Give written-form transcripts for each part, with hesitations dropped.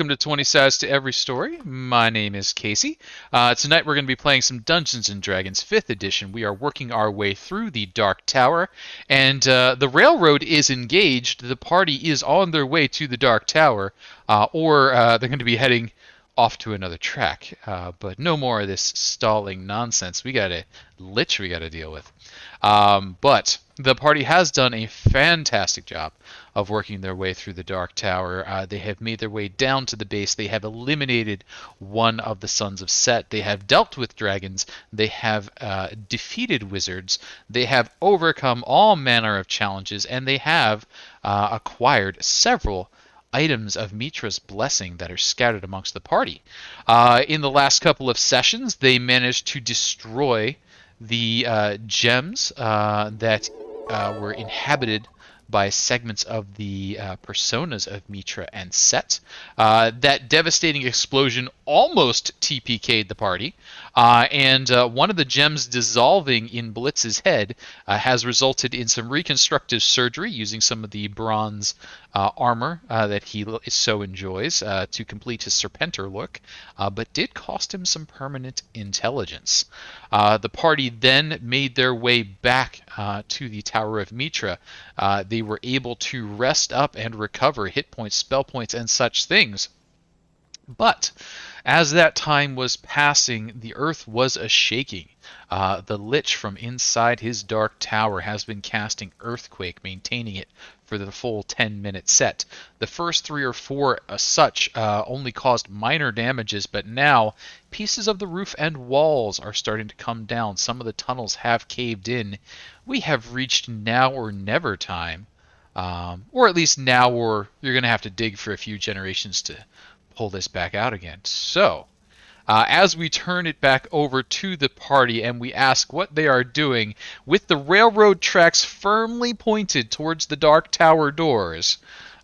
welcome to 20 Sides to Every Story. My name is Casey. Tonight we're going to be playing some Dungeons & Dragons 5th Edition. We are working our way through the Dark Tower, and the railroad is engaged. The party is on their way to the Dark Tower, or they're going to be heading off to another track. But no more of this stalling nonsense. We got a lich we got to deal with. But the party has done a fantastic job of working their way through the Dark Tower. They have made their way down to the base. They have eliminated one of the Sons of Set. They have dealt with dragons. They have defeated wizards. They have overcome all manner of challenges, and they have acquired several items of Mitra's blessing that are scattered amongst the party. In the last couple of sessions, they managed to destroy the gems that were inhabited by segments of the personas of Mitra and Set. That devastating explosion almost TPK'd the party, and one of the gems dissolving in Blitz's head has resulted in some reconstructive surgery using some of the bronze armor that he so enjoys to complete his Serpenter look, but did cost him some permanent intelligence. The party then made their way back to the Tower of Mitra. They were able to rest up and recover hit points, spell points, and such things. But as that time was passing, the earth was a-shaking. The Lich from inside his dark tower has been casting Earthquake, maintaining it for the full 10-minute set. The first 3 or 4 such only caused minor damages, but now pieces of the roof and walls are starting to come down. Some of the tunnels have caved in. We have reached now or never time, or at least now or you're going to have to dig for a few generations to pull this back out again. So, as we turn it back over to the party and we ask what they are doing, with the railroad tracks firmly pointed towards the Dark Tower doors,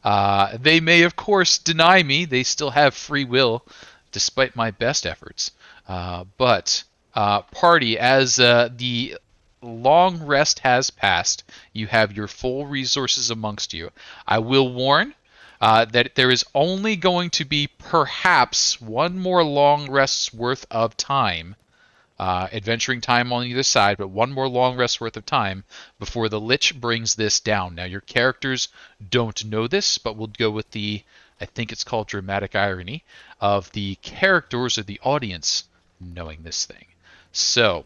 they may of course deny me. They still have free will, despite my best efforts. But party, as the long rest has passed, you have your full resources amongst you. I will warn that there is only going to be perhaps one more long rest's worth of time, adventuring time on either side, but one more long rest's worth of time before the Lich brings this down. Now, your characters don't know this, but we'll go with the, I think it's called dramatic irony, of the characters or the audience knowing this thing. So,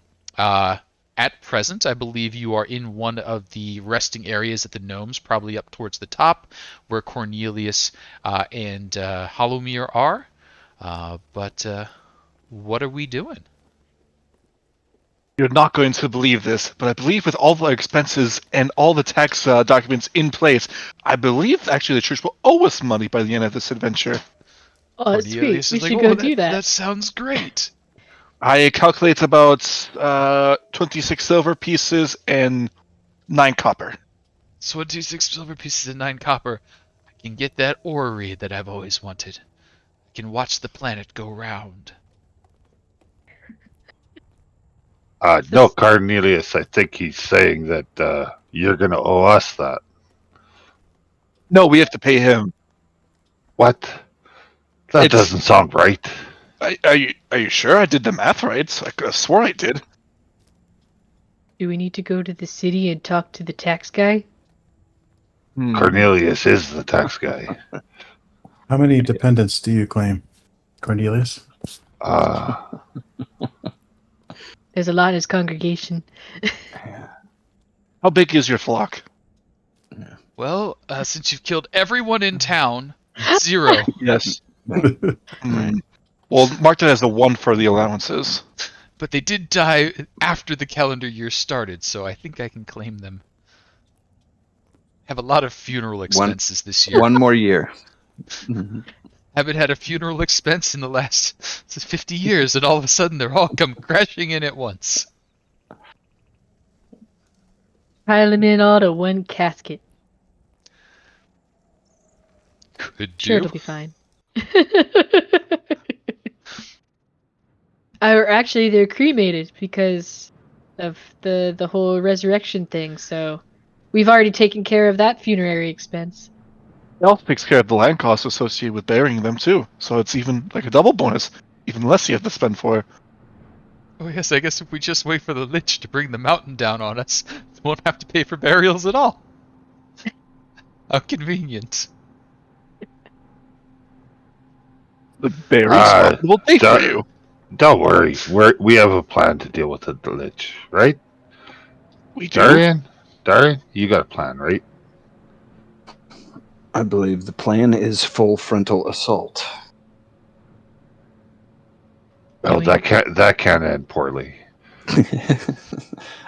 at present, I believe you are in one of the resting areas at the gnomes, probably up towards the top, where Cornelius and Halomir are. But what are we doing? You're not going to believe this, but I believe with all the expenses and all the tax documents in place, I believe actually the church will owe us money by the end of this adventure. Oh, that's Cornelius sweet. We is should like, go "Oh, do that. That sounds great." I calculate about 26 silver pieces and 9 copper. 26 silver pieces and 9 copper. I can get that orrery that I've always wanted. I can watch the planet go round. No, Cornelius, I think he's saying that you're going to owe us that. No, we have to pay him. What? That doesn't sound right. Are you sure? I did the math right. I could have sworn I did. Do we need to go to the city and talk to the tax guy? Cornelius is the tax guy. How many dependents do you claim, Cornelius? There's a lot in his congregation. How big is your flock? Well, since you've killed everyone in town, 0. Yes. Well, mark that as a 1 for the allowances. But they did die after the calendar year started, so I think I can claim them. Have a lot of funeral expenses this year. One more year. Haven't had a funeral expense in the last 50 years, and all of a sudden they're all come crashing in at once. Pile them in all to one casket. Could do. Sure, it'll be fine. Or actually, they're cremated because of the whole resurrection thing. So we've already taken care of that funerary expense. Elf takes care of the land costs associated with burying them too, so it's even like a double bonus, even less you have to spend for. Oh yes, I guess if we just wait for the Lich to bring the mountain down on us, we won't have to pay for burials at all. How convenient. The very Ah, smart will pay for that- you. Don't worry. We have a plan to deal with the Lich, right? We do. Dahrian, you got a plan, right? I believe the plan is full frontal assault. Well, we- that can't end poorly. Do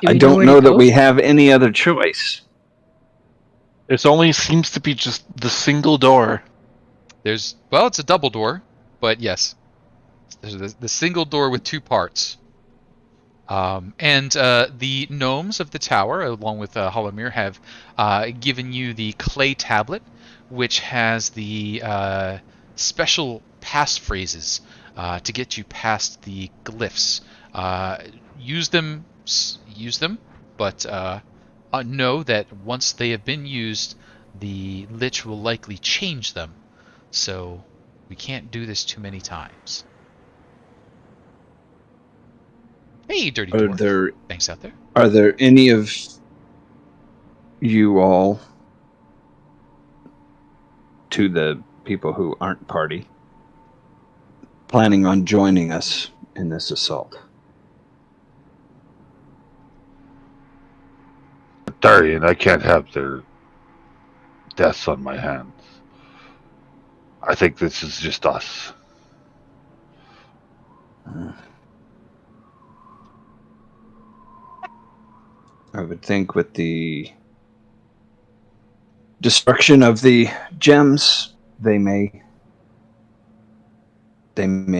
I we don't where know to that go? we have any other choice. It only seems to be just the single door. It's a double door, but yes. There's the single door with two parts. And the gnomes of the tower, along with Hollowmere, have given you the clay tablet, which has the special passphrases to get you past the glyphs. Use them, but know that once they have been used, the Lich will likely change them. So we can't do this too many times. Hey, dirty dwarf. Thanks out there. Are there any of you all, to the people who aren't party, planning on joining us in this assault? Dahrian, I can't have their deaths on my hands. I think this is just us. I would think with the destruction of the gems, they may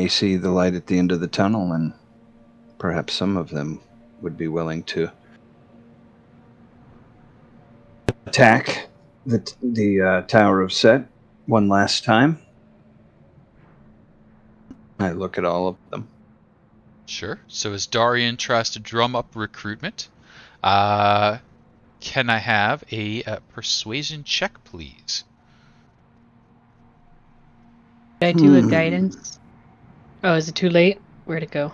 see the light at the end of the tunnel, and perhaps some of them would be willing to attack the Tower of Set one last time. I look at all of them. Sure. So as Dahrian tries to drum up recruitment, can I have a persuasion check, please? Did I do a guidance? Oh, is it too late? Where'd it go?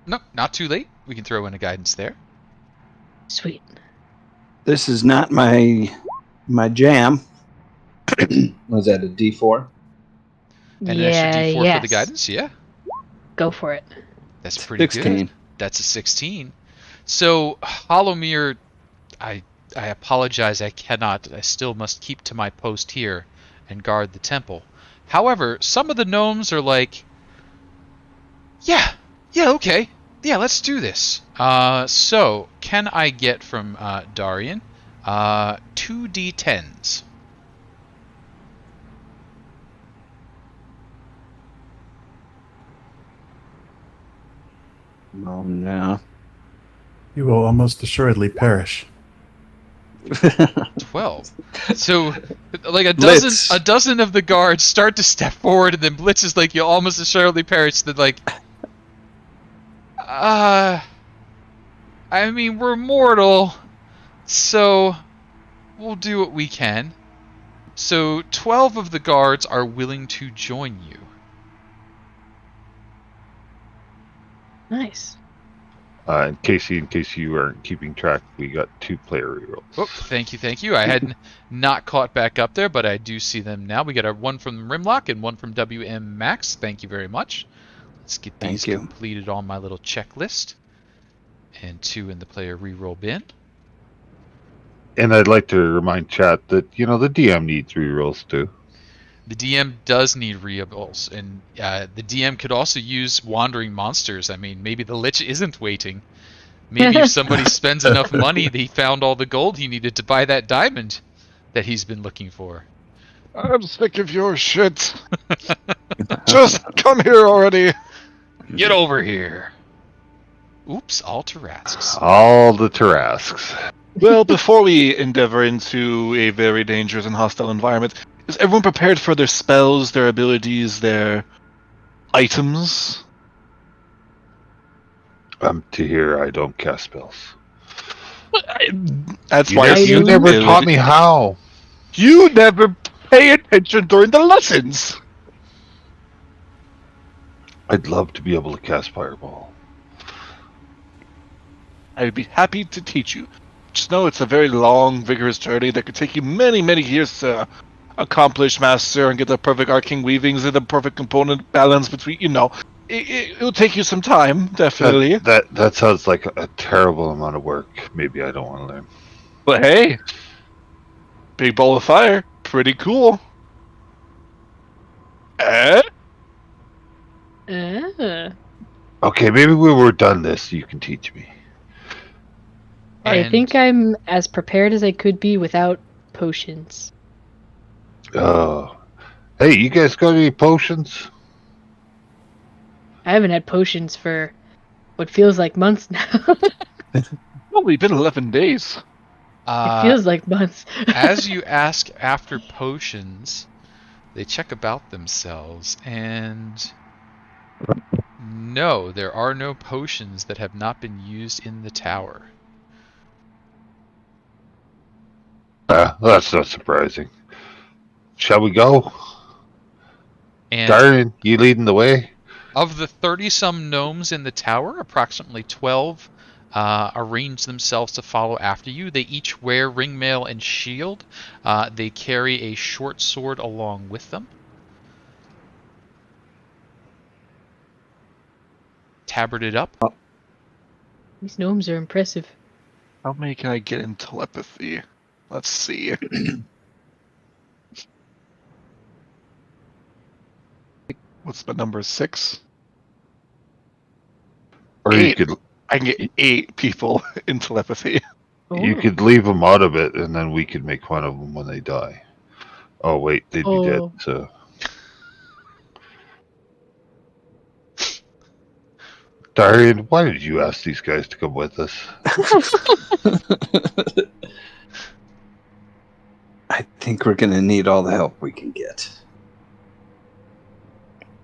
No, not too late. We can throw in a guidance there. Sweet. This is not my jam. Was that a D4? And an extra D4 for the yes. guidance, yeah. Go for it. That's pretty 16. good. That's a 16. So, Hollowmere, I apologize, I still must keep to my post here and guard the temple. However, some of the gnomes are like, yeah, okay. Yeah, let's do this. So, can I get from Dahrian 2 D10s? Oh, no. You will almost assuredly perish. 12. So, like Blitz. a dozen of the guards start to step forward, and then Blitz is like, "You almost assuredly perish." Then like, I mean, we're mortal, so we'll do what we can. So 12 of the guards are willing to join you. Nice. In case you aren't keeping track, we got 2 player rerolls. Oh, thank you. I had not caught back up there, but I do see them now. We got one from Rimlock and one from WM Max. Thank you very much. Let's get these completed on my little checklist. And 2 in the player reroll bin. And I'd like to remind chat that, the DM needs rerolls too. The DM does need rerolls, and the DM could also use wandering monsters. I mean, maybe the Lich isn't waiting. Maybe if somebody spends enough money, he found all the gold he needed to buy that diamond that he's been looking for. I'm sick of your shit. Just come here already. Get over here. Oops, all Tarasks. All the Tarasks. Well, before we endeavor into a very dangerous and hostile environment, is everyone prepared for their spells, their abilities, their items? Tahir, I don't cast spells. That's why you never ability. taught me how. You never pay attention during the lessons. I'd love to be able to cast Fireball. I'd be happy to teach you. Just know it's a very long, vigorous journey that could take you many, many years to accomplish, master, and get the perfect arcane weavings and the perfect component balance between, it'll take you some time, definitely. That sounds like a terrible amount of work. Maybe I don't want to learn. But hey, big ball of fire, pretty cool. Eh? Okay, maybe when we're done this, you can teach me. I think I'm as prepared as I could be without potions. Oh. Hey, you guys got any potions? I haven't had potions for what feels like months now. Only been 11 days. It feels like months. As you ask after potions, they check about themselves, and no, there are no potions that have not been used in the tower. That's not surprising. Shall we go? And Dahrian, you leading the way? of the 30-some gnomes in the tower, approximately 12 arrange themselves to follow after you. They each wear ringmail and shield. They carry a short sword along with them. Tabarded up. These gnomes are impressive. How many can I get in telepathy? Let's see. What's my number? 6? Or Eight. you could I can get 8 people in telepathy. you could leave them out of it, and then we could make fun of them when they die. Oh wait, they'd be dead. So. Dahrian, why did you ask these guys to come with us? I think we're going to need all the help we can get.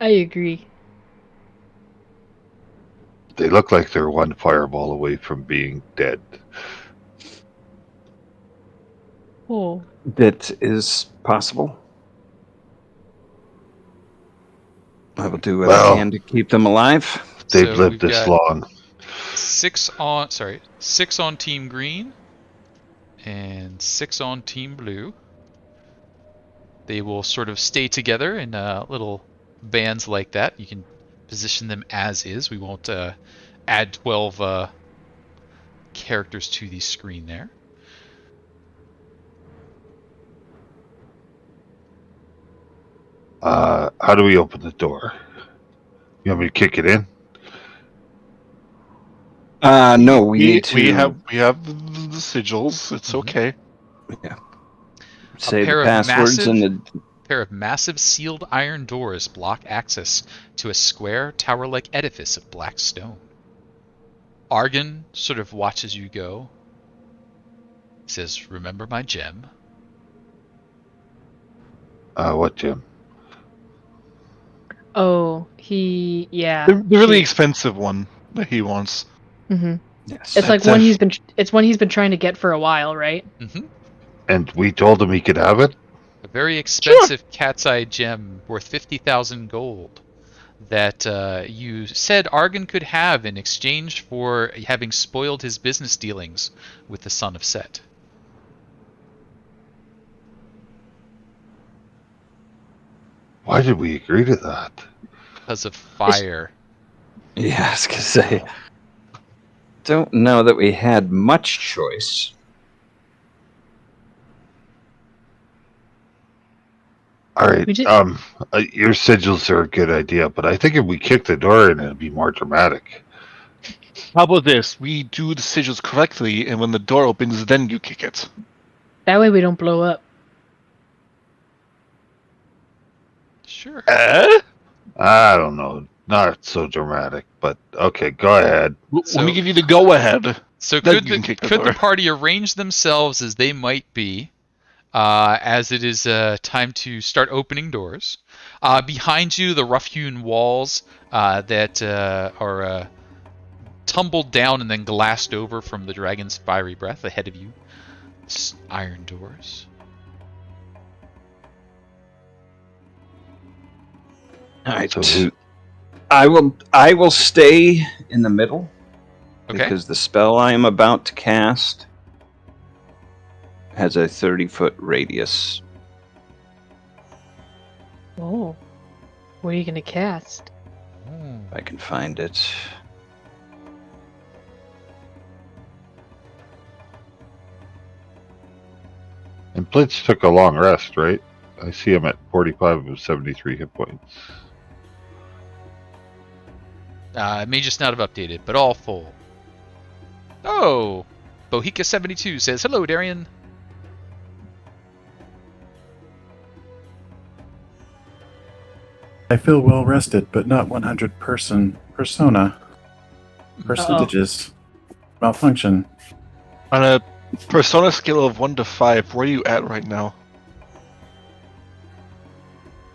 I agree. They look like they're one fireball away from being dead. Oh. That is possible. I will do what I can to keep them alive. They've So lived we've this got long. 6 on Team Green and 6 on Team Blue. They will sort of stay together in little bands like that. You can position them as is. We won't add 12 characters to the screen there. How do we open the door? You want me to kick it in? No, we need to. We have the sigils. It's okay. Yeah. Say pair the of passwords massive- and the. Pair of massive sealed iron doors block access to a square tower-like edifice of black stone. Argon sort of watches you go. He says, "Remember my gem?" What, Jim? Oh, yeah. The really expensive one that he wants. Mm-hmm. Yes. It's like one it's one he's been trying to get for a while, right? Mm-hmm. And we told him he could have it? A very expensive cat's eye gem worth 50,000 gold that you said Argon could have in exchange for having spoiled his business dealings with the son of Set. Why did we agree to that? Because of fire. Yeah, I was gonna say. Don't know that we had much choice. All right. We just- Your sigils are a good idea, but I think if we kick the door in, it'd be more dramatic. How about this? We do the sigils correctly, and when the door opens, then you kick it. That way we don't blow up. Sure. I don't know. Not so dramatic, but okay, go ahead. Let me give you the go-ahead. So Then could you can kick the the door. party arrange themselves as they might be, as it is time to start opening doors? Behind you, the rough-hewn walls that are tumbled down and then glassed over from the dragon's fiery breath. Ahead of you, iron doors. All right. So I will stay in the middle. Okay. Because the spell I am about to cast has a 30-foot radius. Oh. What are you going to cast? If I can find it. And Blitz took a long rest, right? I see him at 45 of 73 hit points. It may just not have updated, but all full. Oh! Bohika72 says, hello, Dahrian. I feel well rested, but not 100 persona. Percentages malfunction. On a persona scale of 1 to 5, where are you at right now?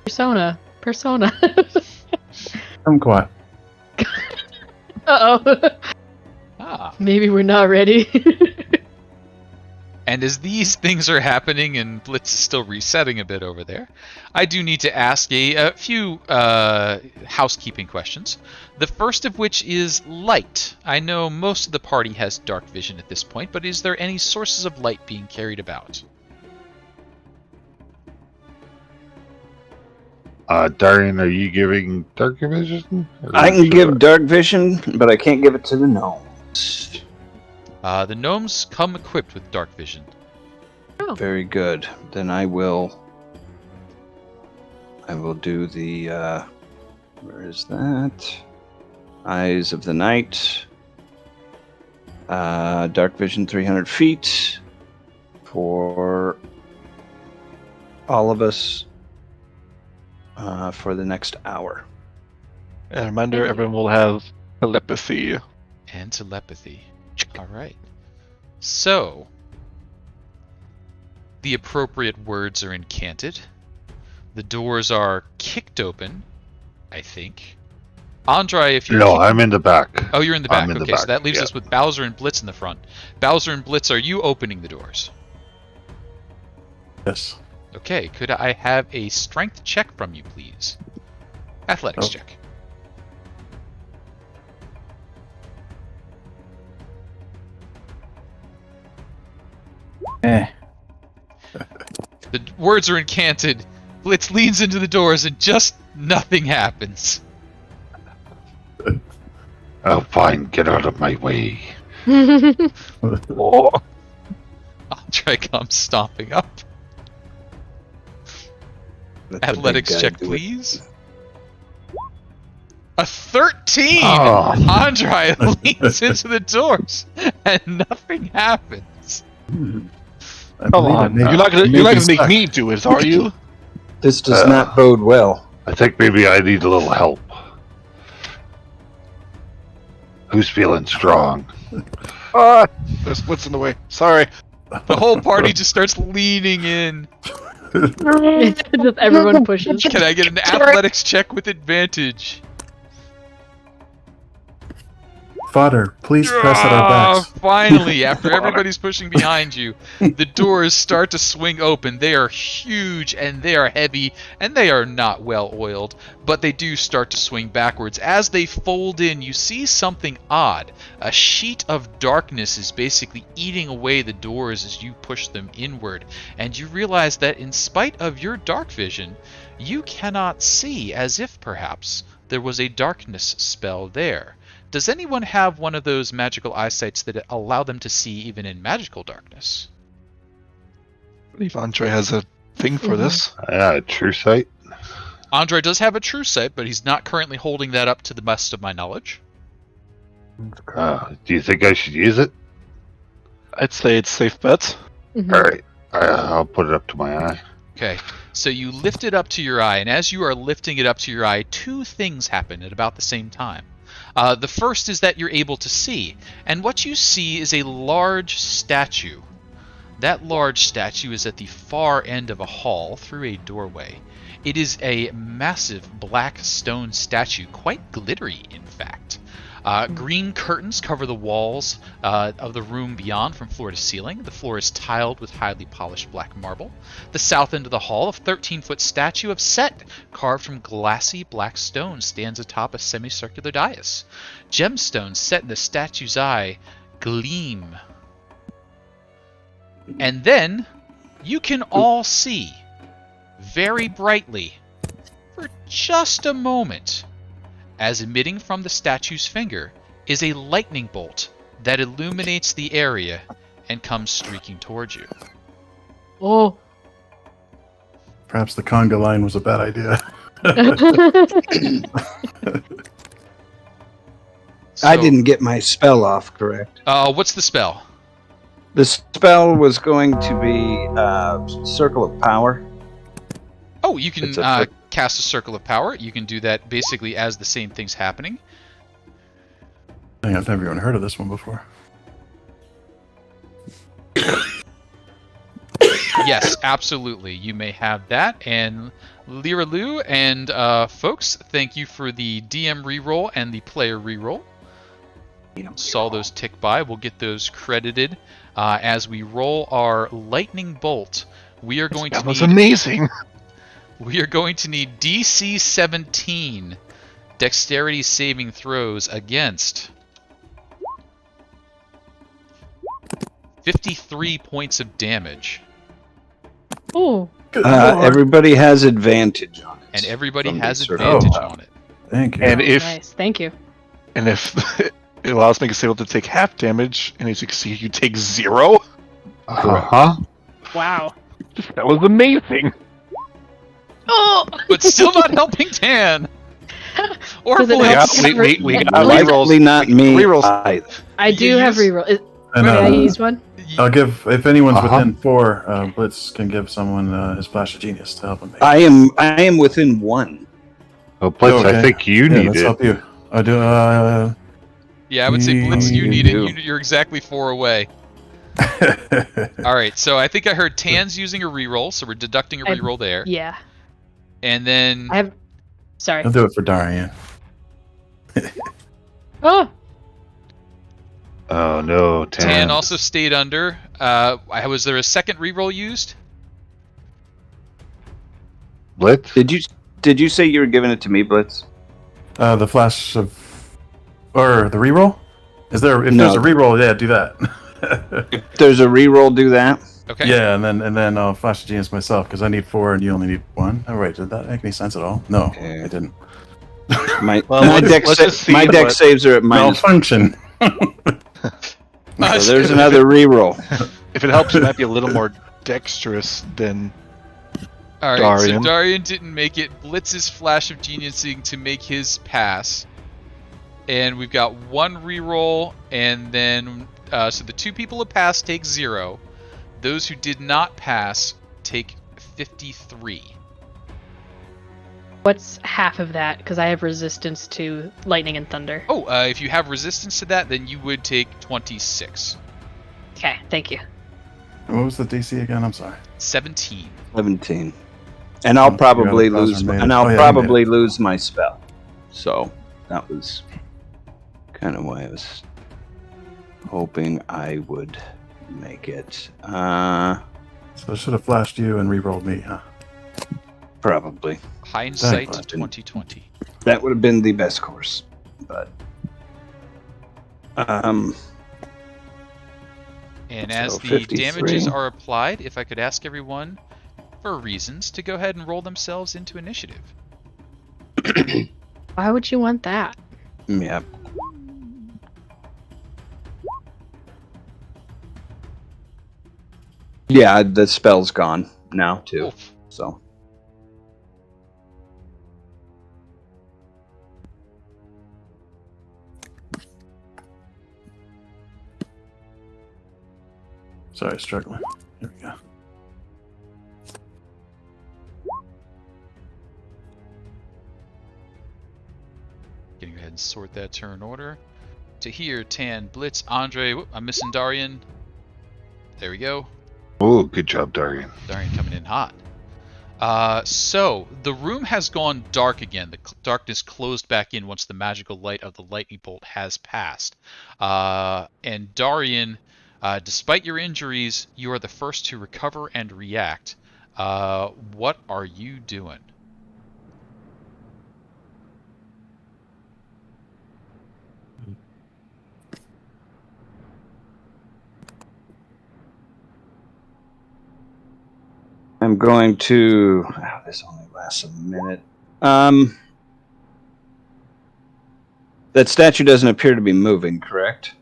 Persona. Kumquat. Uh-oh. Ah. Maybe we're not ready. And as these things are happening and Blitz is still resetting a bit over there, I do need to ask a few housekeeping questions. The first of which is light. I know most of the party has dark vision at this point, but is there any sources of light being carried about? Dahrian, are you giving dark vision? I can give dark vision, but I can't give it to the gnomes. The gnomes come equipped with dark vision. Oh. Very good. Then I will do the where is that? Eyes of the Night. Dark vision 300 feet for all of us for the next hour. And a reminder, everyone will have telepathy. And telepathy. Alright. So, the appropriate words are incanted. The doors are kicked open, I think. Andry, if you... No, I'm in the back. Oh, you're in the back. I'm in the Okay, back, so that leaves yeah. us with Bowser and Blitz in the front. Bowser and Blitz, are you opening the doors? Yes. Okay, could I have a strength check from you, please? Athletics Oh. check. Eh. The words are incanted. Blitz leans into the doors and just nothing happens. Oh, fine. Get out of my way. Oh. Andry comes stomping up. Let the big Athletics guy check, do it. please. A 13! Oh. Andry leans into the doors and nothing happens. I Come believe on, it may- you're not gonna may be make stuck. me do it, are you? This does not bode well. I think maybe I need a little help. Who's feeling strong? There's what's in the way. Sorry. The whole party just starts leaning in. It's just everyone pushes. Can I get an athletics check with advantage? Fodder, please press at our backs. Finally, after everybody's pushing behind you, the doors start to swing open. They are huge and they are heavy and they are not well oiled, but they do start to swing backwards. As they fold in, you see something odd. A sheet of darkness is basically eating away the doors as you push them inward, and you realize that in spite of your dark vision, you cannot see, as if perhaps there was a darkness spell there. Does anyone have one of those magical eyesights that allow them to see even in magical darkness? I believe Andry has a thing for this. Yeah, true sight. Andry does have a true sight, but he's not currently holding that up to the best of my knowledge. Do you think I should use it? I'd say it's safe bet. Mhm. All right. I'll put it up to my eye. Okay, so you lift it up to your eye, and as you are lifting it up to your eye, two things happen at about the same time. The first is that you're able to see, and what you see is a large statue. That large statue is at the far end of a hall through a doorway. It is a massive black stone statue, quite glittery in fact. Green curtains cover the walls of the room beyond from floor to ceiling. The floor is tiled with highly polished black marble. The south end of the hall, a 13-foot statue of Set, carved from glassy black stone, stands atop a semicircular dais. Gemstones set in the statue's eye gleam. And then you can all see, very brightly, for just a moment, as emitting from the statue's finger is a lightning bolt that illuminates the area and comes streaking towards you. Oh. Perhaps the conga line was a bad idea. I didn't get my spell off, correct? What's the spell? The spell was going to be Circle of Power. Oh, you can It's a cast a Circle of Power. You can do that basically as the same thing's happening. Dang, I've never even heard of this one before. Yes, absolutely. You may have that. And Liralu and folks, thank you for the DM reroll and the player reroll. Saw those tick by. We'll get those credited as we roll our lightning bolt. We are going That was amazing. We are going to need DC 17 dexterity saving throws against 53 points of damage. Oh. Everybody has advantage on it. And everybody From has the circle. advantage Oh, wow. on it. Thank you. And if Nice. Thank you. it allows me to able to take half damage, and as you can see, you take 0. Uh-huh. Wow. That was amazing. Oh. But still not helping Tann. Or Does it Blitz. help? We got Likely rerolls. not me Rerolls. either. I do You have use- reroll. And, May I use one? I'll give, if anyone's Uh-huh. within 4, Blitz can give someone his Flash of Genius to help him. I am within 1. Oh, Blitz, Okay. I think you Yeah, need let's it. help you. I do, Yeah, I would say Blitz, you You need it. do. You're exactly 4 away. All right, so I think I heard Tann's using a reroll, so we're deducting a I- reroll there. Yeah. And then I have. Sorry. I'll do it for Dahrian. Oh. Oh, no, Tann. Tann also stayed under. Was there a second reroll used? Blitz? Did you say you were giving it to me, Blitz? The Flash of... Or the reroll? If No. there's a reroll, yeah, do that. If there's a reroll, do that. Okay. Yeah, and then I'll Flash of Genius myself, because I need 4 and you only need 1. Oh, wait, did that make any sense at all? No, Okay. it didn't. My let's deck just see my deck what- saves are at minus. Malfunction. So there's another reroll. If it helps, you might be a little more dexterous than. All right, Dahrian. so Dahrian didn't make it. Blitz's Flash of Geniusing to make his pass. And we've got 1 reroll, and then... so the 2 people who passed take 0. Those who did not pass take 53. What's half of that? Because I have resistance to lightning and thunder. Oh, if you have resistance to that, then you would take 26. Okay, thank you. What was the DC again? I'm sorry. 17. 17. And I'll You probably got a lose. thousand And I'll made it. probably lose my spell. So that was kind of why I was hoping I would make it. So I should have flashed you and re-rolled me, huh? Probably. Hindsight Thank 2020. That would have been the best course. But And as So the 53. damages are applied, if I could ask everyone, for reasons, to go ahead and roll themselves into initiative. Why would you want that? yeah. Yeah, the spell's gone now too. Oof. So Sorry, struggling. Here we go. Getting ahead and sort that turn order. Tahir, Tann, Blitz, Andry. Whoop, I'm missing Dahrian. There we go. Oh, good job, Dahrian. Dahrian coming in hot. So the room has gone dark again. The darkness closed back in once the magical light of the lightning bolt has passed. And Dahrian, despite your injuries, you are the first to recover and react. What are you doing? I'm going to. Oh, this only lasts a minute. That statue doesn't appear to be moving, correct?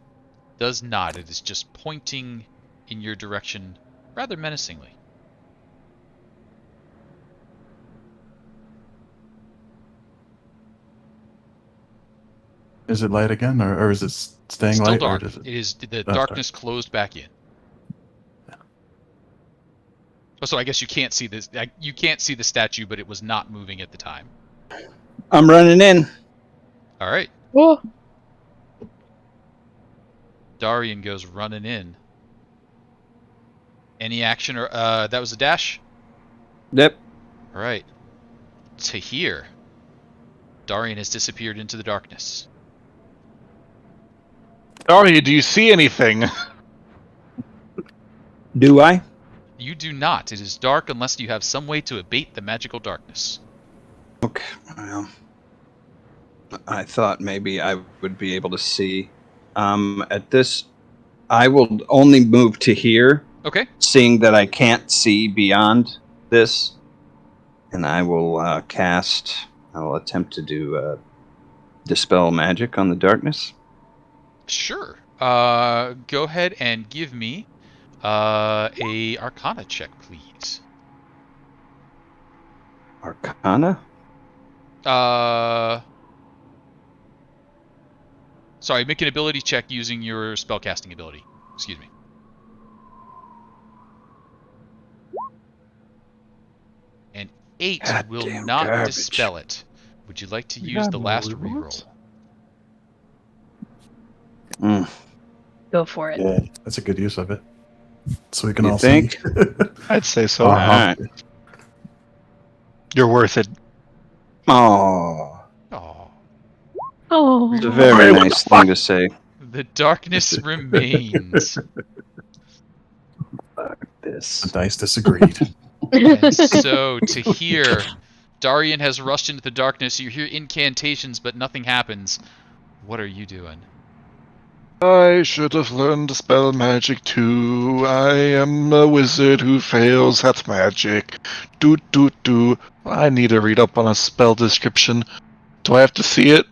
Does not. It is just pointing in your direction rather menacingly. Is it light again, or is it staying Still light? dark. Or does it... It is the Oh, darkness closed back in. Oh, so I guess you can't see this. You can't see the statue, but it was not moving at the time. I'm running in. All right. Oh, Dahrian goes running in. Any action or that was a dash? Yep. All right. Tahir. Dahrian has disappeared into the darkness. Daria, do you see anything? Do I? You do not. It is dark unless you have some way to abate the magical darkness. Okay. Well, I thought maybe I would be able to see. At this, I will only move to here, Okay. seeing that I can't see beyond this, and I will cast. I will attempt to do dispel magic on the darkness. Sure. Go ahead and give me a Arcana check, please. Arcana? Sorry, make an ability check using your spellcasting ability. Excuse me. An 8 will Goddamn not garbage. dispel it. Would you like to use the last reroll? Mm. go for it. Yeah, that's a good use of it. So we can You all think? see. I'd say so. Uh-huh. Alright. You're worth it. Oh, Oh, Oh, it's a very nice thing to say. the darkness remains. This. The dice disagreed. And so, Tahir, Dahrian has rushed into the darkness. You hear incantations, but nothing happens. What are you doing? I should have learned to spell magic too. I am a wizard who fails at magic. Do. I need to read up on a spell description. Do I have to see it?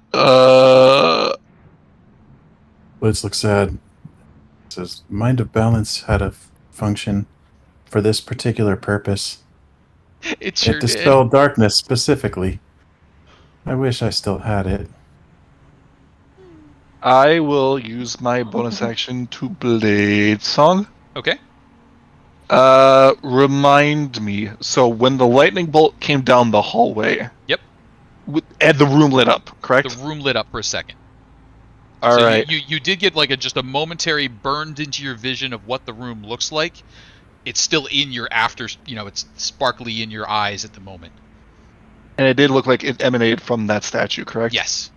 Blitz looks sad. It says, Mind of Balance had a function for this particular purpose. It sure It did. dispelled darkness specifically. I wish I still had it. I will use my bonus action to Blade Song. Okay. Remind me. So when the lightning bolt came down the hallway. Yep. And the room lit up, correct? The room lit up for a second. All so right. you did get like just a momentary burned into your vision of what the room looks like. It's still in your after, it's sparkly in your eyes at the moment. And it did look like it emanated from that statue, correct? Yes.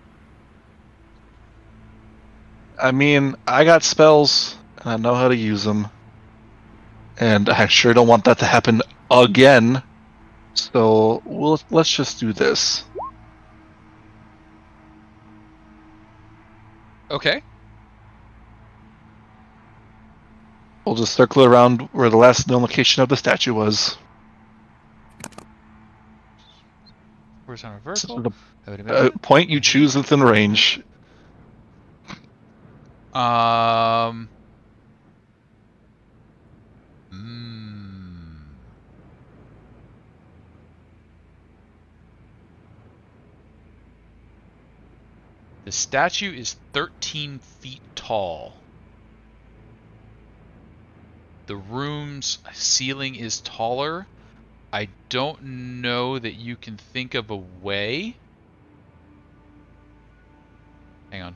I mean, I got spells, and I know how to use them. And I sure don't want that to happen again. So let's just do this. Okay. We'll just circle around where the last known location of the statue was. Horizontal, So vertical. the point you choose within range. The statue is 13 feet tall. The room's ceiling is taller. I don't know that you can think of a way. Hang on.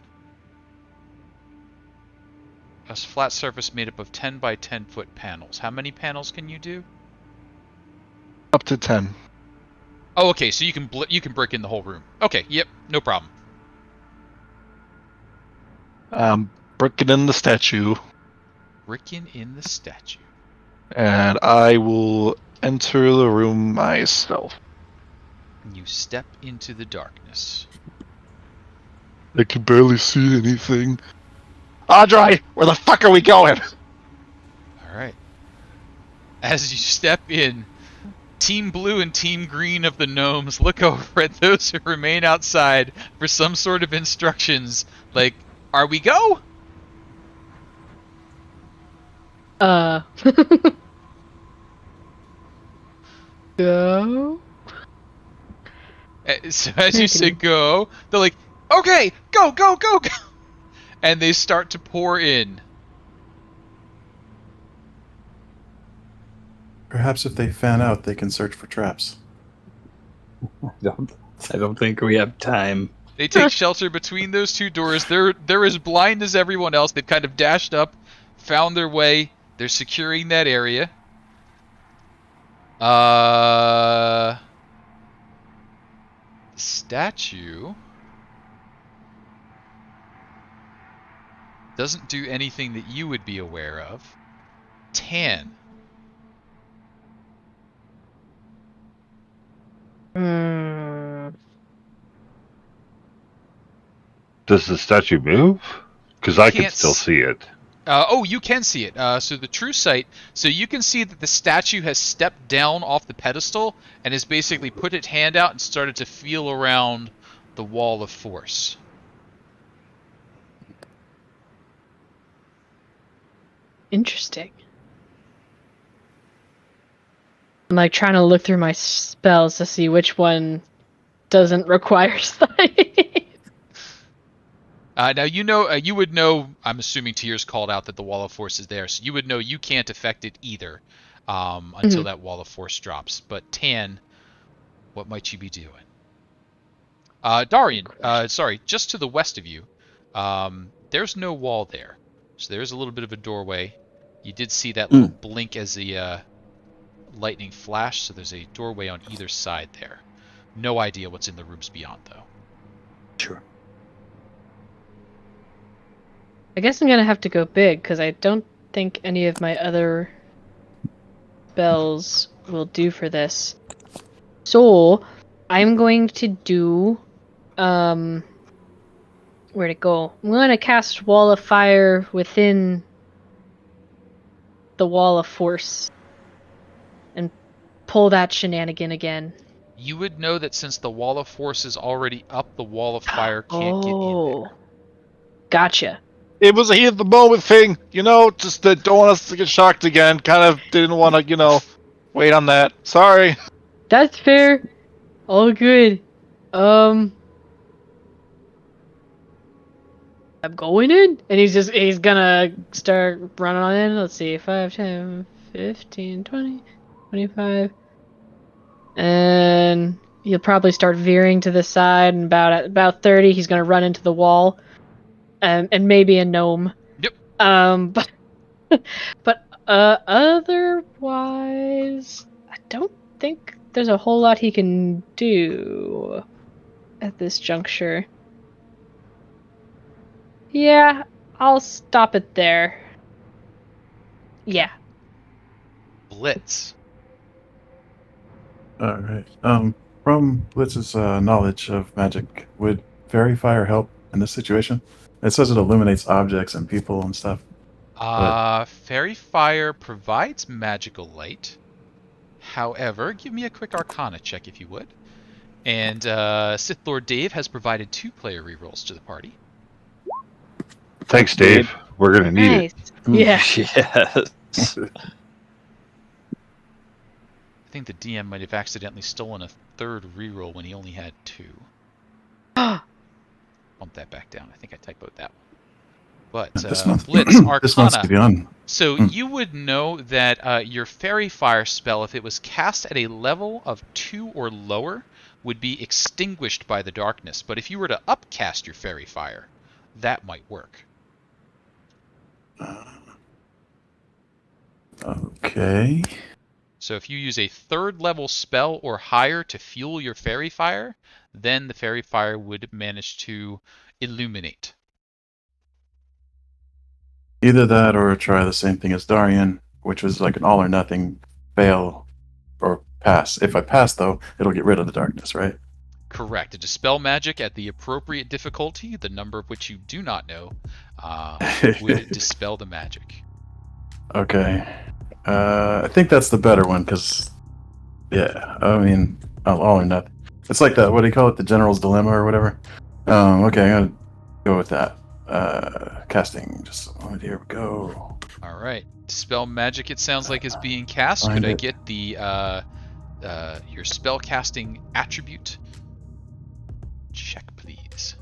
A flat surface made up of 10 by 10 foot panels. How many panels can you do? Up to 10. Oh, okay. So you can break in the whole room. Okay. Yep. No problem. Breaking in the statue. Breaking in the statue. And I will enter the room myself. You step into the darkness. I can barely see anything. Andry, where the fuck are we going? All right. As you step in, Team Blue and Team Green of the gnomes look over at those who remain outside for some sort of instructions. Like, are we go? Go. So as you say go, they're like, okay, go, go, go, go. And they start to pour in. Perhaps if they fan out, they can search for traps. I don't think we have time. They take shelter between those two doors. They're as blind as everyone else. They've kind of dashed up, found their way. They're securing that area. The statue doesn't do anything that you would be aware of. Tann. Does the statue move? Because I can Can't still see it. Oh, you can see it. So the true sight. So you can see that the statue has stepped down off the pedestal and has basically put its hand out and started to feel around the wall of force. Interesting. I'm like trying to look through my spells to see which one doesn't require sight. Now you would know. I'm assuming Tahir's called out that the wall of force is there, so you would know you can't affect it either until that wall of force drops. But Tann, what might you be doing? Dahrian, sorry, just to the west of you, there's no wall there, so there's a little bit of a doorway. You did see that little blink as the lightning flashed, so there's a doorway on either side there. No idea what's in the rooms beyond, though. Sure. I guess I'm gonna have to go big because I don't think any of my other spells will do for this. So I'm going to do where'd it go? I'm gonna cast Wall of Fire within the Wall of Force and pull that shenanigan again. You would know that since the wall of force is already up, the wall of fire can't get in there. Gotcha. It was a heat of the moment thing, just that don't want us to get shocked again. Kind of didn't want to, wait on that. Sorry. That's fair. All good. I'm going in, and he's gonna start running on in. Let's see, 5, 10, 15, 20, 25. And he'll probably start veering to the side, and about 30, he's gonna run into the wall. And maybe a gnome. Yep. But otherwise, I don't think there's a whole lot he can do at this juncture. Yeah, I'll stop it there. Yeah. Blitz. All right. From Blitz's knowledge of magic, would fairy fire help in this situation? It says it illuminates objects and people and stuff. Fairy fire provides magical light. However, give me a quick Arcana check if you would. And Sith Lord Dave has provided 2 player rerolls to the party. Thanks, Dave. We're gonna need it. Yeah. Yes. I think the DM might have accidentally stolen a 3rd reroll when he only had 2. Bump that back down. I think I typoed that one. But Blitz, Arcana. This month's begun. So you would know that your Fairy Fire spell, if it was cast at a level of 2 or lower, would be extinguished by the darkness. But if you were to upcast your Fairy Fire, that might work. Okay. So if you use a 3rd level spell or higher to fuel your fairy fire, then the fairy fire would manage to illuminate. Either that or try the same thing as Dahrian, which was like an all or nothing fail or pass. If I pass, though, it'll get rid of the darkness, right? Correct. To dispel magic at the appropriate difficulty, the number of which you do not know, would dispel the magic. Okay. I think that's the better one, because, yeah, I mean, all or nothing. It's like the, what do you call it, the General's Dilemma or whatever? Okay, I'm going to go with that. Casting, just a moment, here we go. All right. Dispel magic, it sounds like, is being cast. Find Could I it. get the your spell casting attribute? Check, please.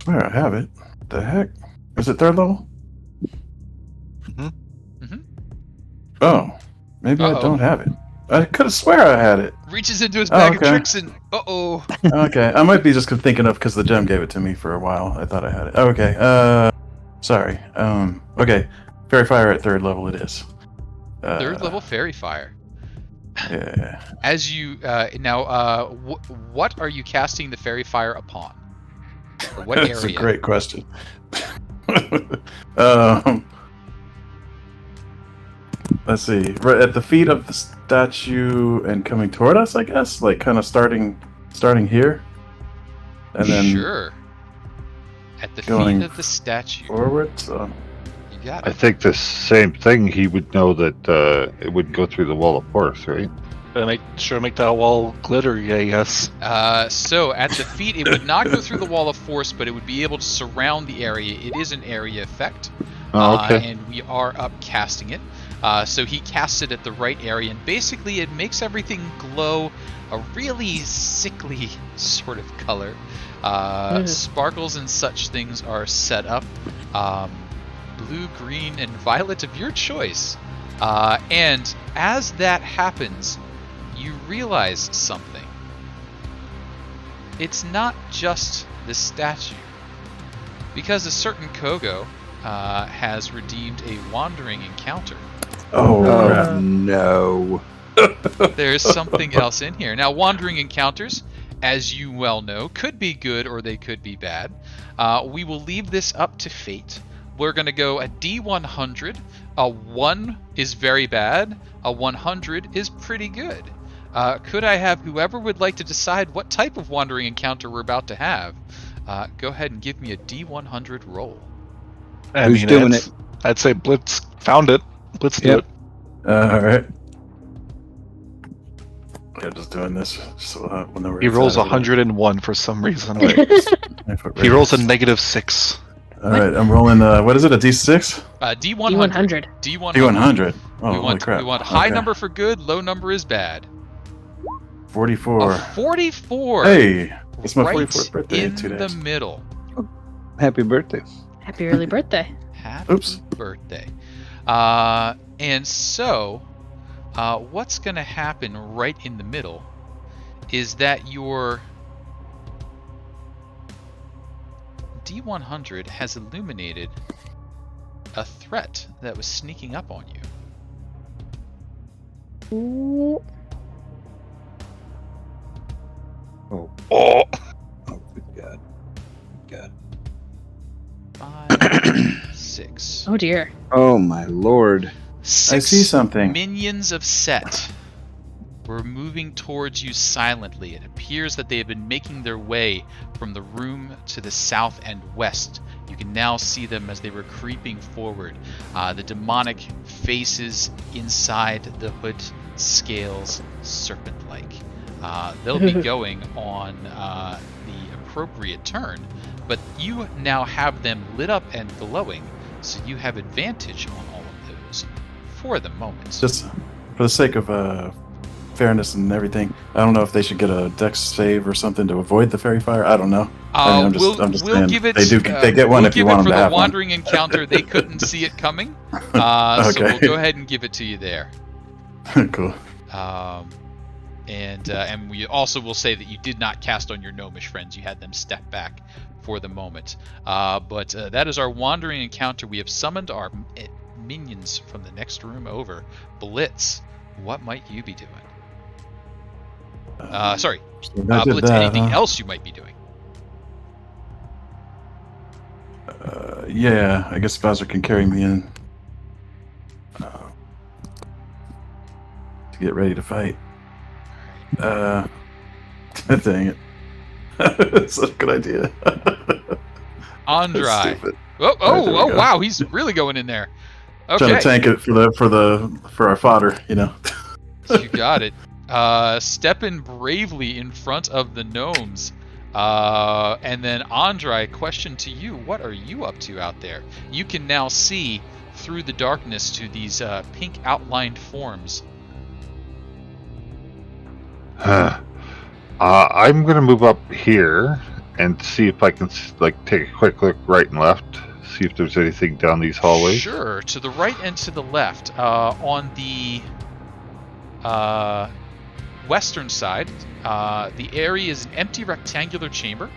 Where I have it. What the heck? Is it 3rd level? Oh, maybe I don't have it. I could have swear I had it. Reaches into his bag okay. of tricks and uh-oh. Okay, I might be just thinking of because the gem gave it to me for a while. I thought I had it. Okay, sorry. Okay, fairy fire at 3rd level it is. 3rd level fairy fire. Yeah. As you what are you casting the fairy fire upon? Or what area? That's a great question. Let's see. Right at the feet of the statue and coming toward us, I guess. Like kind of starting here, and then sure. At the going feet of the statue. forward. So You got I it. think the same thing. He would know that it would go through the wall of force, right? Make that wall glittery, I guess. So at the feet, it would not go through the wall of force, but it would be able to surround the area. It is an area effect. Oh, okay. And we are up casting it. So he casts it at the right area, and basically it makes everything glow a really sickly sort of color. Sparkles and such things are set up. Blue, green, and violet of your choice. And as that happens, you realize something. It's not just the statue. Because a certain Kogo has redeemed a wandering encounter. Oh, crap. No. There's something else in here. Now, wandering encounters, as you well know, could be good or they could be bad. We will leave this up to fate. We're going to go a D100. A 1 is very bad. A 100 is pretty good. Could I have whoever would like to decide what type of wandering encounter we're about to have? Go ahead and give me a D100 roll. Who's doing it? I'd say Blitz found it. Blitz do Yep. it. All right. Yeah, just doing this. So whenever He it's rolls out of it. 101 for some reason. If He rolls a -6. All right, I'm rolling. What is it? A D6? D100. D100. D100. D100. Oh, we holy want crap! we want high Okay. number for good, low number is bad. 44. A 44. Hey, it's my right 44th birthday in 2 in days. the middle. Happy birthday. Happy early birthday. Happy Oops. birthday. And so, what's going to happen right in the middle is that your D100 has illuminated a threat that was sneaking up on you. Ooh. Oh, Oh, good God. Good 5, 6. Oh dear. God. Oh, my lord. I 6 see something. minions of Set were moving towards you silently. It appears that they have been making their way from the room to the south and west. You can now see them as they were creeping forward. The demonic faces inside the hood scales serpent-like. They'll be going on the appropriate turn, but you now have them lit up and glowing, so you have advantage on all of those for the moment. Just for the sake of fairness and everything, I don't know if they should get a dex save or something to avoid the fairy fire. I don't know. I mean, I'm just we'll saying, give it. they get one we'll if you give want it them to for have the one. wandering encounter. They couldn't see it coming, so Okay. we'll go ahead and give it to you there. Cool. And we also will say that you did not cast on your gnomish friends. You had them step back for the moment. But that is our wandering encounter. We have summoned our minions from the next room over. Blitz, what might you be doing? Sorry. I did Blitz, that, anything huh? else you might be doing? Yeah, I guess Bowser can carry me in. To get ready to fight. Dang it. That's a good idea. Andry. That's stupid. Oh, Alright, there we go. wow, he's really going in there. Trying to Okay, tank it for our fodder, you know. you got it. Stepping bravely in front of the gnomes. And then Andry, question to you, what are you up to out there? You can now see through the darkness to these pink outlined forms. I'm gonna move up here and see if I can take a quick look right and left, see if there's anything down these hallways. Sure, to the right and to the left. On the western side, the area is an empty rectangular chamber.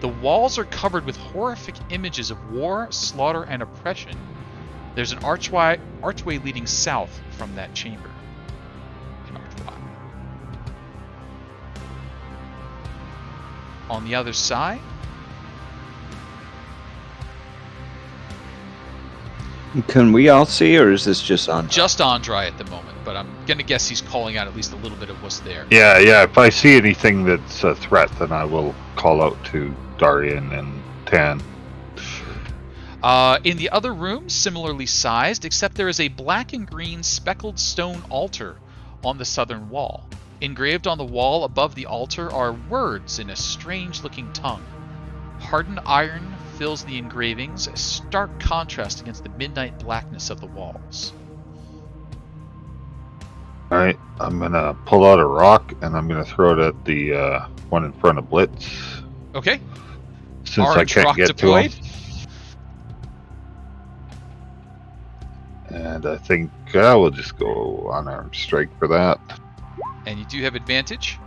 The walls are covered with horrific images of war, slaughter, and oppression. There's an archway leading south from that chamber. An archway. On the other side, Can we all see, or is this just on? just Andry at the moment, but I'm gonna guess he's calling out at least a little bit of what's there. Yeah. If I see anything that's a threat, then I will call out to Dahrian and Tann. In the other room, similarly sized, except there is a black and green speckled stone altar on the southern wall. Engraved on the wall above the altar are words in a strange-looking tongue. Hardened iron fills the engravings, a stark contrast against the midnight blackness of the walls. Alright, I'm gonna pull out a rock and I'm gonna throw it at the one in front of Blitz. Okay. Since I Orange can't rock get deployed. to him. And I think we'll just go unarmed strike for that. And you do have advantage.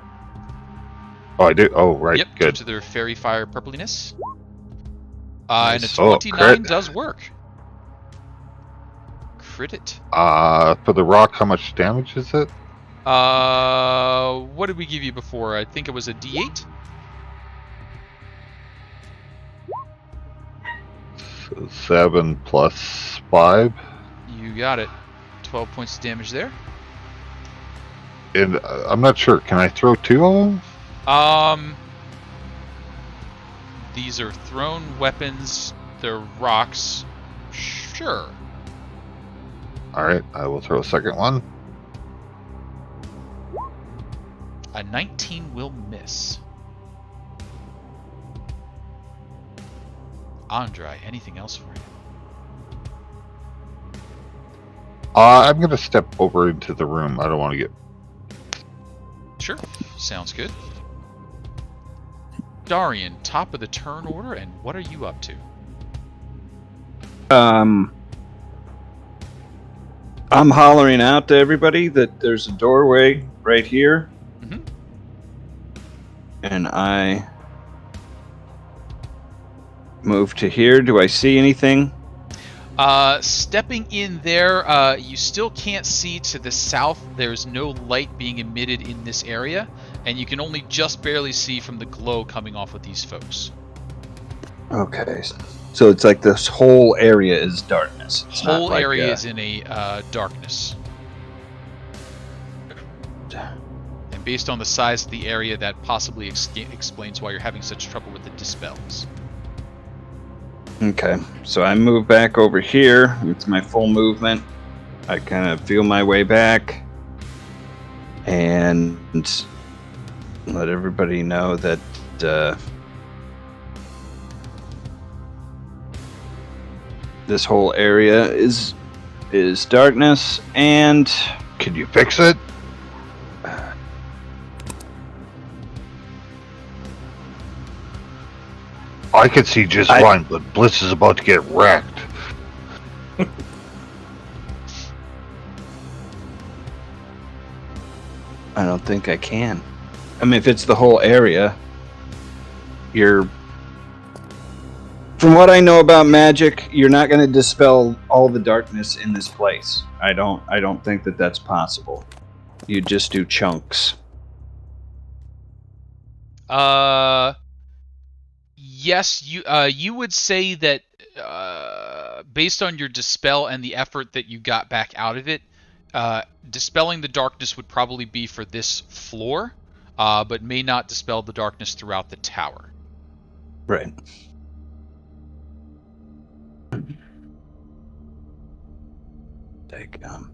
Oh, I do? Oh, right, Yep, good. due to their fairy fire purpliness. And a Nice. Oh, 29 crit. does work. Crit it. For the rock, how much damage is it? What did we give you before? I think it was a D8. So 7 plus 5. You got it. 12 points of damage there. And I'm not sure. Can I throw 2 of them? These are thrown weapons. They're rocks. Sure. Alright, I will throw a second one. A 19 will miss. Andry, anything else for you? I'm going to step over into the room. I don't want to get... Sure. Sounds good. Dahrian, top of the turn order, and what are you up to? I'm hollering out to everybody that there's a doorway right here. Mhm. And I move to here. Do I see anything? Stepping in there, you still can't see to the south. There's no light being emitted in this area, and you can only just barely see from the glow coming off of these folks. Okay. So it's like this whole area is darkness. It's not Whole like, area is in a darkness. And based on the size of the area, that possibly explains why you're having such trouble with the dispels. Okay, so I move back over here. It's my full movement. I kind of feel my way back and let everybody know that this whole area is darkness. And Can you fix it? I can see just fine, but Blitz is about to get wrecked. I don't think I can. I mean, if it's the whole area, you're From what I know about magic, you're not going to dispel all the darkness in this place. I don't think that that's possible. You just do chunks. Yes, you would say that based on your dispel and the effort that you got back out of it, dispelling the darkness would probably be for this floor, but may not dispel the darkness throughout the tower. Right. Take all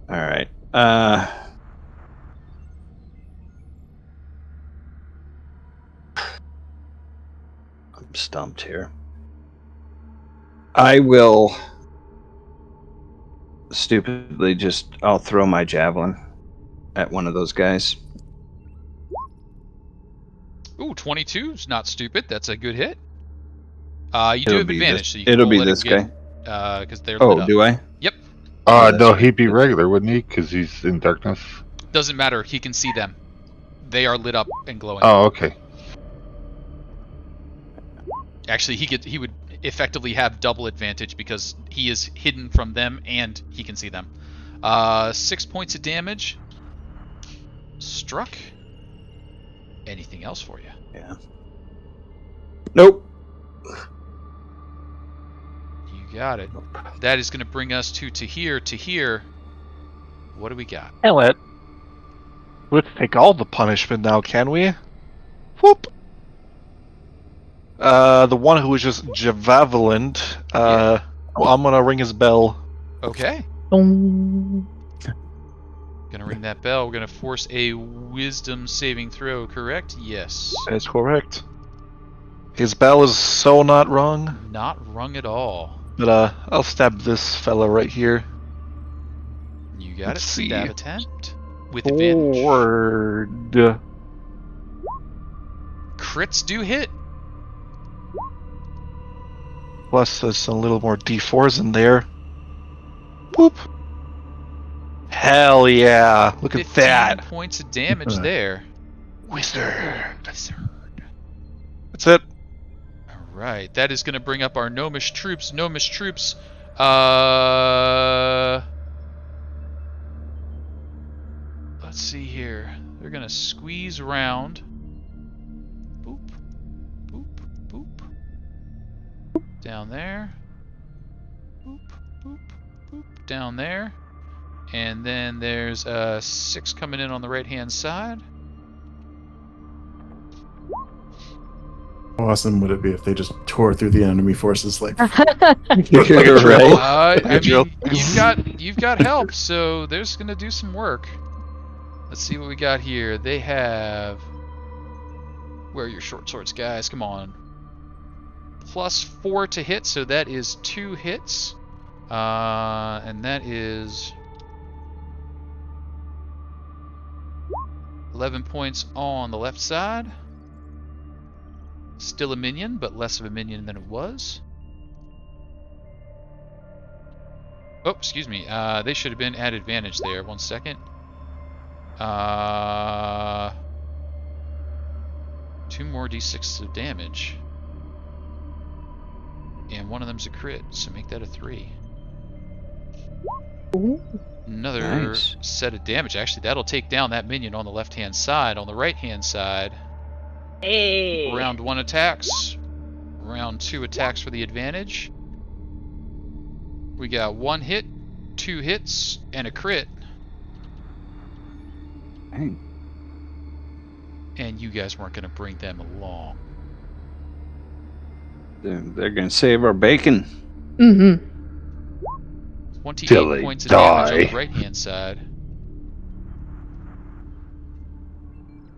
right. I'm stumped here. I will stupidly I'll throw my javelin at one of those guys. Ooh, 22 is not stupid. That's a good hit. You do It'll have be advantage, this- so you can it'll roll be let this him get, because they're lit Oh, up. do I? Yep. Oh, that's No, right. he'd be regular, wouldn't he? Because he's in darkness. Doesn't matter. He can see them. They are lit up and glowing. Oh, okay. Actually, he would effectively have double advantage because he is hidden from them and he can see them. 6 points of damage. Struck. Anything else for you? Yeah. Nope. You got it. That is going to bring us to Tahir. Tahir, what do we got? Hell it. Let's take all the punishment now, can we? Whoop. The one who was just javellined. Yeah. Well, I'm gonna ring his bell. Okay. Boom. Gonna ring that bell. We're gonna force a wisdom saving throw, correct? Yes. That's correct. His bell is so not wrong. Not rung at all. But I'll stab this fella right here. You got Let's it. see. Stab attempt. With advantage. Forward. Crits do hit. Plus, there's a little more D4s in there. Boop. Hell yeah! Look at 15 that. points of damage there. Wizard. Wizard. That's it. Alright, that is going to bring up our gnomish troops. Gnomish troops, let's see here. They're going to squeeze around. Boop, boop, boop. Down there. Boop, boop, boop. Down there. And then there's 6 coming in on the right-hand side. How awesome would it be if they just tore through the enemy forces like You're right. I drill. mean, you've got help, so there's gonna do some work. Let's see what we got here. They have. Where are your short swords, guys? Come on. +4 to hit, so that is 2 hits, and that is 11 points on the left side. Still a minion, but less of a minion than it was. Oh, excuse me. They should have been at advantage there. 1 second. 2 more d6s of damage. And one of them's a crit, so make that a 3. Ooh. Another Nice. set of damage. Actually, that'll take down that minion on the left-hand side. On the right-hand side, Hey. round 1 attacks. Round 2 attacks for the advantage. We got 1 hit, 2 hits, and a crit. Dang. And you guys weren't going to bring them along. They're gonna save our bacon. Mm-hmm. 28 Till they points of damage on die. the right-hand side.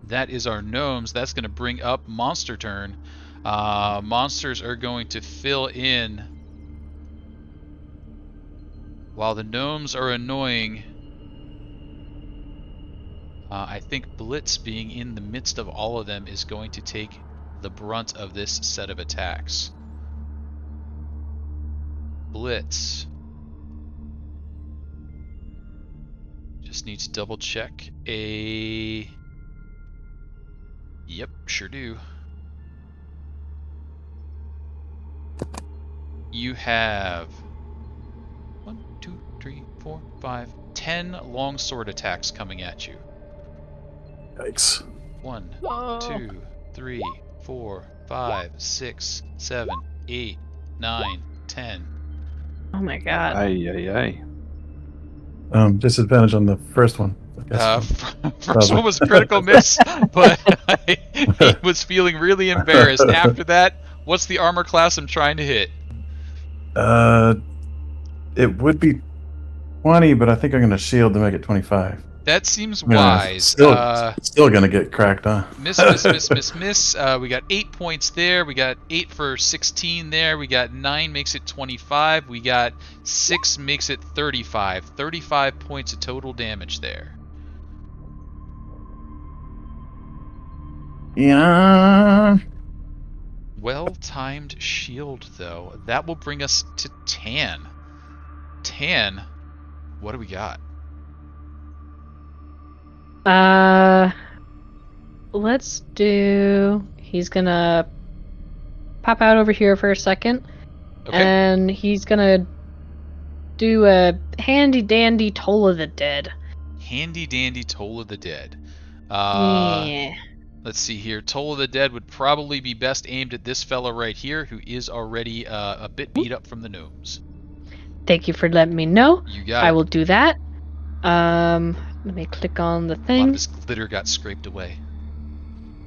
That is our gnomes. That's going to bring up monster turn. Monsters are going to fill in. While the gnomes are annoying, I think Blitz, being in the midst of all of them, is going to take the brunt of this set of attacks. Blitz. Just need to double check a... Yep, sure do. You have 1, 2, 3, 4, 5, 10 longsword attacks coming at you. Yikes. 1, Whoa. 2, 3, 4, 5, 6, 7, 8, 9, 10. Oh my god. Ay. Disadvantage on the first one. I guess. First one was a critical miss, but he was feeling really embarrassed. After that, what's the armor class I'm trying to hit? It would be 20, but I think I'm going to shield to make it 25. That seems Yeah, wise. Still going to get cracked, huh? Miss. We got 8 points there. We got 8 for 16 there. We got 9 makes it 25. We got 6 makes it 35. 35 points of total damage there. Yeah. Well-timed shield, though. That will bring us to Tann. Tann, what do we got? Let's do... He's gonna pop out over here for a second. Okay. And he's gonna do a handy-dandy Toll of the Dead. Handy-dandy Toll of the Dead. Yeah. Let's see here. Toll of the Dead would probably be best aimed at this fella right here, who is already a bit beat up from the gnomes. Thank you for letting me know. You got I it. will do that. Let me click on the A lot of thing. his glitter got scraped away.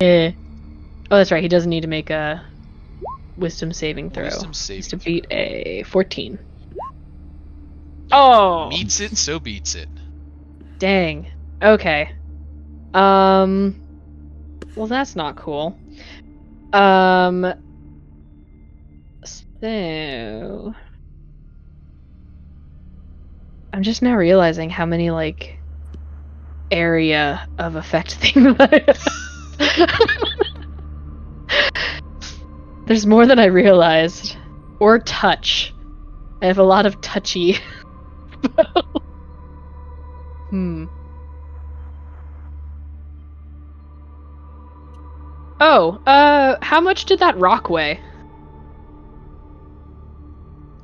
Yeah. Oh, that's right. He doesn't need to make a wisdom saving throw. Wisdom He's saving to beat a 14. Oh! Meets it, so beats it. Dang. Okay. Well, that's not cool. So... I'm just now realizing how many, like, area of effect things There's more than I realized. Or touch. I have a lot of touchy. Oh, how much did that rock weigh?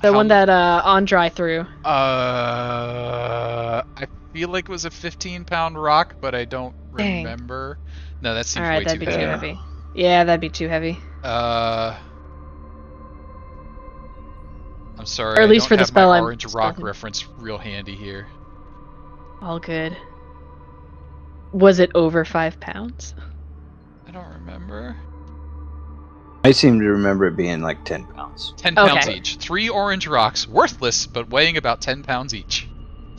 The one that Andry threw. I feel like it was a 15-pound rock, but I don't Dang. remember. No, that seems Alright, way that'd be too too heavy. heavy. Yeah, that'd be too heavy. I'm sorry. Or at least I don't for the have spell my I'm orange rock spelling. reference real handy here. All good. Was it over 5 pounds? I don't remember. I seem to remember it being like 10 pounds. 10 pounds Okay. each. 3 orange rocks, worthless, but weighing about 10 pounds each.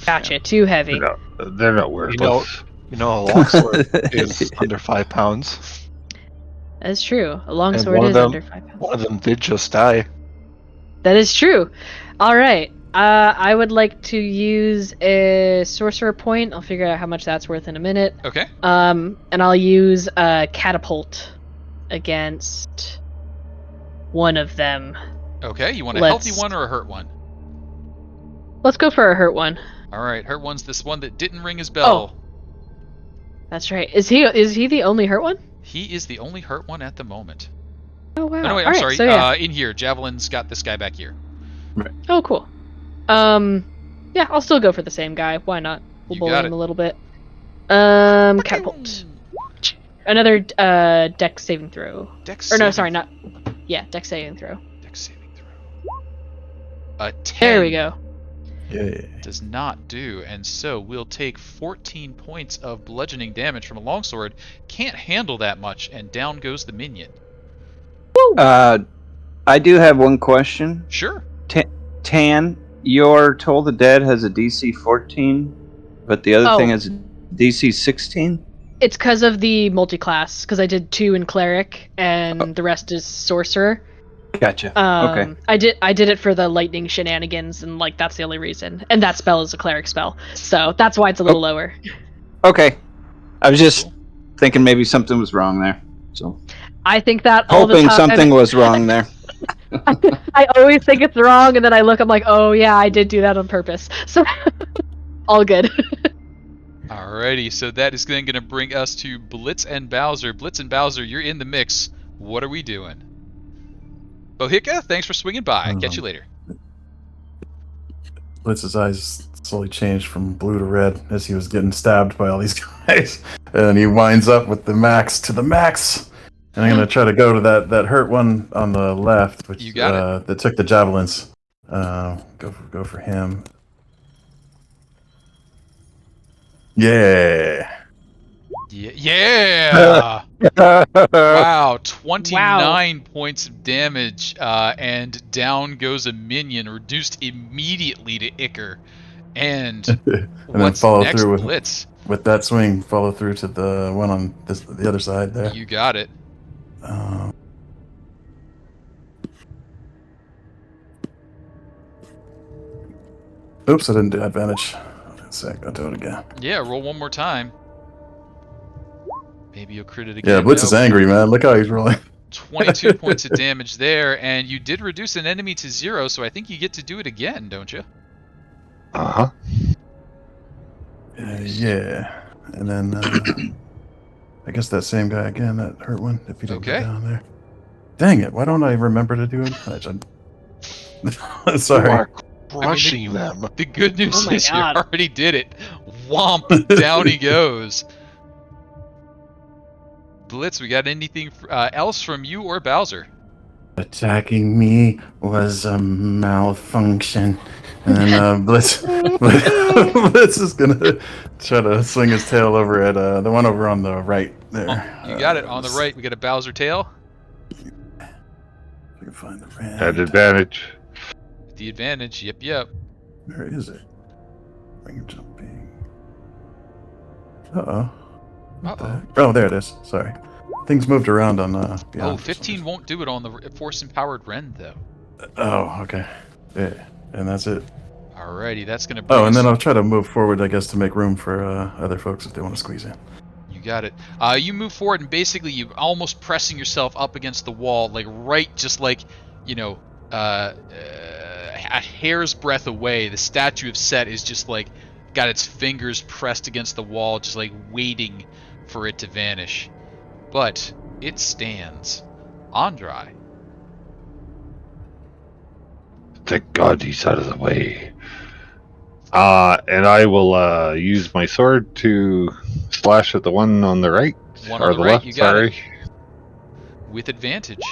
Gotcha, too heavy. They're not worthless. You know, a longsword is under 5 pounds. That's true. A And longsword one of is them- under 5 pounds. One of them did just die. That is true. Alright. I would like to use a sorcerer point. I'll figure out how much that's worth in a minute. Okay. And I'll use a catapult against one of them. Okay, you want a Let's- healthy one or a hurt one? Let's go for a hurt one. Alright, hurt one's this one that didn't ring his bell. That's right. Is he the only hurt one? He is the only hurt one at the moment. Oh wow. Oh, no, wait, I'm Alright, sorry. so yeah. In here, Javelin's got this guy back here. Oh cool. Yeah, I'll still go for the same guy. Why not? We'll You bully got him it. a little bit. Catapult. Another dex saving throw. Dex Or no, saving- sorry, not. Yeah, dex saving throw. Dex saving throw. A 10 There we go. Yeah. does not do, and so we'll take 14 points of bludgeoning damage from a longsword. Can't handle that much, and down goes the minion. I do have one question. Sure. Tann, your Toll the Dead has a DC 14, but the other Oh. thing has a DC 16? It's because of the multi-class, because I did 2 in Cleric, and the rest is Sorcerer. Gotcha. Okay. I did it for the lightning shenanigans, and like that's the only reason. And that spell is a Cleric spell, so that's why it's a little lower. Okay. I was just thinking maybe something was wrong there. So I think that all the hoping time. something was wrong there. I always think it's wrong, and then I look, I'm like, oh yeah, I did do that on purpose. So, all good. Alrighty, so that is then going to bring us to Blitz and Bowser. Blitz and Bowser, you're in the mix. What are we doing? Bohica, thanks for swinging by. Catch you later. Blitz's eyes slowly changed from blue to red as he was getting stabbed by all these guys. And he winds up with the max to the max. And I'm going to try to go to that hurt one on the left, which You got it. that took the javelins. Go for him. Yeah. Yeah! Wow, 29 points of damage, and down goes a minion, reduced immediately to Icker. And And then what's follow next, through Blitz? with that swing. Follow through to the one on the other side there. You got it. Oops, I didn't do advantage. Hold on a sec, I'll do it again. Yeah, roll one more time. Maybe you'll crit it again. Yeah, Blitz is angry, man. Look how he's rolling. 22 points of damage there, and you did reduce an enemy to 0, so I think you get to do it again, don't you? Uh-huh. Yeah. And then, I guess that same guy again, that hurt one, if he didn't Okay. go down there. Dang it, why don't I remember to do it? You Sorry. are crushing them. The good news Oh my is God. you already did it. Womp, down he goes. Blitz, we got anything else from you or Bowser? Attacking me was a malfunction. And then Blitz is gonna try to swing his tail over at the one over on the right there. Oh, you got it. On the right, we got a Bowser tail. If I can find the red. Had advantage. The advantage, yep. Where is it? Ring jumping. Uh-oh. What the Uh-oh. heck? Oh, there it is. Sorry. Things moved around on beyond. Oh, 15 won't do it on the Force-empowered Rend, though. Oh, okay. Yeah, and that's it. Alrighty, that's going to bring Oh, and us- then I'll try to move forward, I guess, to make room for other folks if they want to squeeze in. You got it. You move forward, and basically you're almost pressing yourself up against the wall, like right, just like, you know, a hair's breadth away. The statue of Set is just like got its fingers pressed against the wall, just like waiting for it to vanish. But it stands. Andry. Thank God he's out of the way. And I will use my sword to slash at the one on the right. One or on the right, left, you got sorry. it. With advantage.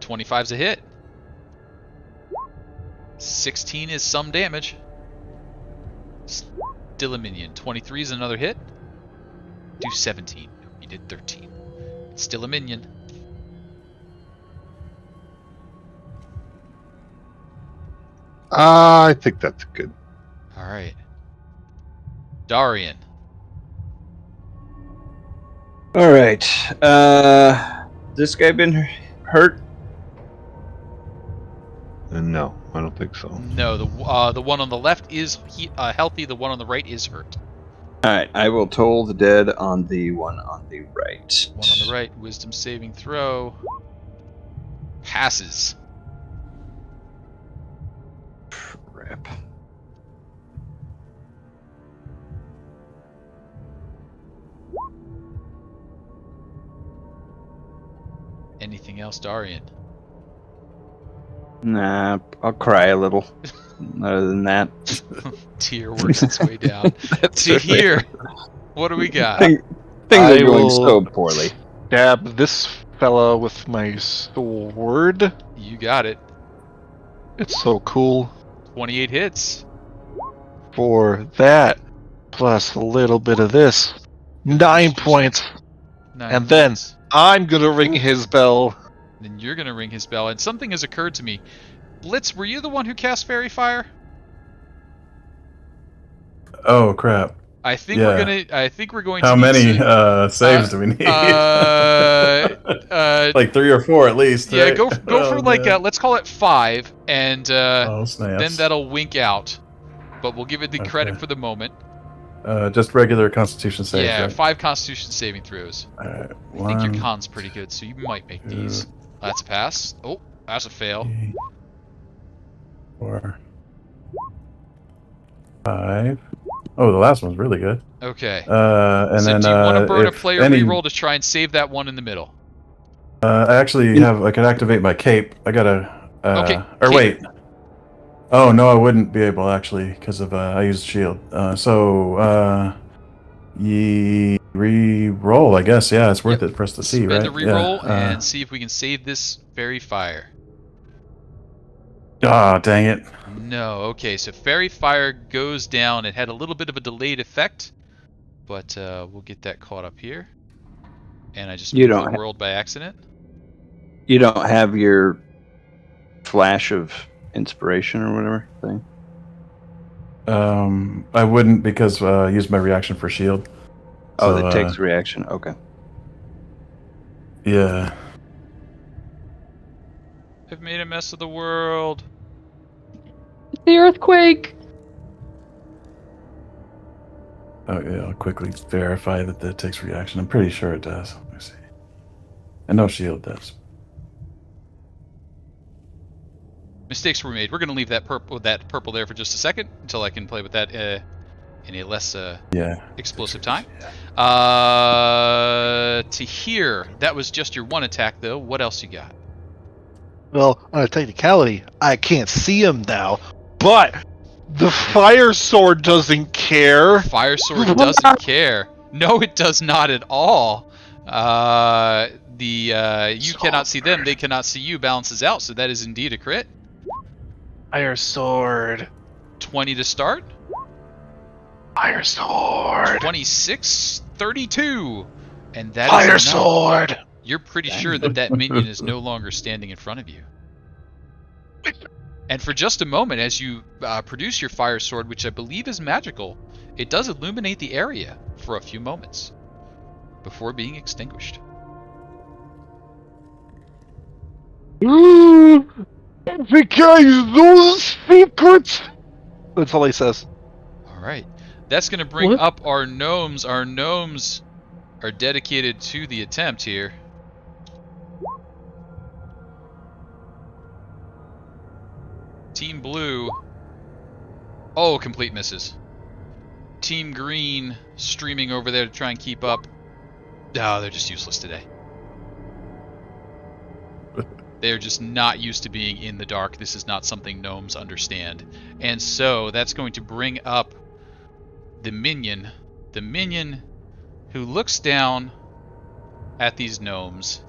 25's a hit. 16 is some damage. Still a minion. 23 is another hit. Do 17. You did 13. Still a minion. I think that's good. Alright. Dahrian. All right. This guy been hurt? No, I don't think so. No, the one on the left is healthy. The one on the right is hurt. All right. I will toll the dead on the one on the right. One on the right. Wisdom saving throw. Passes. Rip. Anything else, Dahrian? Nah, I'll cry a little. Other than that, Tear works its way down. Tahir, what do we got? things I are going will- so poorly. Stab this fella with my sword. You got it. It's so cool. 28 hits. For that, plus a little bit of this, 9 points. Nine And then- points. I'm gonna ring his bell. Then you're gonna ring his bell, and something has occurred to me. Blitz, were you the one who cast Fairy Fire? Oh, crap. I think Yeah. we're going to. How need many some- saves do we need? Like 3 or 4 at least. yeah, right? go for Oh, like man. let's call it 5, and Oh, snaps. then that'll wink out. But we'll give it the credit Okay. for the moment. Just regular Constitution saves. Yeah, right? 5 Constitution saving throws. Alright, I think your 1, con's pretty good, so you might make 2, these. That's a pass. Oh, that's a fail. 3, 4, 5. Oh, the last one's really good. Okay. And so then do you want to burn a if player any, reroll to try and save that one in the middle? I actually have. I can activate my cape. I gotta. Okay, Or cape. wait. Oh no, I wouldn't be able actually because of I used shield. Ye re-roll, I guess. Yeah, it's worth Yep. it for us to see, Spend right? a reroll Yeah. and see if we can save this fairy fire. Dang it. No. Okay, so fairy fire goes down. It had a little bit of a delayed effect, but we'll get that caught up here. And I just You moved don't the ha- world by accident. You don't have your flash of inspiration or whatever thing? I wouldn't because I used my reaction for shield. Oh, So, that takes a reaction. Okay. Yeah. I've made a mess of the world. The earthquake. Oh, yeah, I'll quickly verify that takes reaction. I'm pretty sure it does. Let me see. I know shield does. Mistakes were made. We're going to leave that purple there for just a second until I can play with that in a less explosive time. Tahir, that was just your one attack, though. What else you got? Well, on a technicality, I can't see him now, but the fire sword doesn't care. Fire sword doesn't care. No, it does not at all. You cannot see them, they cannot see you balances out, so that is indeed a crit. Fire sword. 20 to start. Fire sword. 26, 32. And that Fire is enough. sword. You're pretty sure that minion is no longer standing in front of you. And for just a moment, as you produce your fire sword, which I believe is magical, it does illuminate the area for a few moments before being extinguished. Because those secrets. That's all he says. All right. That's going to bring up our gnomes. Our gnomes are dedicated to the attempt here. Team Blue. Oh, complete misses. Team Green streaming over there to try and keep up. Oh, they're just useless today. They're just not used to being in the dark. This is not something gnomes understand. And so that's going to bring up the minion. The minion who looks down at these gnomes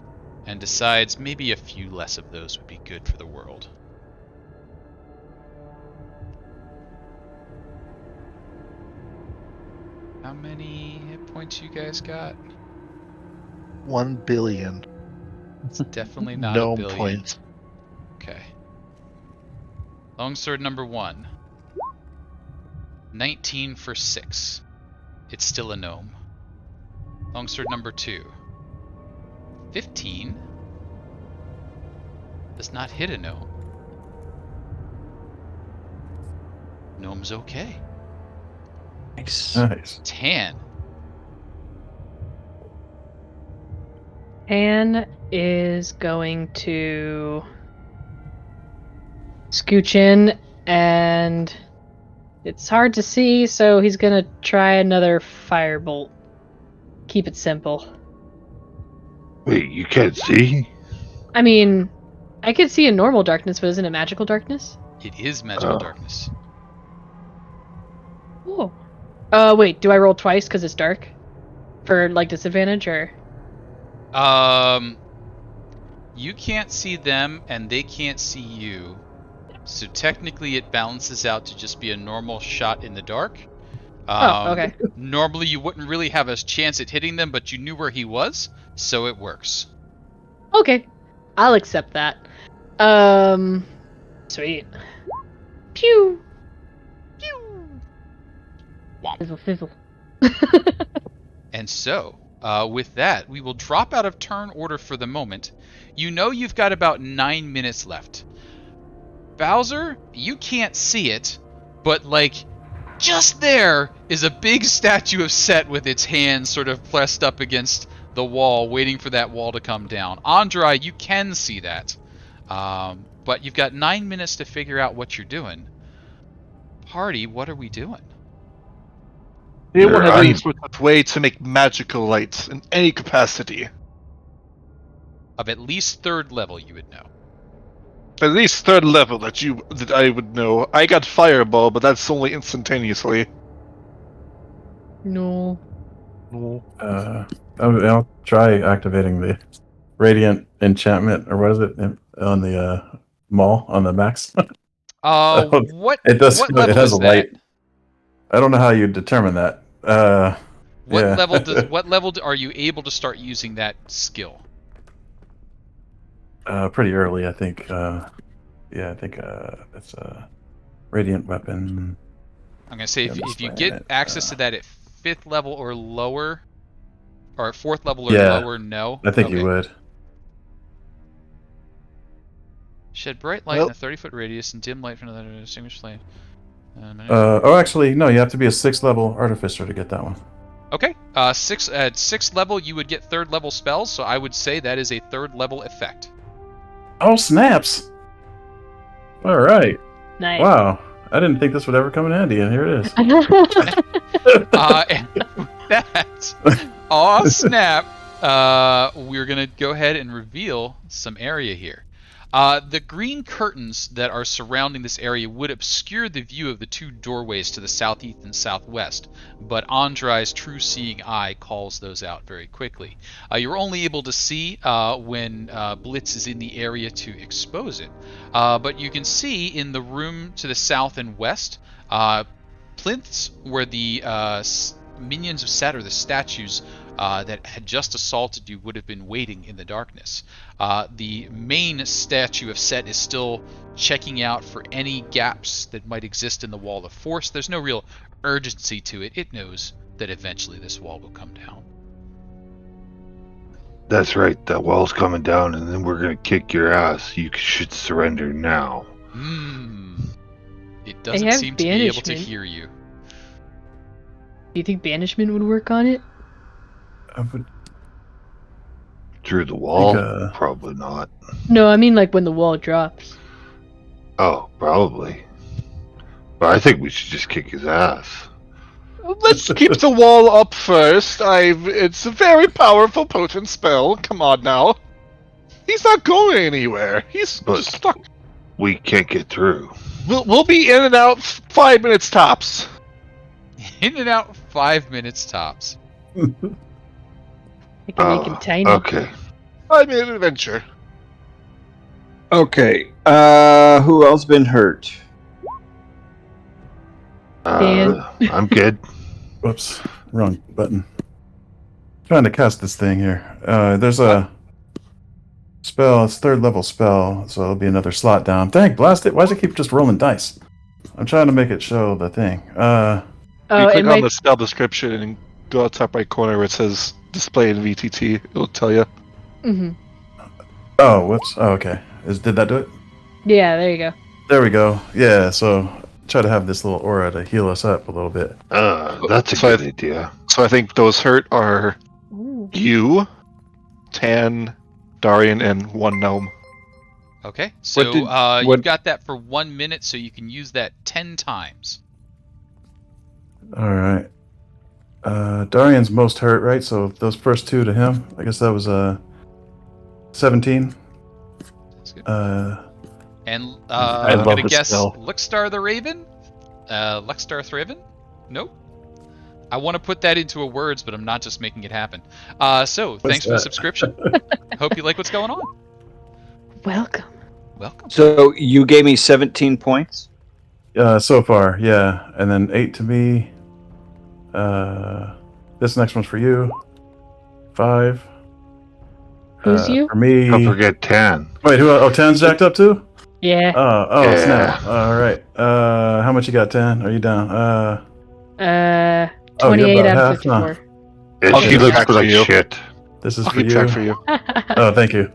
and decides maybe a few less of those would be good for the world. How many hit points you guys got? 1 billion. It's definitely not No a billion. points. Okay. Longsword number 1. 19 for 6. It's still a gnome. Longsword number 2. 15. Does not hit a gnome. Gnome's okay. Nice. Tann. Tann is going to scooch in, and it's hard to see, so he's gonna try another firebolt. Keep it simple. Wait, you can't see? I mean, I could see in normal darkness, but isn't it magical darkness? It is magical darkness. Oh. Wait, do I roll twice because it's dark? For, like, disadvantage, or? You can't see them, and they can't see you. So technically it balances out to just be a normal shot in the dark. Okay. Normally you wouldn't really have a chance at hitting them, but you knew where he was, so it works. Okay. I'll accept that. Sweet. Pew! Pew! Womp. Fizzle, fizzle. And so, with that, we will drop out of turn order for the moment. You know you've got about 9 minutes left. Bowser, you can't see it, but like, just there is a big statue of Set with its hands sort of pressed up against the wall, waiting for that wall to come down. Andry, you can see that. But you've got 9 minutes to figure out what you're doing. Party, what are we doing? Anyone have any I'm- sort of way to make magical lights in any capacity? Of at least 3rd level, you would know. At least third level that I would know. I got fireball, but that's only instantaneously. No. I'll try activating the radiant enchantment, or what is it, on the mall on the max. What It does. what It level has is a that? light. I don't know how you determine that. What yeah. level are you able to start using that skill? Pretty early, I think. Yeah, I think it's a radiant weapon. I'm gonna say Yeah, I'm if just you playing get it, access to that at 5th level or lower, or at 4th level or Yeah, lower, no. I think Okay. you would. Shed bright light Well- in a 30-foot radius and dim light from another distinguished flame. Actually, no. You have to be a 6th level artificer to get that one. Okay. At 6th level, you would get 3rd level spells, so I would say that is a 3rd level effect. Oh snaps! All right. Nice. Wow. I didn't think this would ever come in handy, and here it is. And with that, aw snap, we're gonna go ahead and reveal some area here. The green curtains that are surrounding this area would obscure the view of the two doorways to the southeast and southwest, but Andry's true seeing eye calls those out very quickly. You're only able to see when Blitz is in the area to expose it, but you can see in the room to the south and west plinths where the minions of Set, or the statues that had just assaulted you, would have been waiting in the darkness. The main statue of Set is still checking out for any gaps that might exist in the wall of force. There's no real urgency to it. It knows that eventually this wall will come down. That's right. That wall's coming down, and then we're gonna kick your ass. You should surrender now. It doesn't have seem to be able to banishment. hear you. Do you think banishment would work on it? I would Through the wall? think, Probably not. No, I mean like when the wall drops. Oh, probably. But I think we should just kick his ass. Let's keep the wall up first. It's a very powerful, potent spell. Come on now. He's not going anywhere. He's But- just stuck. We can't get through. We'll be in and out 5 minutes tops. In and out 5 minutes tops. I can make him tiny. Okay. I'm in an adventure. Okay. Who else been hurt? Dan. I'm good. Whoops, wrong button. Trying to cast this thing here. There's a spell. It's 3rd level spell, so it'll be another slot down. Dang, blast it! Why does it keep just rolling dice? I'm trying to make it show the thing. You Oh, click it on might. the spell description and go to the top right corner where it says display in VTT. It'll tell you. Mhm. Oh, whoops. Oh, okay. Did that do it? Yeah, there you go. There we go. Yeah. So try to have this little aura to heal us up a little bit. That's a So good idea. So I think those hurt are Ooh. you, Tann, Dahrian, and one gnome. Okay, so what- you've got that for 1 minute, so you can use that 10 times. All right. Darian's most hurt, right? So those first two to him. I guess that was 17. That's good. I And love I'm gonna the guess spell. Luxstar the Raven? Luxstar Thraven? Nope. I want to put that into a words, but I'm not just making it happen. So thanks for the that? subscription. Hope you like what's going on. Welcome. Welcome. So you gave me 17 points? So far, yeah. And then 8 to me. This next one's for you. 5. Who's you? For me. Don't forget Tann. Wait, who? Oh, Tan's jacked up too? Yeah. Oh, Yeah. snap. All right. How much you got, Tan? Are you down? Uh, Oh, you're 28 about out of half, huh? 54. And I'll she keep looks track for like you. shit. This is I'll for keep you. track for you. Oh, thank you.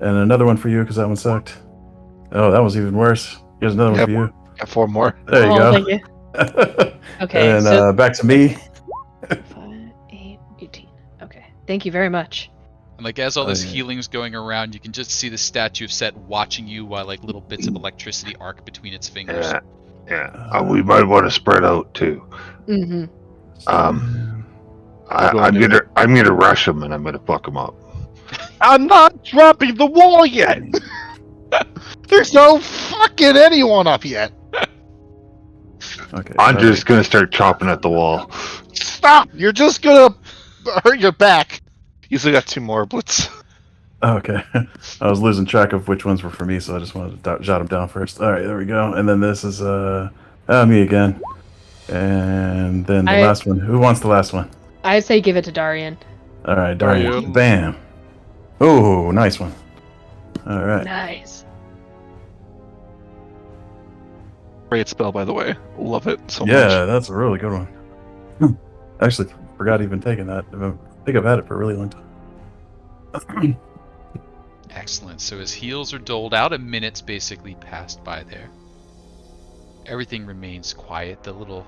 And another one for you because that one sucked. Oh, that was even worse. Here's another one Yep. for you. Got 4 more. There you Oh, go. thank you. Okay, and so back to me. 5, 8, 18. Okay. Thank you very much. And like as all this Oh, yeah. healing's going around, you can just see the statue of Set watching you while like little bits of electricity arc between its fingers. Yeah. Yeah. We might want to spread out too. Mm-hmm. I'm gonna rush him and I'm gonna fuck him up. I'm not dropping the wall yet. There's no fucking anyone up yet. Okay. I'm just gonna start chopping at the wall. Stop! You're just gonna hurt your back. You still got 2 more, Blitz. Okay. I was losing track of which ones were for me, so I just wanted to jot them down first. All right, there we go. And then this is me again. And then the last one. Who wants the last one? I say give it to Dahrian. All right, Dahrian. Dahrian. Bam. Oh, nice one. All right. Nice. Great spell, by the way. Love it so much. Yeah, that's a really good one. Actually, forgot even taking that. I think I've had it for a really long time. Excellent. So his heals are doled out. A minute's basically passed by there. Everything remains quiet. The little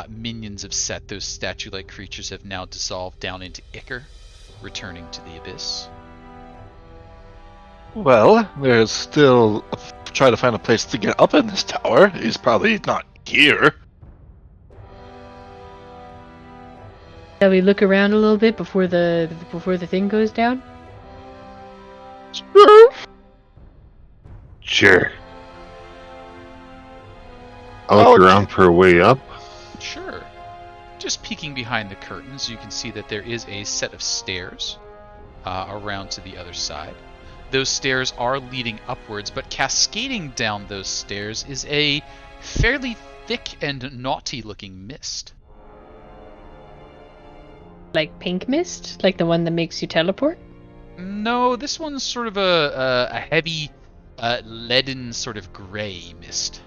minions of Set, those statue-like creatures, have now dissolved down into ichor, returning to the abyss. Well, there's still trying to find a place to get up in this tower. He's probably not here. Shall we look around a little bit before the thing goes down? Sure. I'll look around for a way up. Sure. Just peeking behind the curtains, you can see that there is a set of stairs around to the other side. Those stairs are leading upwards, but cascading down those stairs is a fairly thick and naughty-looking mist. Like pink mist? Like the one that makes you teleport? No, this one's sort of a heavy, leaden sort of gray mist.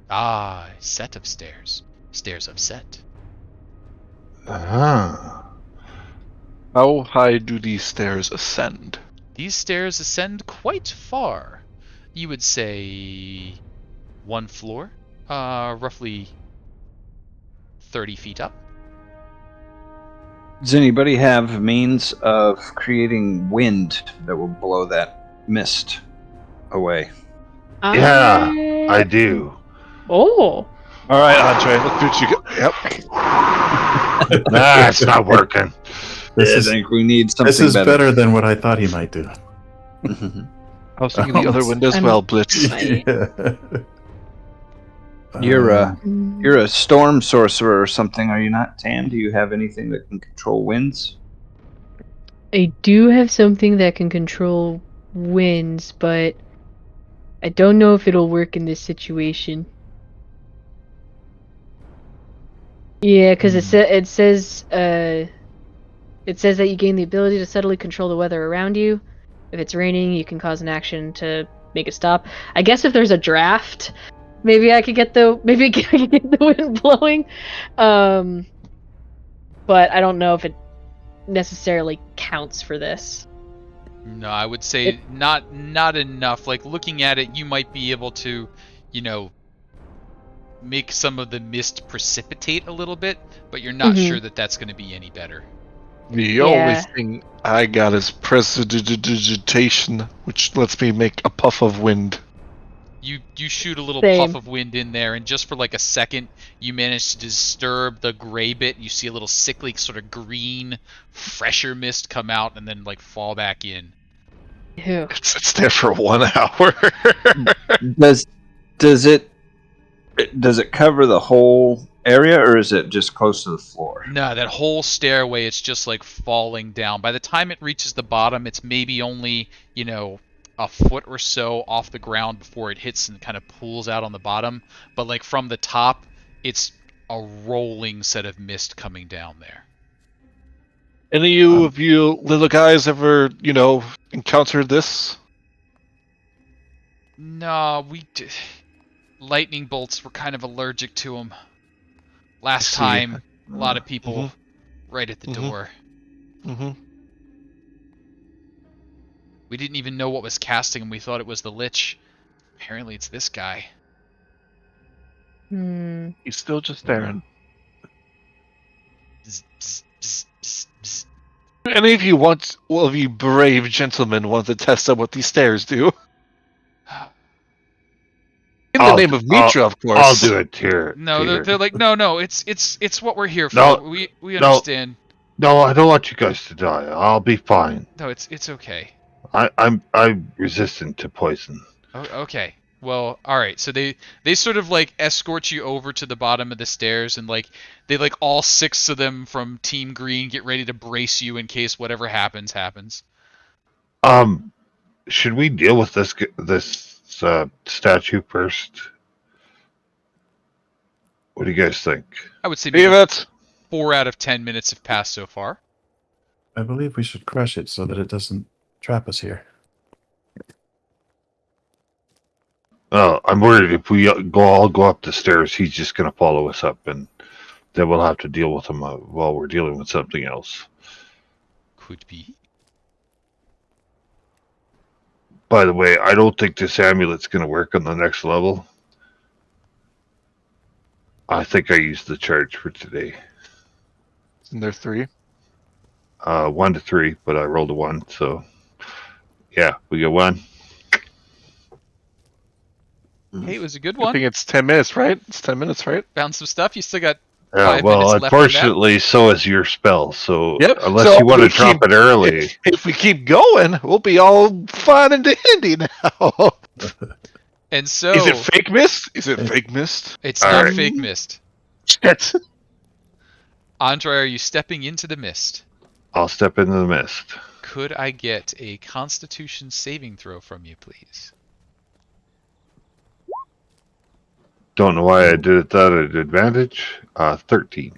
Ah, a set of stairs. Stairs of Set. Ah. How high do these stairs ascend? These stairs ascend quite far. You would say 1 floor, roughly 30 feet up. Does anybody have means of creating wind that will blow that mist away? Yeah, I do. Oh. All right, Andry, look what you got. Yep. Nah, it's not working. This I is think we need something this is better. better than what I thought he might do. I was thinking the other wind as well, Blitz. Yeah. You're a storm sorcerer or something, are you not, Tann? Do you have anything that can control winds? I do have something that can control winds, but I don't know if it'll work in this situation. Yeah, because it says that you gain the ability to subtly control the weather around you. If it's raining, you can cause an action to make it stop. I guess if there's a draft, maybe I could get the wind blowing. But I don't know if it necessarily counts for this. No, I would say not enough. Like, looking at it, you might be able to, make some of the mist precipitate a little bit, but you're not sure that that's going to be any better. The only thing I got is prestidigitation, which lets me make a puff of wind. You shoot a little Same. puff of wind in there, and just for like a second, you manage to disturb the gray bit. You see a little sickly sort of green, fresher mist come out and then like fall back in. Ew. It's there for 1 hour. Does it cover the whole area, or is it just close to the floor? No, that whole stairway, it's just like falling down. By the time it reaches the bottom, it's maybe only, a foot or so off the ground before it hits and kind of pools out on the bottom. But like from the top, it's a rolling set of mist coming down there. Any of you little guys ever, encountered this? No, lightning bolts were kind of allergic to them. Last time, a lot of people right at the door. Mm-hmm. We didn't even know what was casting them. We thought it was the Lich. Apparently it's this guy. He's still just staring. Bzz, bzz, bzz, bzz, bzz. Any of you brave gentlemen want to test out what these stairs do? In the name of Mitra, of course. I'll do it here. No, Tahir. they're like, no, it's what we're here for. No, we understand. No, I don't want you guys to die. I'll be fine. No, it's okay. I'm resistant to poison. Oh, okay. Well, all right. So they sort of like escort you over to the bottom of the stairs, and like they like all six of them from Team Green get ready to brace you in case whatever happens. Should we deal with this statue first? What do you guys think? I would say Leave maybe it. 4 out of 10 minutes have passed so far. I believe we should crush it so that it doesn't trap us here. I'm worried if we all go up the stairs, he's just going to follow us up, and then we'll have to deal with him while we're dealing with something else. Could be. By the way, I don't think this amulet's going to work on the next level. I think I used the charge for today. Isn't there 3? 1 to 3, but I rolled a 1, so yeah, we get 1. Hey, it was a good I one. think it's 10 minutes, right? It's 10 minutes, right? Found some stuff. You still got Yeah, 5 well, minutes left on that. unfortunately, so is your spell. So Yep. unless So you want to we drop keep- it early, If we keep going, we'll be all fun and dandy now. And so Is it fake mist? Is it fake mist? it's All not right. fake mist. Shit. Andry, are you stepping into the mist? I'll step into the mist. Could I get a Constitution saving throw from you, please? Don't know why I did it that at advantage. 13.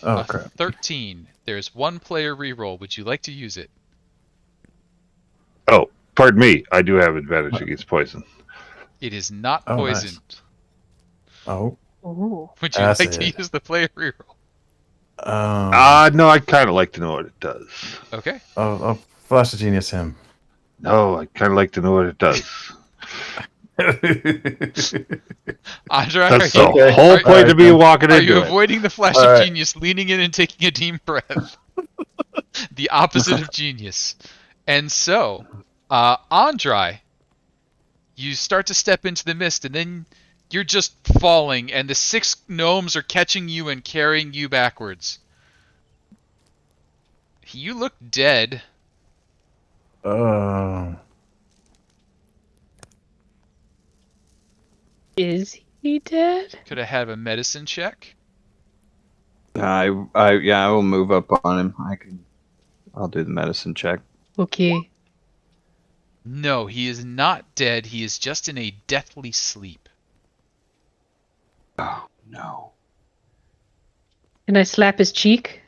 Oh, A crap. 13. There's 1 player reroll. Would you like to use it? Oh, pardon me. I do have advantage against poison. It is not Oh, nice. poisoned. Oh. Ooh. Would you like to Acid. use the player reroll? No, I'd kind of like to know what it does. Okay. I'll flash the genius him. No, I'd kind of like to know what it does. Andry, That's are the you, whole are- point of me walking are into you it. avoiding the flash All of right. genius, leaning in and taking a deep breath? The opposite of genius. And so, Andry, you start to step into the mist, and then you're just falling, and the 6 gnomes are catching you and carrying you backwards. You look dead. Oh. Is he dead? Could I have a medicine check? I will move up on him. I'll do the medicine check. Okay. No, he is not dead. He is just in a deathly sleep. Oh no. Can I slap his cheek?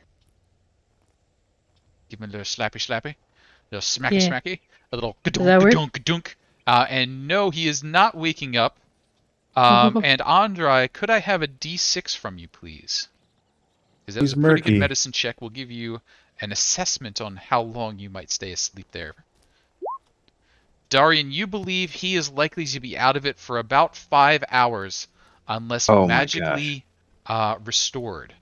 Give him a little slappy, a little smacky, Yeah. smacky, a little that work? ka-dunk. And no, he is not waking up. And Andry, could I have a D6 from you, please? Because that was He's a pretty good murky. medicine check. Will give you an assessment on how long you might stay asleep there. Dahrian, you believe he is likely to be out of it for about 5 hours, unless Oh my magically restored.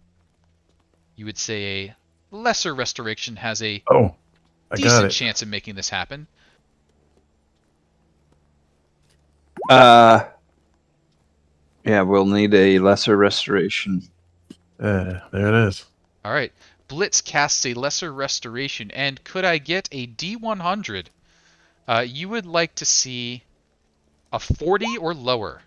You would say a lesser restoration has a Oh. I got decent it. chance of making this happen. Yeah, we'll need a lesser restoration. There it is. All right. Blitz casts a lesser restoration, and could I get a D100? You would like to see a 40 or lower.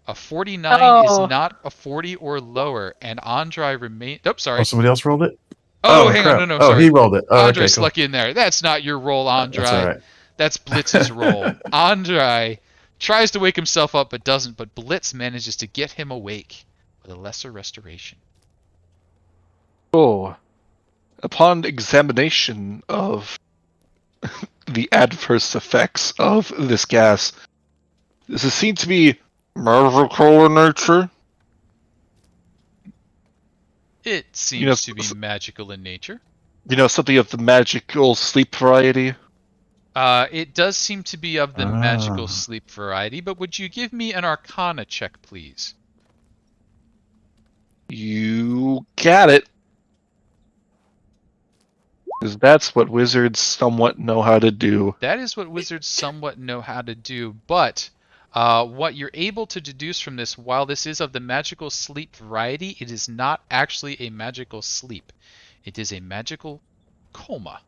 A 49 Oh. is not a 40 or lower, and Andry remain. Oh, sorry. Oh, somebody else rolled it? Oh, hang on, crap. no, Oh, sorry. he rolled it. Oh, Andry okay, cool. snuck in there. That's not your roll, Andry. That's all right. That's Blitz's roll. Andry tries to wake himself up but doesn't, but Blitz manages to get him awake with a lesser restoration. Oh. Upon examination of the adverse effects of this gas, this is seen to be magical in nature. It seems know, to be magical in nature. You know, something of the magical sleep variety. It does seem to be of the magical Ah. sleep variety, but would you give me an Arcana check, please? You got it. Because that's what wizards somewhat know how to do. That is what wizards somewhat know how to do, but what you're able to deduce from this, while this is of the magical sleep variety, it is not actually a magical sleep. It is a magical coma.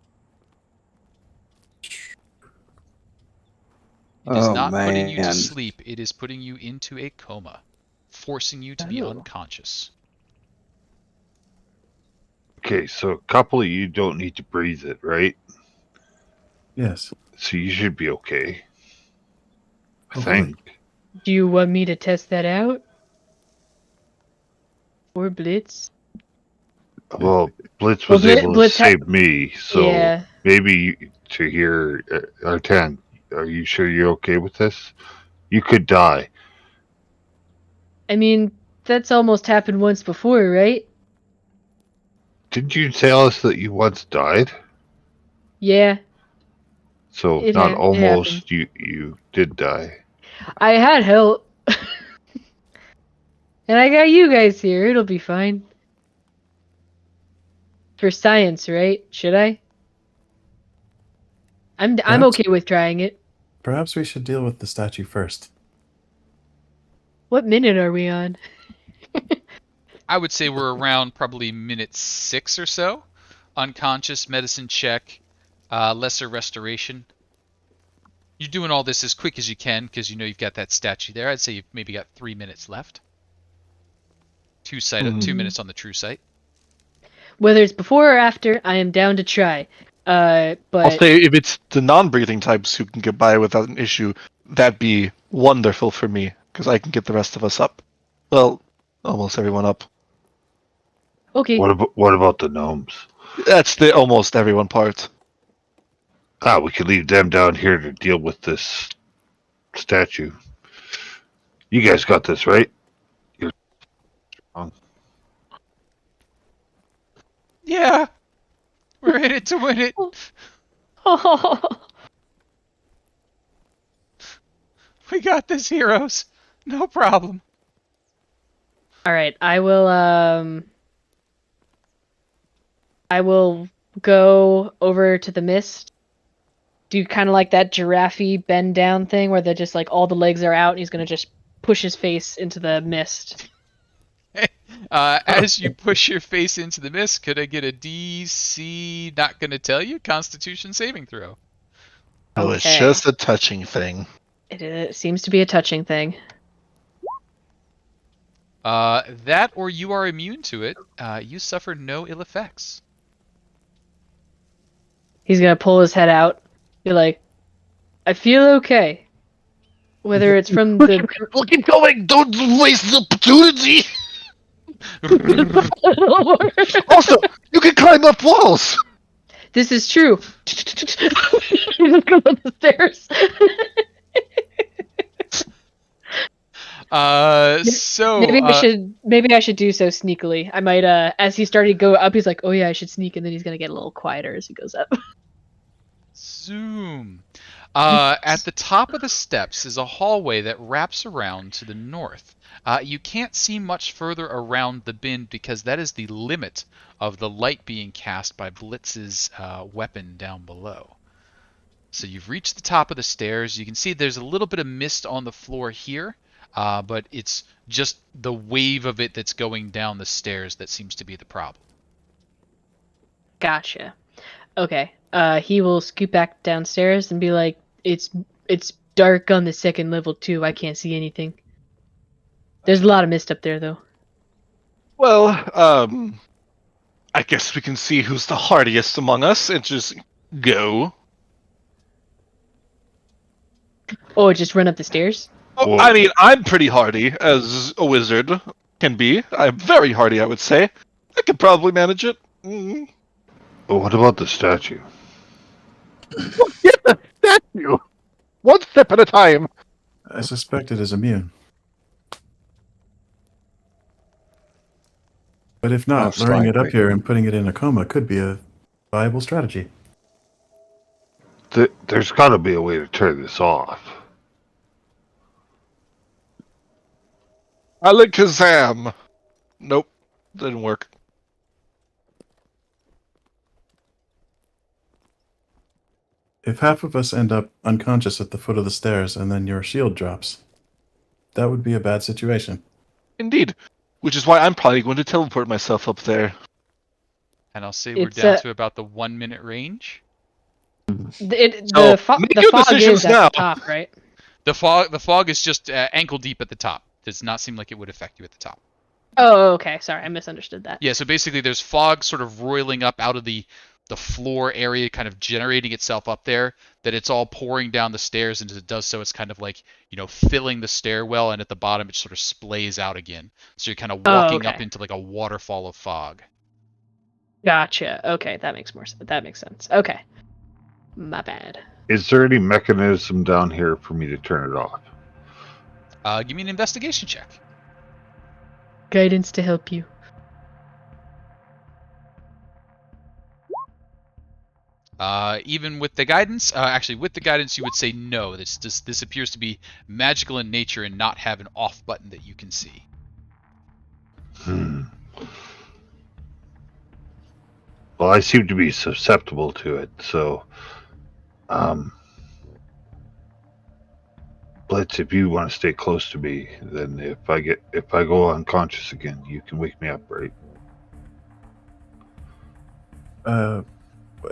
It is Oh, not putting you to man. sleep. It is putting you into a coma, forcing you to be Oh. unconscious. Okay, so a couple of you don't need to breathe it, right? Yes. So you should be okay. I Hopefully. think. Do you want me to test that out? Or Blitz? Well, Blitz Well, was able to Blitz save me, so Yeah. maybe to hear Tann, are you sure you're okay with this? You could die. I mean, that's almost happened once before, right? Didn't you tell us that you once died? Yeah, So it not happened. almost, you did die. I had help. And I got you guys here. It'll be fine. For science, right? Should I? I'm Perhaps- okay with trying it. Perhaps we should deal with the statue first. What minute are we on? I would say we're around probably minute 6 or so. Unconscious, medicine check, lesser restoration. You're doing all this as quick as you can because you know you've got that statue there. I'd say you've maybe got 3 minutes left. 2 minutes on the true sight. Whether it's before or after, I am down to try. I'll But say if it's the non-breathing types who can get by without an issue, that'd be wonderful for me, because I can get the rest of us up. Well, almost everyone up. okay. What about the gnomes? That's the almost everyone part. We could leave them down here to deal with this statue. You guys got this, right? You're strong. Yeah, we're in it to win it. We got this, heroes. No problem. All right, I will go over to the mist. Do kind of like that giraffe bend down thing where they're just like all the legs are out and he's gonna just push his face into the mist. As you push your face into the mist, could I get a DC, not going to tell you, Constitution saving throw? Oh, it's Okay. just a touching thing. It seems to be a touching thing. That or you are immune to it. You suffer no ill effects. He's gonna pull his head out. Be like, I feel okay. Whether it's from the Look at going! Don't waste the opportunity! Also, you can climb up walls! This is true. He just goes up the stairs. Maybe I should do so sneakily. I might as he started to go up, he's like, oh yeah, I should sneak, and then he's gonna get a little quieter as he goes up. Zoom. At the top of the steps is a hallway that wraps around to the north. You can't see much further around the bend because that is the limit of the light being cast by Blitz's weapon down below. So you've reached the top of the stairs. You can see there's a little bit of mist on the floor here, but it's just the wave of it that's going down the stairs that seems to be the problem. Gotcha. Okay. He will scoot back downstairs and be like, it's dark on the second level too. I can't see anything. There's a lot of mist up there though. Well, I guess we can see who's the hardiest among us and just go. Oh, just run up the stairs? Oh, Well- I mean, I'm pretty hardy, as a wizard can be. I'm very hardy, I would say. I could probably manage it. Mm. What about the statue? Get the statue! One step at a time! I suspect it is immune. But if not, Most luring it up likely. here and putting it in a coma could be a viable strategy. There's got to be a way to turn this off. Alakazam! Nope, didn't work. If half of us end up unconscious at the foot of the stairs and then your shield drops, that would be a bad situation. Indeed. Which is why I'm probably going to teleport myself up there. And I'll say we're It's down to about the 1 minute range. the fog decisions is at now. the top, right? The fog is just ankle deep at the top. Does not seem like it would affect you at the top. Oh, okay. Sorry, I misunderstood that. Yeah, so basically there's fog sort of roiling up out of the floor area, kind of generating itself up there, that it's all pouring down the stairs, and as it does so, it's kind of like, filling the stairwell, and at the bottom it sort of splays out again. So you're kind of walking up okay. into like a waterfall of fog. Gotcha. Okay, that makes sense. Okay. My bad. Is there any mechanism down here for me to turn it off? Give me an investigation check. Guidance to help you. Even with the guidance, with the guidance, you would say no. This appears to be magical in nature and not have an off button that you can see. Well, I seem to be susceptible to it, so Blitz, if you want to stay close to me, then if I go unconscious again, you can wake me up, right?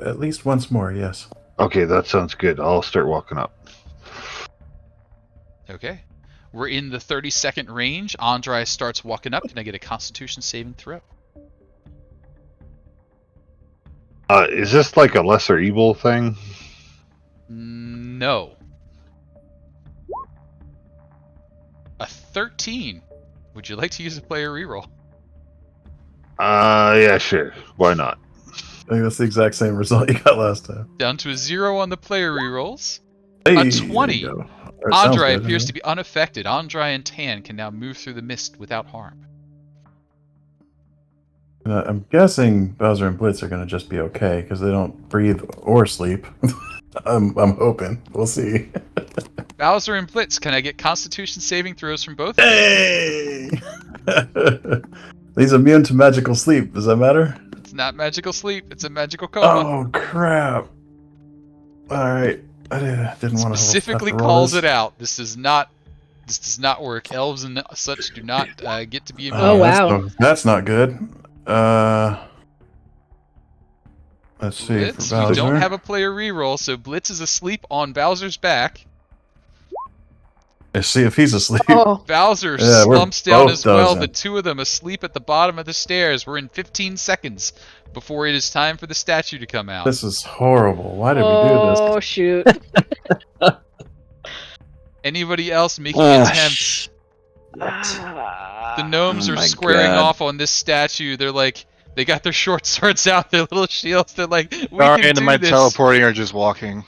At least once more, yes. Okay, that sounds good. I'll start walking up. Okay. We're in the 30-second range. Andry starts walking up. Can I get a Constitution saving throw? Is this like a lesser evil thing? No. A 13. Would you like to use a player reroll? Yeah, sure. Why not? I think that's the exact same result you got last time. Down to a 0 on the player rerolls. Hey, A there you 20. go. That sounds Andry good, appears yeah. to be unaffected. Andry and Tann can now move through the mist without harm. I'm guessing Bowser and Blitz are going to just be okay because they don't breathe or sleep. I'm hoping. We'll see. Bowser and Blitz, can I get Constitution saving throws from both of you? Hey! He's immune to magical sleep. Does that matter? It's not magical sleep. It's a magical coma. Oh, crap. All right. I didn't want to Specifically calls it out. This does not work. Elves and such do not get to be immune. Oh, wow. That's not good. Let's see. Blitz, For Bowser. you don't have a player reroll, so Blitz is asleep on Bowser's back. Let's see if he's asleep. Oh, Bowser Yeah, we're slumps down both as well. dozing. The two of them asleep at the bottom of the stairs. We're in 15 seconds before it is time for the statue to come out. This is horrible. Why did we do this? oh shoot. Anybody else making attempts? Ah. The gnomes Oh are my squaring God. off on this statue. They're like, they got their short swords out, their little shields. They're like, we Dahrian can and do my this. teleporting are just walking.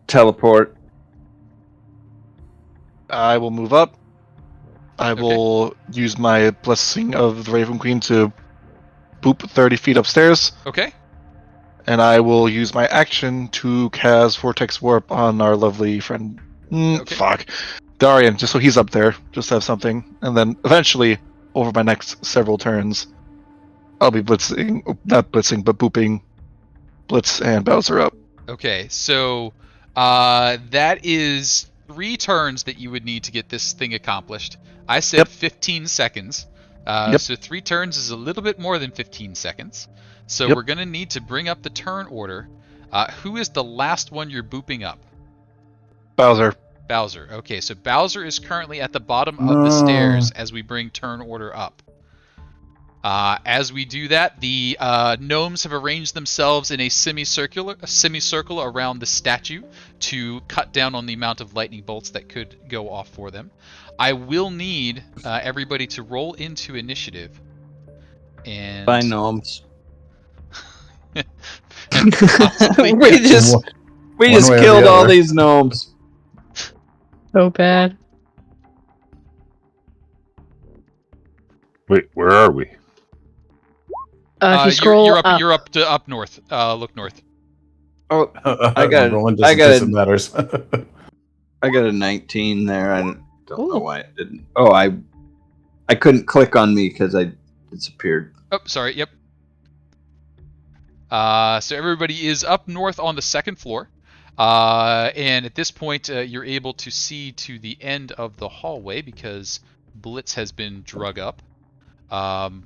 Teleport. I will move up. I Okay. will use my blessing of the Raven Queen to boop 30 feet upstairs, Okay. and I will use my action to cast Vortex Warp on our lovely friend. Okay. Fuck. Dahrian, just so he's up there, just to have something. And then eventually, over my next several turns, I'll be not blitzing, but booping Blitz and Bowser up. Okay, so that is 3 turns that you would need to get this thing accomplished. I said Yep. 15 seconds. Yep. So 3 turns is a little bit more than 15 seconds. So Yep. we're going to need to bring up the turn order. Who is the last one you're booping up? Bowser. Bowser. Okay, so Bowser is currently at the bottom of No. the stairs as we bring turn order up. As we do that, the gnomes have arranged themselves in a semicircle around the statue to cut down on the amount of lightning bolts that could go off for them. I will need everybody to roll into initiative. And By gnomes. and possibly- we just One way or killed the all other. these gnomes. So bad. Wait, where are we? If you scroll you're up, you're up to up north. Look north. Oh, I got it. rolling just I in got case it. it matters. I got a 19 there. I don't know Ooh. why it didn't. Oh, I couldn't click on me because I disappeared. Oh, sorry. Yep. So everybody is up north on the 2nd floor. And at this point, you're able to see to the end of the hallway because Blitz has been drug up.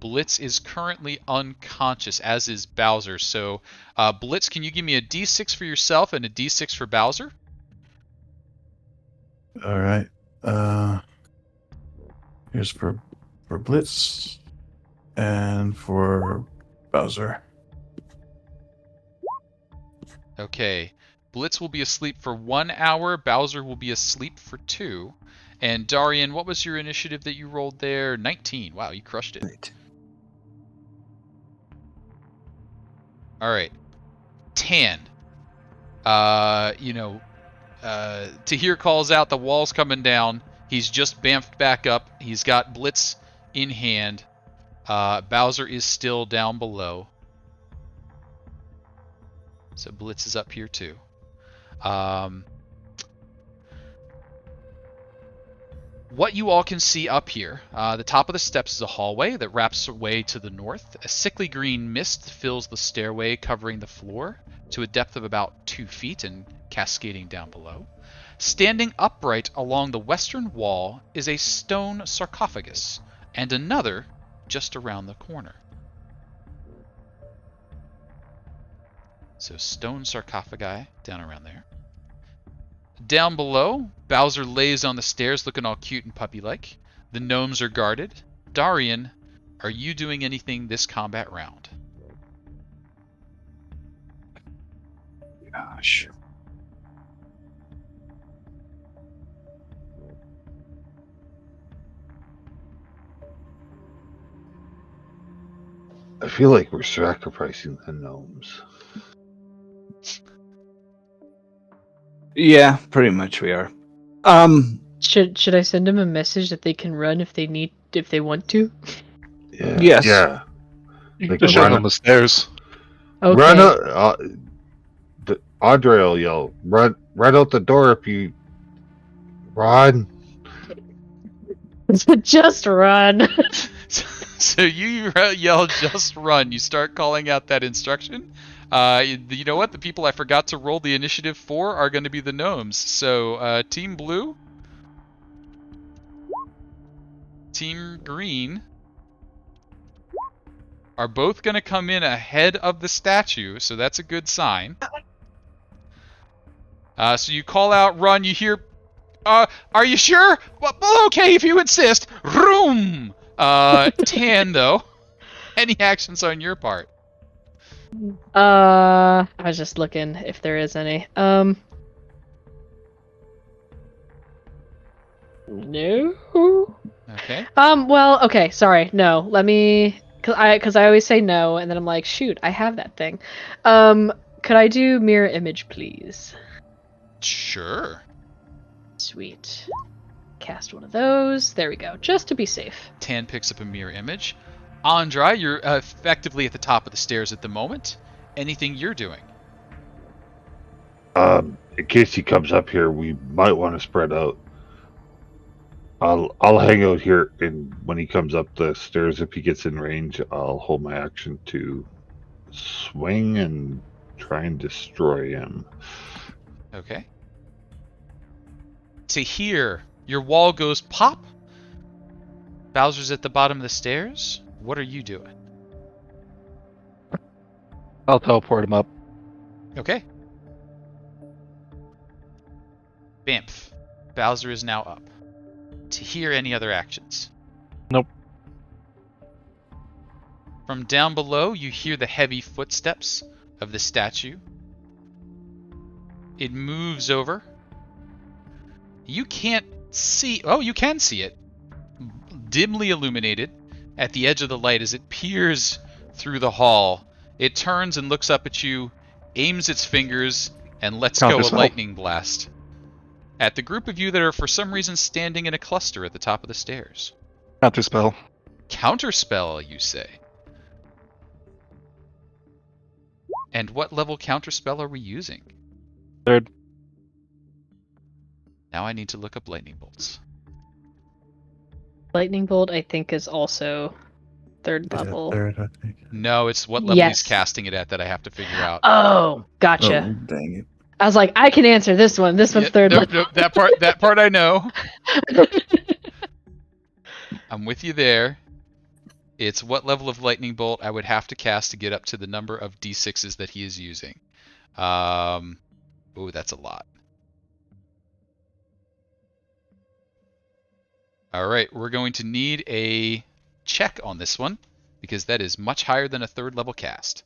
Blitz is currently unconscious, as is Bowser. So, Blitz, can you give me a D6 for yourself and a D6 for Bowser? All right. Here's for Blitz and for Bowser. Okay. Blitz will be asleep for 1 hour. Bowser will be asleep for 2. And Dahrian, what was your initiative that you rolled there? 19. Wow, you crushed it. Right. All right. Tann. Tahir calls out, the wall's coming down. He's just bamfed back up. He's got Blitz in hand. Bowser is still down below. So Blitz is up here too. What you all can see up here, the top of the steps is a hallway that wraps away to the north. A sickly green mist fills the stairway, covering the floor to a depth of about 2 feet and cascading down below. Standing upright along the western wall is a stone sarcophagus, and another just around the corner. So stone sarcophagi down around there. Down below, Bowser lays on the stairs looking all cute and puppy-like. The gnomes are guarded. Dahrian, are you doing anything this combat round? Gosh. I feel like we're sacrificing the gnomes. Yeah, pretty much we are. Should I send them a message that they can run if they want to? Yeah. Yes. Yeah. You Like can just run run on the stairs. Okay. Andry will yell, run out the door if you run. Just run. So you yell, just run. You start calling out that instruction. You know what? The people I forgot to roll the initiative for are going to be the gnomes. So Team Blue, Team Green are both going to come in ahead of the statue, so that's a good sign. So you call out, run. You hear, are you sure? Well, okay, if you insist. Room. Tann, though, any actions on your part? I was just looking if there is any. No. Okay. Well, okay, sorry. No. Let me cuz I always say no and then I'm like, shoot, I have that thing. Could I do mirror image, please? Sure. Sweet. Cast one of those. There we go. Just to be safe. Tann picks up a mirror image. Andry, you're effectively at the top of the stairs at the moment. Anything you're doing? In case he comes up here, we might want to spread out. I'll hang out here, and when he comes up the stairs, if he gets in range, I'll hold my action to swing and try and destroy him. Okay. Tahir, your wall goes pop. Bowser's at the bottom of the stairs. What are you doing? I'll teleport him up. Okay. Bamf. Bowser is now up. Tahir, any other actions? Nope. From down below, you hear the heavy footsteps of the statue. It moves over. You can't see... Oh, you can see it. Dimly illuminated at the edge of the light as it peers through the hall. It turns and looks up at you, aims its fingers, and lets go a Counterspell. lightning blast at the group of you that are for some reason standing in a cluster at the top of the stairs. Counterspell. Counterspell, you say? And what level counterspell are we using? Third. Now I need to look up lightning bolts. Lightning bolt, I think, is also third Yeah, level. third, I think. No, it's what level Yes. he's casting it at that I have to figure out. Oh, gotcha. Oh, dang it. I was like, I can answer this one. This one's Yeah, third nope, level. nope, that part I know. I'm with you there. It's what level of lightning bolt I would have to cast to get up to the number of d6s that he is using. Oh, that's a lot. Alright, we're going to need a check on this one, because that is much higher than a 3rd level cast.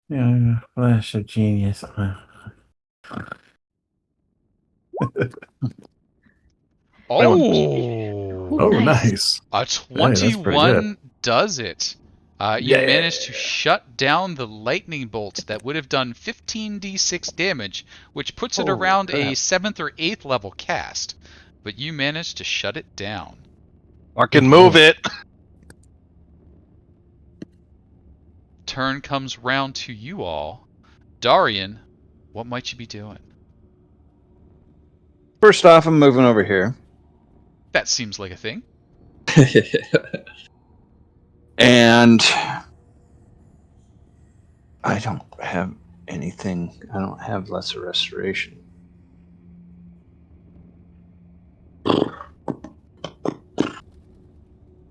Yeah, flash of genius. Oh! Oh, Nice. nice. A Hey, that's pretty 21 does it. You Yeah. managed to shut down the lightning bolt that would have done 15d6 damage, which puts it Holy around crap. a 7th or 8th level cast. But you managed to shut it down. Fucking move it. Turn comes round to you all. Dahrian, what might you be doing? First off, I'm moving over here. That seems like a thing. And I don't have anything. I don't have lesser restoration.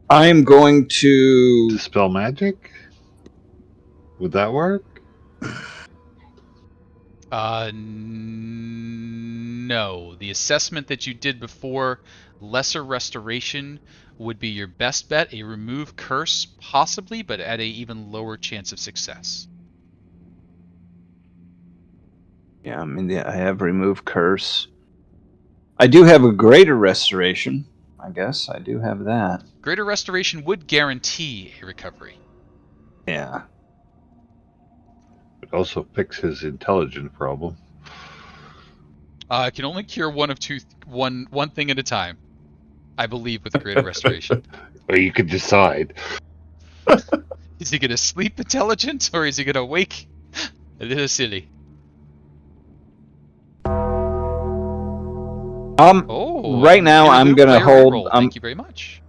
I'm going to. Dispel magic? Would that work? No. The assessment that you did before, lesser restoration, would be your best bet. A remove curse, possibly, but at a even lower chance of success. Yeah, I mean, I have remove curse. I do have a greater restoration. I guess I do have that. Greater restoration would guarantee a recovery. Yeah. It also fix his intelligence problem. It can only cure one thing at a time, I believe, with a greater restoration. Or you could decide. Is he gonna sleep intelligent, or is he gonna wake a little silly? Oh, Right now get a I'm new gonna player hold. reroll. Thank you very much.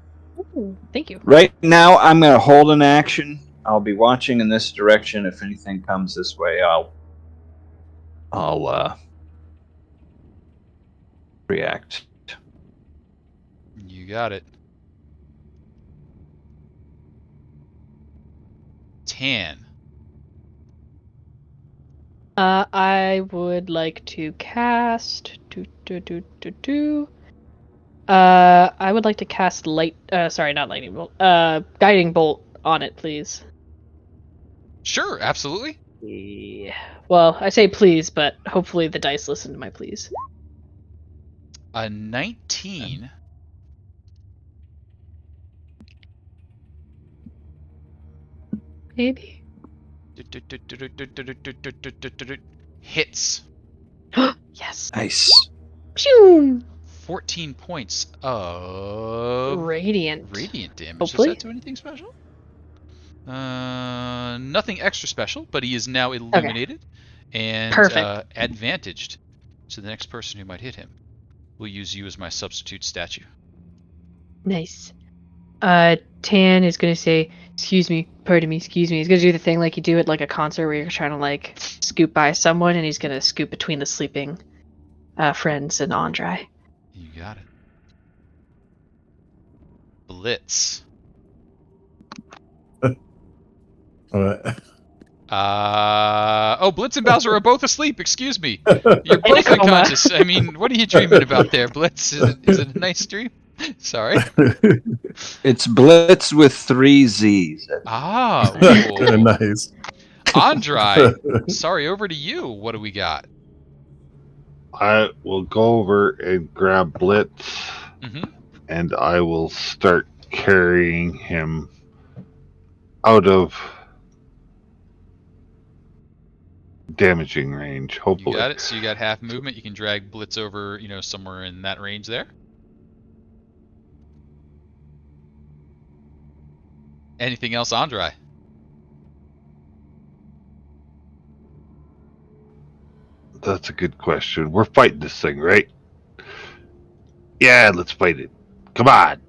Ooh, thank you. Right now I'm gonna hold an action. I'll be watching in this direction. If anything comes this way, I'll react. You got it. Tann. I would like to cast. I would like to cast sorry, not lightning bolt. Guiding bolt on it, please. Sure, absolutely. Yeah. Well, I say please, but hopefully the dice listen to my please. A 19. Maybe. Hits. Yes. Nice. Pew! 14 points of Radiant. radiant damage. Hopefully. Does that do anything special? Nothing extra special, but he is now illuminated and Perfect. advantaged. So the next person who might hit him will use you as my substitute statue. Nice. Tann is gonna say, excuse me, pardon me, excuse me. He's gonna do the thing like you do at like a concert where you're trying to like scoop by someone, and he's gonna scoop between the sleeping friends and Andry. You got it. Blitz. What? Blitz and Bowser are both asleep. Excuse me. You're In a both coma. unconscious. I mean, what are you dreaming about there, Blitz? Is it a nice dream? Sorry. It's Blitz with 3 Z's. Ah. Ooh. Nice. Andry. Sorry, over to you. What do we got? I will go over and grab Blitz, Mm-hmm. and I will start carrying him out of damaging range, You hopefully. got it. So you got half movement. You can drag Blitz over, somewhere in that range there. Anything else, Andry? That's a good question. We're fighting this thing, right? Yeah, let's fight it. Come on.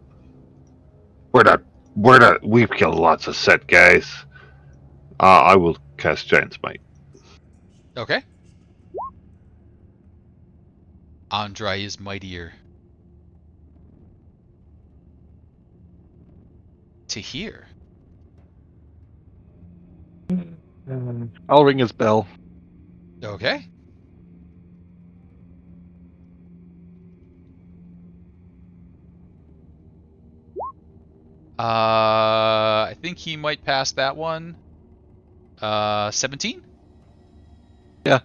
We've killed lots of set guys. I will cast Giant's Might. Okay. Andry is mightier. Tahir. I'll ring his bell. Okay. I think he might pass that one. 17? I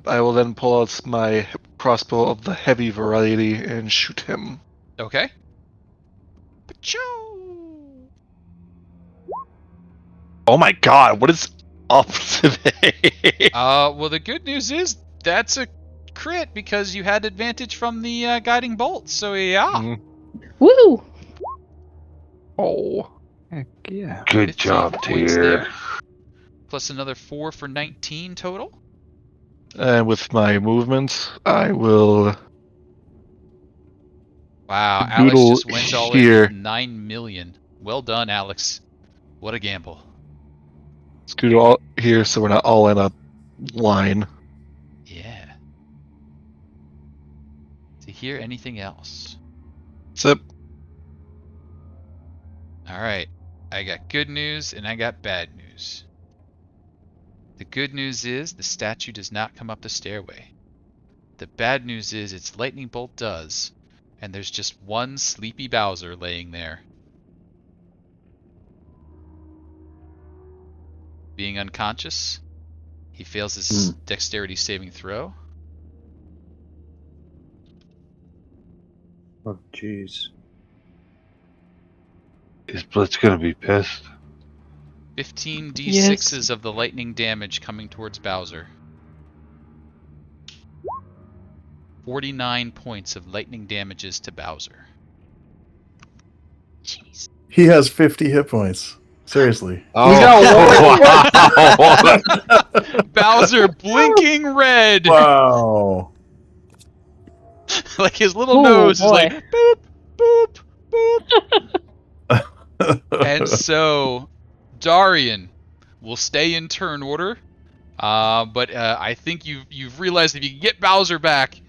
will then pull out my crossbow of the heavy variety and shoot him. Okay. Pachoo! Oh my god, what is up today? Well, the good news is that's a crit because you had advantage from the guiding bolt. So yeah. Mm. Woo! Oh. Heck yeah. Good 15 job, points Tahir. there. Plus another 4 for 19 total. And with my movements, I will Wow, Alex Doodle just went all in here. with 9 million. Well done, Alex. What a gamble. scoot all here so we're not all in a line. Yeah. To hear anything else? Sip. Alright. I got good news and I got bad news. The good news is the statue does not come up the stairway. The bad news is its lightning bolt does, and there's just one sleepy Bowser laying there. Being unconscious, he fails his dexterity saving throw. Oh, jeez. Is Blitz gonna be pissed? 15 d6s of the lightning damage coming towards Bowser. 49 points of lightning damages to Bowser. Jeez. He has 50 hit points. Seriously. Oh, wow. Bowser blinking red! Wow. Like his little Ooh, nose boy. is like boop, boop, boop. And so, Dahrian will stay in turn order, but I think you've realized if you can get Bowser back,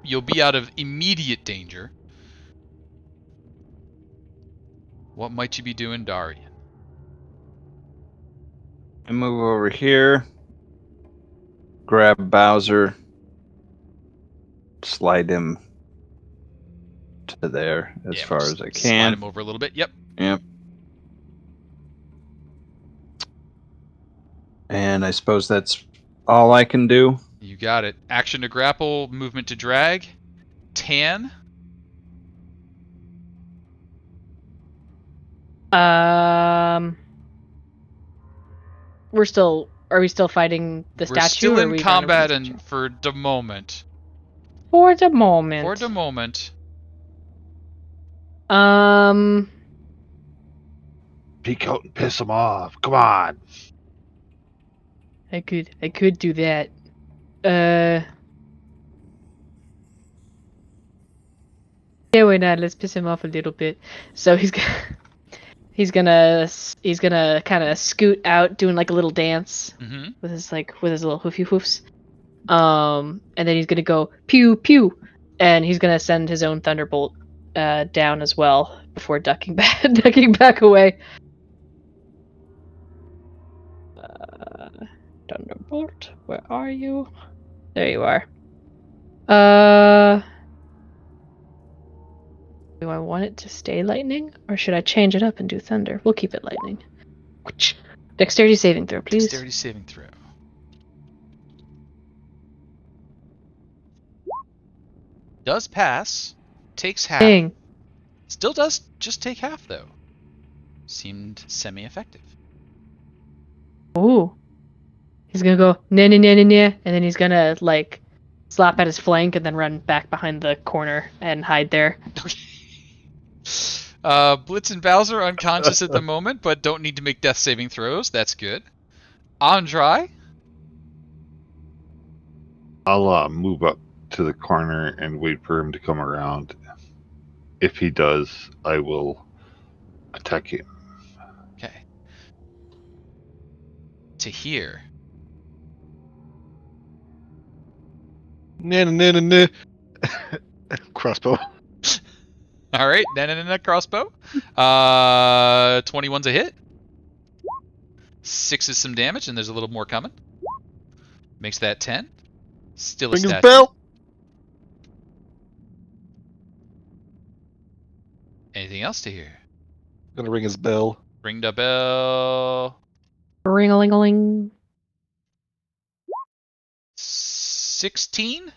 you'll be out of immediate danger. What might you be doing, Dahrian? I move over here, grab Bowser, slide him to there as far as I Slide can. him over a little bit. Yep. Yep. And I suppose that's all I can do. You got it. Action to grapple, movement to drag. Tann. Are we still fighting the We're statue? still or are in we done over combat the and statue? for the moment. For the moment. For the moment. Peek out and piss him off. Come on. I could do that. Yeah, why not? Let's piss him off a little bit. So he's gonna kind of scoot out, doing like a little dance Mm-hmm. with his little hoofy hoofs. And then he's gonna go pew pew, and he's gonna send his own thunderbolt down as well before ducking back away. Thunderbolt, where are you? There you are. Do I want it to stay lightning, or should I change it up and do thunder? We'll keep it lightning. Dexterity saving throw, please. Dexterity saving throw. Does pass. Takes half. Dang. Still does just take half, though. Seemed semi-effective. Ooh. He's gonna go nah nah nah nah nah, and then he's gonna like slap at his flank and then run back behind the corner and hide there. Blitz and Bowser unconscious at the moment, but don't need to make death saving throws. That's good. Andry. I'll move up to the corner and wait for him to come around. If he does, I will attack him. Okay. Tahir. Nah. Crossbow. All right, then a crossbow. 21's a hit. 6 is some damage, and there's a little more coming. Makes that 10. Still a Ring his statue. bell. Anything else to hear? Gonna ring his bell. Ring the bell. Ring-a-ling-a-ling. 16?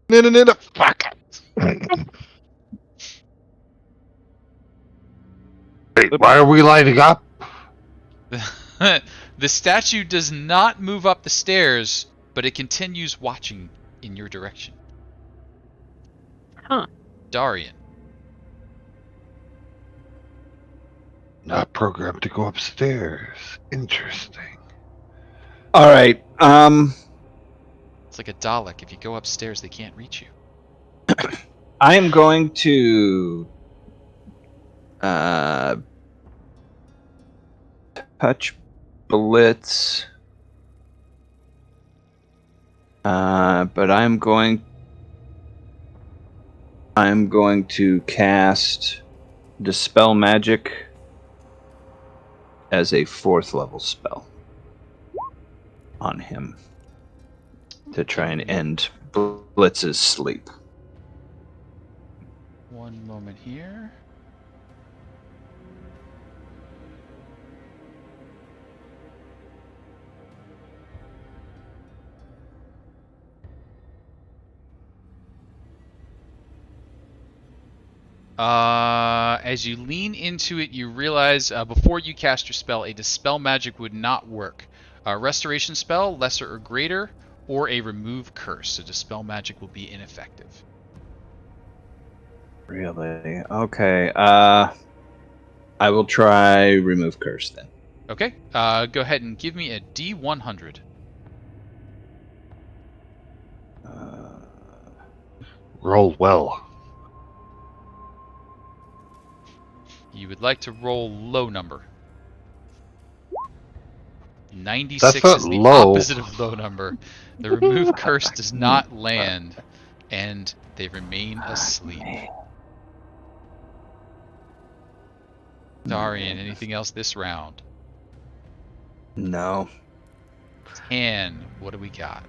No, fuck. Wait, why are we lighting up? The statue does not move up the stairs, but it continues watching in your direction. Huh. Dahrian. Not programmed to go upstairs. Interesting. All right. It's like a Dalek. If you go upstairs, they can't reach you. I am going to touch Blitz, but I'm going to cast Dispel Magic as a 4th level spell on him to try and end Blitz's sleep. One moment here. As you lean into it, you realize before you cast your spell, a Dispel Magic would not work. A Restoration spell, lesser or greater, or a Remove Curse. So Dispel Magic will be ineffective. Really? Okay. I will try Remove Curse then. Okay. Go ahead and give me a D100. Roll well. You would like to roll low number. 96 That's not is the low. opposite of low number. The Remove Curse does not land, and they remain asleep. Dahrian, anything else this round? No. Tann, what do we got?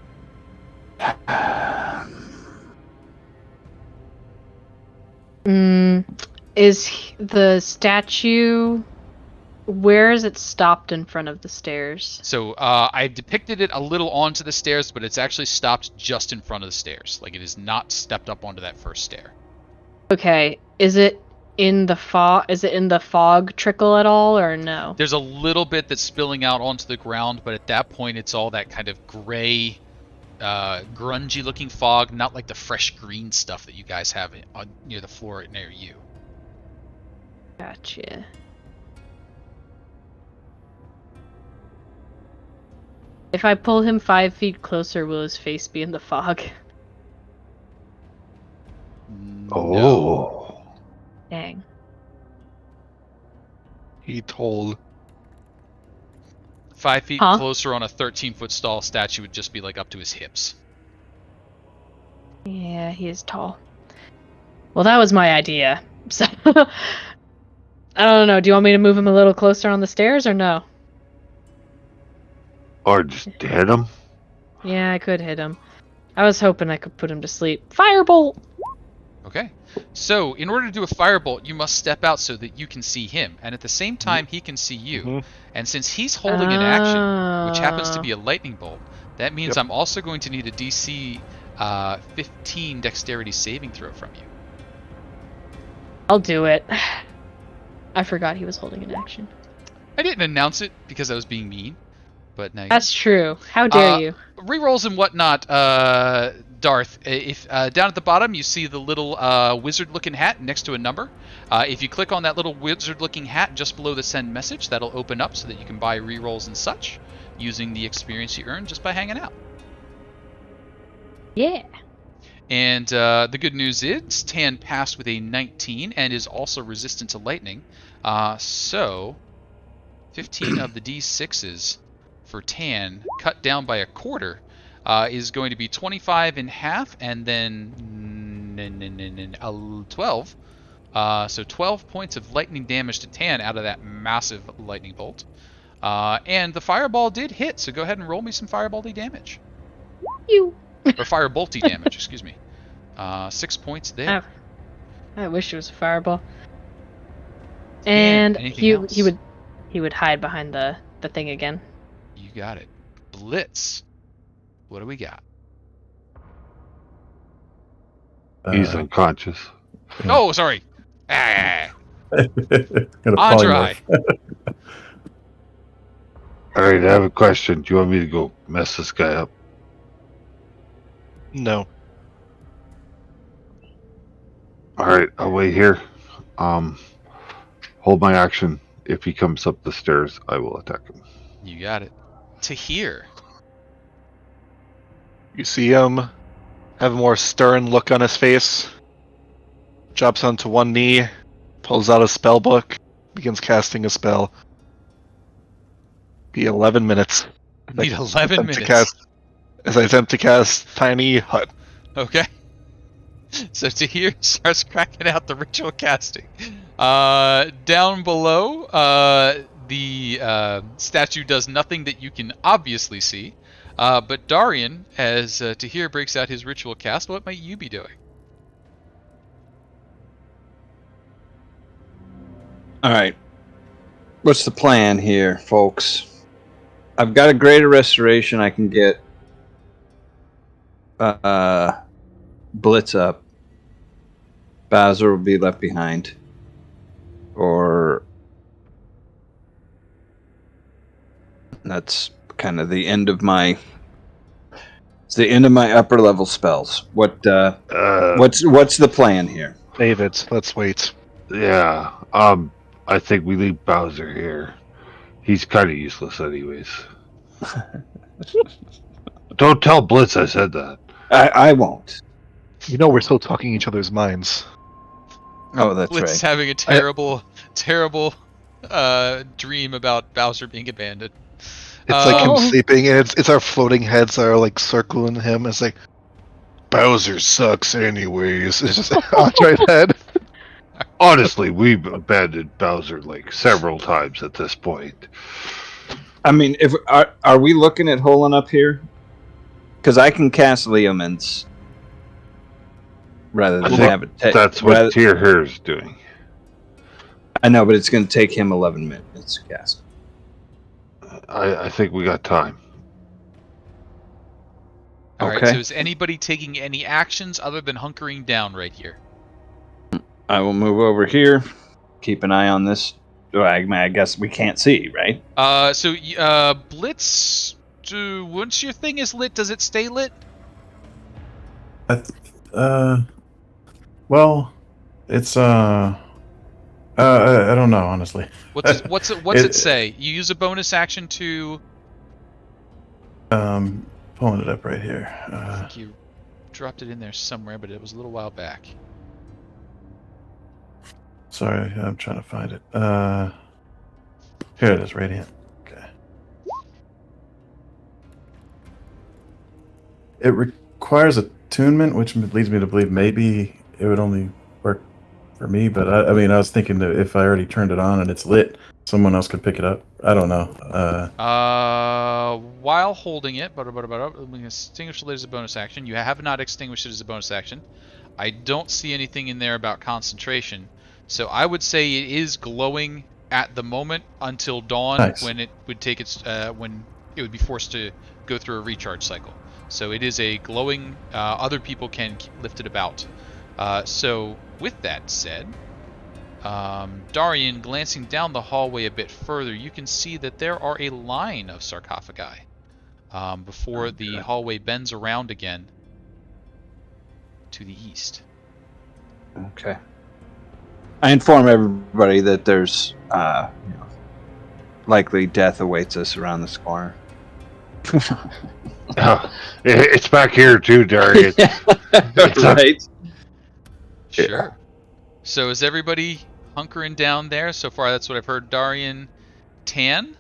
The statue... Where is it stopped in front of the stairs? So I depicted it a little onto the stairs, but it's actually stopped just in front of the stairs. Like it is not stepped up onto that first stair. Okay, is it in the fog? Is it in the fog trickle at all, or no? There's a little bit that's spilling out onto the ground, but at that point it's all that kind of gray, grungy looking fog, not like the fresh green stuff that you guys have near the floor near you. Gotcha. If I pull him 5 feet closer, will his face be in the fog? No. Oh. Dang. He told. 5 feet Huh? closer on a 13-foot tall statue would just be like up to his hips. Yeah, he is tall. Well, that was my idea. So, I don't know. Do you want me to move him a little closer on the stairs, or no? Or just hit him. Yeah, I could hit him. I was hoping I could put him to sleep. Firebolt! Okay. So, in order to do a firebolt, you must step out so that you can see him, and at the same time, he can see you. Mhm. And since he's holding an action, which happens to be a lightning bolt, that means I'm also going to need a DC 15 dexterity saving throw from you. I'll do it. I forgot he was holding an action. I didn't announce it because I was being mean, but now That's true. How dare you? Rerolls and whatnot, Darth. If down at the bottom you see the little wizard-looking hat next to a number. If you click on that little wizard-looking hat just below the send message, that'll open up so that you can buy rerolls and such, using the experience you earn just by hanging out. Yeah. And the good news is Tann passed with a 19 and is also resistant to lightning. So 15 of the D6s for Tann, cut down by a quarter, is going to be 25 in half, and then 12 So 12 points of lightning damage to Tann out of that massive lightning bolt. And the fireball did hit, so go ahead and roll me some firebally damage. You. Or firebolty damage, excuse me. 6 points there. I wish it was a fireball. Tann, And anything he would hide behind the thing again. You got it. Blitz. What do we got? He's unconscious. Oh, sorry. Ah. Got a Andry. polymorph. All right, I have a question. Do you want me to go mess this guy up? No. All right, I'll wait here. Hold my action. If he comes up the stairs, I will attack him. You got it. Tahir. You see him have a more stern look on his face. Drops onto one knee, pulls out a spell book, begins casting a spell. Be 11 minutes. Need 11 minutes. As I attempt to cast Tiny Hut. Okay. So Tahir starts cracking out the ritual casting. Down below, the statue does nothing that you can obviously see. But Dahrian, as Tahir breaks out his ritual cast, what might you be doing? All right. What's the plan here, folks? I've got a greater restoration. I can get Blitz up. Bowser will be left behind. Or that's kind of the end of my. It's the end of my upper level spells. What's the plan here? David, let's wait. Yeah. I think we leave Bowser here. He's kind of useless, anyways. Don't tell Blitz I said that. I won't. You know we're still talking each other's minds. Oh, that's Blitz is right. having a terrible dream about Bowser being abandoned. It's like him Oh. sleeping, and it's our floating heads that are like circling him. It's like Bowser sucks, anyways. It's just Andry's head. Honestly, we've abandoned Bowser like several times at this point. I mean, if are we looking at holing up here? Because I can cast Leomans rather I than think have it. That's what Tahir is doing. I know, but it's going to take him 11 minutes to cast. I think we got time. All right. Okay. So is anybody taking any actions other than hunkering down right here? I will move over here. Keep an eye on this. I guess we can't see, right? So Blitz. Once your thing is lit, does it stay lit? Well, it's I don't know, honestly. What's it say? You use a bonus action to. Pulling it up right here. I think you dropped it in there somewhere, but it was a little while back. Sorry, I'm trying to find it. Here it is, Radiant. Okay. It requires attunement, which leads me to believe maybe it would only work for me, but I mean, I was thinking that if I already turned it on and it's lit, someone else could pick it up. I don't know. While holding it, we can extinguish the light as a bonus action. You have not extinguished it as a bonus action. I don't see anything in there about concentration. So I would say it is glowing at the moment until dawn, Nice. when it would take its when it would be forced to go through a recharge cycle. So it is a glowing. Other people can lift it about. So with that said, Dahrian, glancing down the hallway a bit further, you can see that there are a line of sarcophagi before the hallway bends around again to the east. Okay. I inform everybody that there's likely death awaits us around this corner. It's back here too, Dahrian. Right. Sure. So is everybody hunkering down there? So far, that's what I've heard. Dahrian, Tann?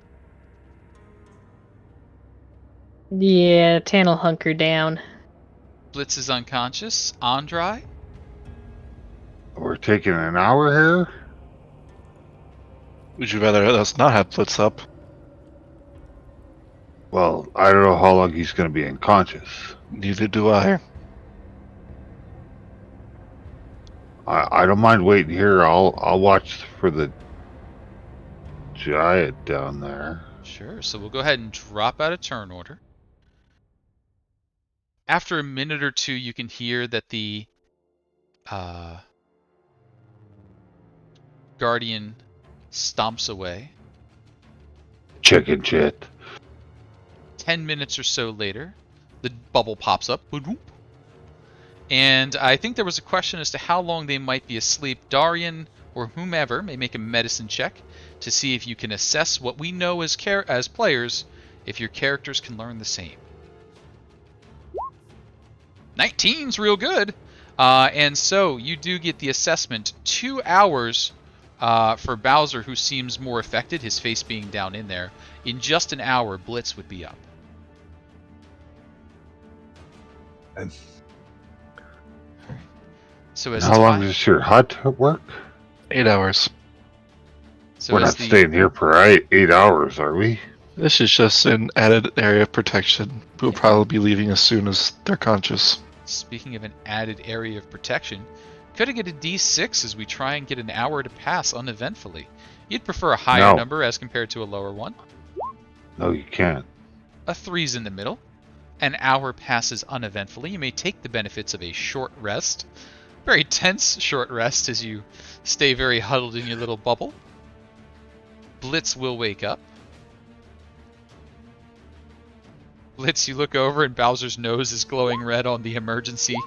Yeah, Tann will hunker down. Blitz is unconscious. Andry? We're taking an hour here? Would you rather us not have Blitz up? Well, I don't know how long he's going to be unconscious. Neither do I. I don't mind waiting here. I'll watch for the giant down there. Sure. So we'll go ahead and drop out of turn order. After a minute or two, you can hear that the Guardian stomps away. Chicken shit. 10 minutes or so later, the bubble pops up. And I think there was a question as to how long they might be asleep. Dahrian or whomever may make a medicine check to see if you can assess what we know as players, if your characters can learn the same. 19's real good. And so you do get the assessment. 2 hours for Bowser, who seems more affected, his face being down in there. In just an hour, Blitz would be up. So as How long does your hut work? 8 hours. So We're as not the- staying here for 8 hours, are we? This is just an added area of protection. We'll probably be leaving as soon as they're conscious. Speaking of an added area of protection, could I get a D6 as we try and get an hour to pass uneventfully? You'd prefer a higher No. number as compared to a lower one. No, you can't. A 3's in the middle. An hour passes uneventfully. You may take the benefits of a short rest. Very tense short rest as you stay very huddled in your little bubble. Blitz will wake up. Blitz, you look over and Bowser's nose is glowing red on the emergency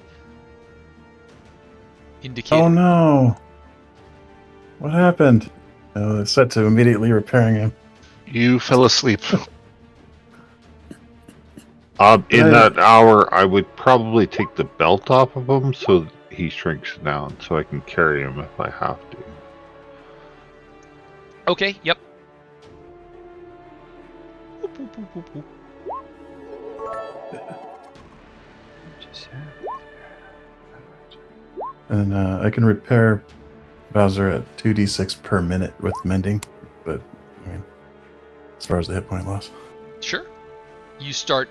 indicator. Oh no! What happened? It's set to immediately repairing him. You fell asleep. In Hey. that hour, I would probably take the belt off of him so he shrinks down, so I can carry him if I have to. Okay, yep. Boop, boop, boop, boop, boop. And I can repair Bowser at 2d6 per minute with mending, but I mean, as far as the hit point loss. Sure. You start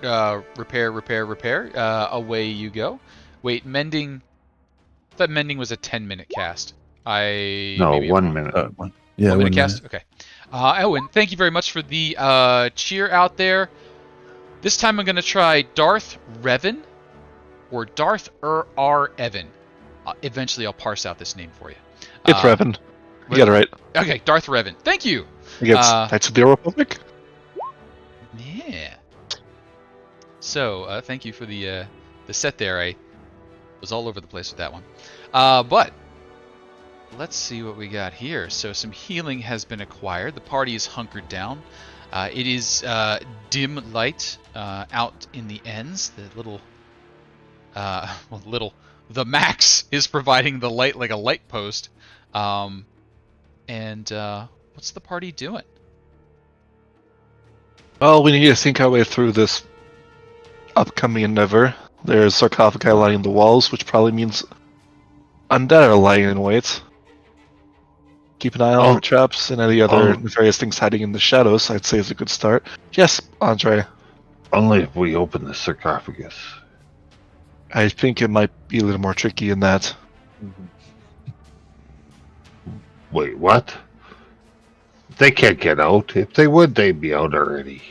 repair. Away you go. Wait, mending. I thought mending was a 10-minute cast. No, maybe I'm 1 wrong. minute. One. Yeah, 1 minute 1 cast. minute. Okay. Owen, thank you very much for the cheer out there. This time I'm going to try Darth Revan or Darth R. Evan. Eventually I'll parse out this name for you. It's Revan. You got it right. Okay, Darth Revan. Thank you. Against Knights of the Republic. Yeah. So, thank you for the set there. I was all over the place with that one. But let's see what we got here. So some healing has been acquired. The party is hunkered down. It is dim light out in the ends. The the Max is providing the light like a light post. And what's the party doing? Well, we need to think our way through this upcoming endeavor. There's sarcophagi lining the walls, which probably means undead are lying in wait. Keep an eye out for traps and any other nefarious things hiding in the shadows, I'd say is a good start. Yes, Andry. Only if we open the sarcophagus. I think it might be a little more tricky in that. Wait, what? They can't get out. If they would, they'd be out already.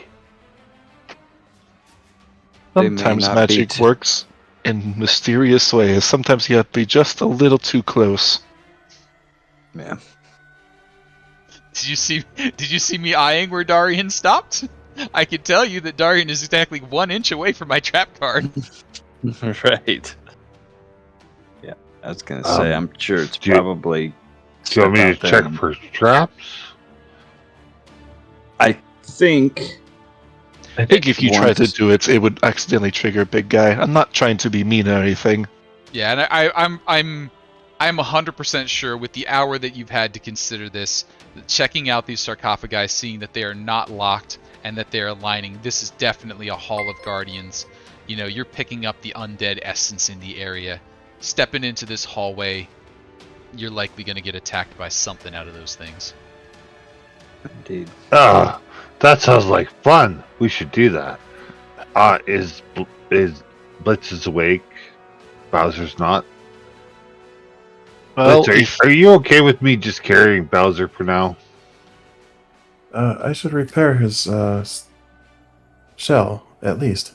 They may Sometimes not magic be works in mysterious ways. Sometimes you have to be just a little too close. Yeah. Did you see me eyeing where Dahrian stopped? I can tell you that Dahrian is exactly 1 inch away from my trap card. Right. Yeah, I was gonna say, I'm sure it's probably. Do you want me to stuck out check there. for traps? I think. I think if you try to Once- do it, it would accidentally trigger Big Guy. I'm not trying to be mean or anything. Yeah, and I'm 100% sure with the hour that you've had to consider this, checking out these sarcophagi, seeing that they are not locked and that they are lining, this is definitely a Hall of Guardians. You know, you're picking up the undead essence in the area, stepping into this hallway. you're likely going to get attacked by something out of those things. Indeed. Ah, that sounds like fun. We should do that. Is Blitz is awake? Bowser's not. Well, Blitz, are you okay with me just carrying Bowser for now? I should repair his shell, at least.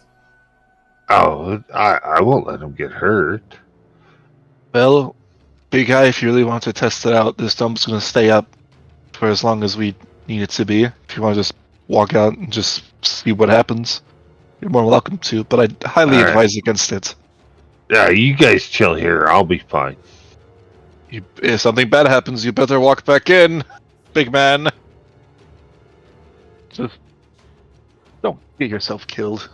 Oh, I won't let him get hurt. well, big guy, if you really want to test it out, this dump's going to stay up for as long as we need it to be. If you want to just walk out and just see what happens, you're more than welcome to, but I highly All right. advise against it. Yeah, you guys chill here. I'll be fine. If something bad happens, you better walk back in, big man. Just don't get yourself killed.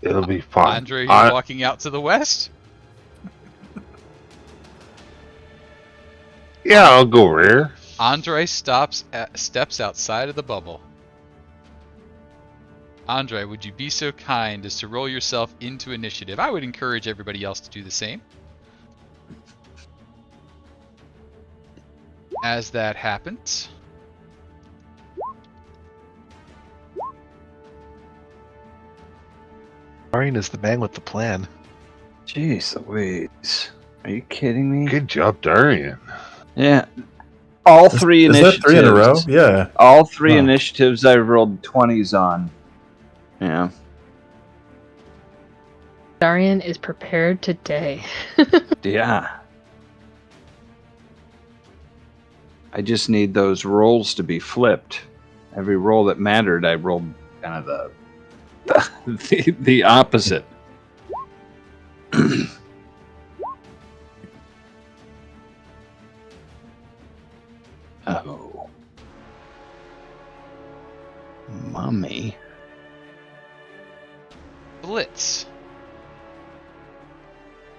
It'll be fine. Andry, you're walking out to the west? Yeah, I'll go rear. Andry steps outside of the bubble. Andry, would you be so kind as to roll yourself into initiative? I would encourage everybody else to do the same. As that happens, Dahrian is the man with the plan. Jeez Louise. Are you kidding me? Good job, Dahrian. Yeah. All three Is initiatives. that 3 in a row? Yeah. All three Wow. initiatives I rolled 20s on. Yeah. Dahrian is prepared today. Yeah. I just need those rolls to be flipped. Every roll that mattered, I rolled kind of the opposite. Oh. Mummy. Blitz.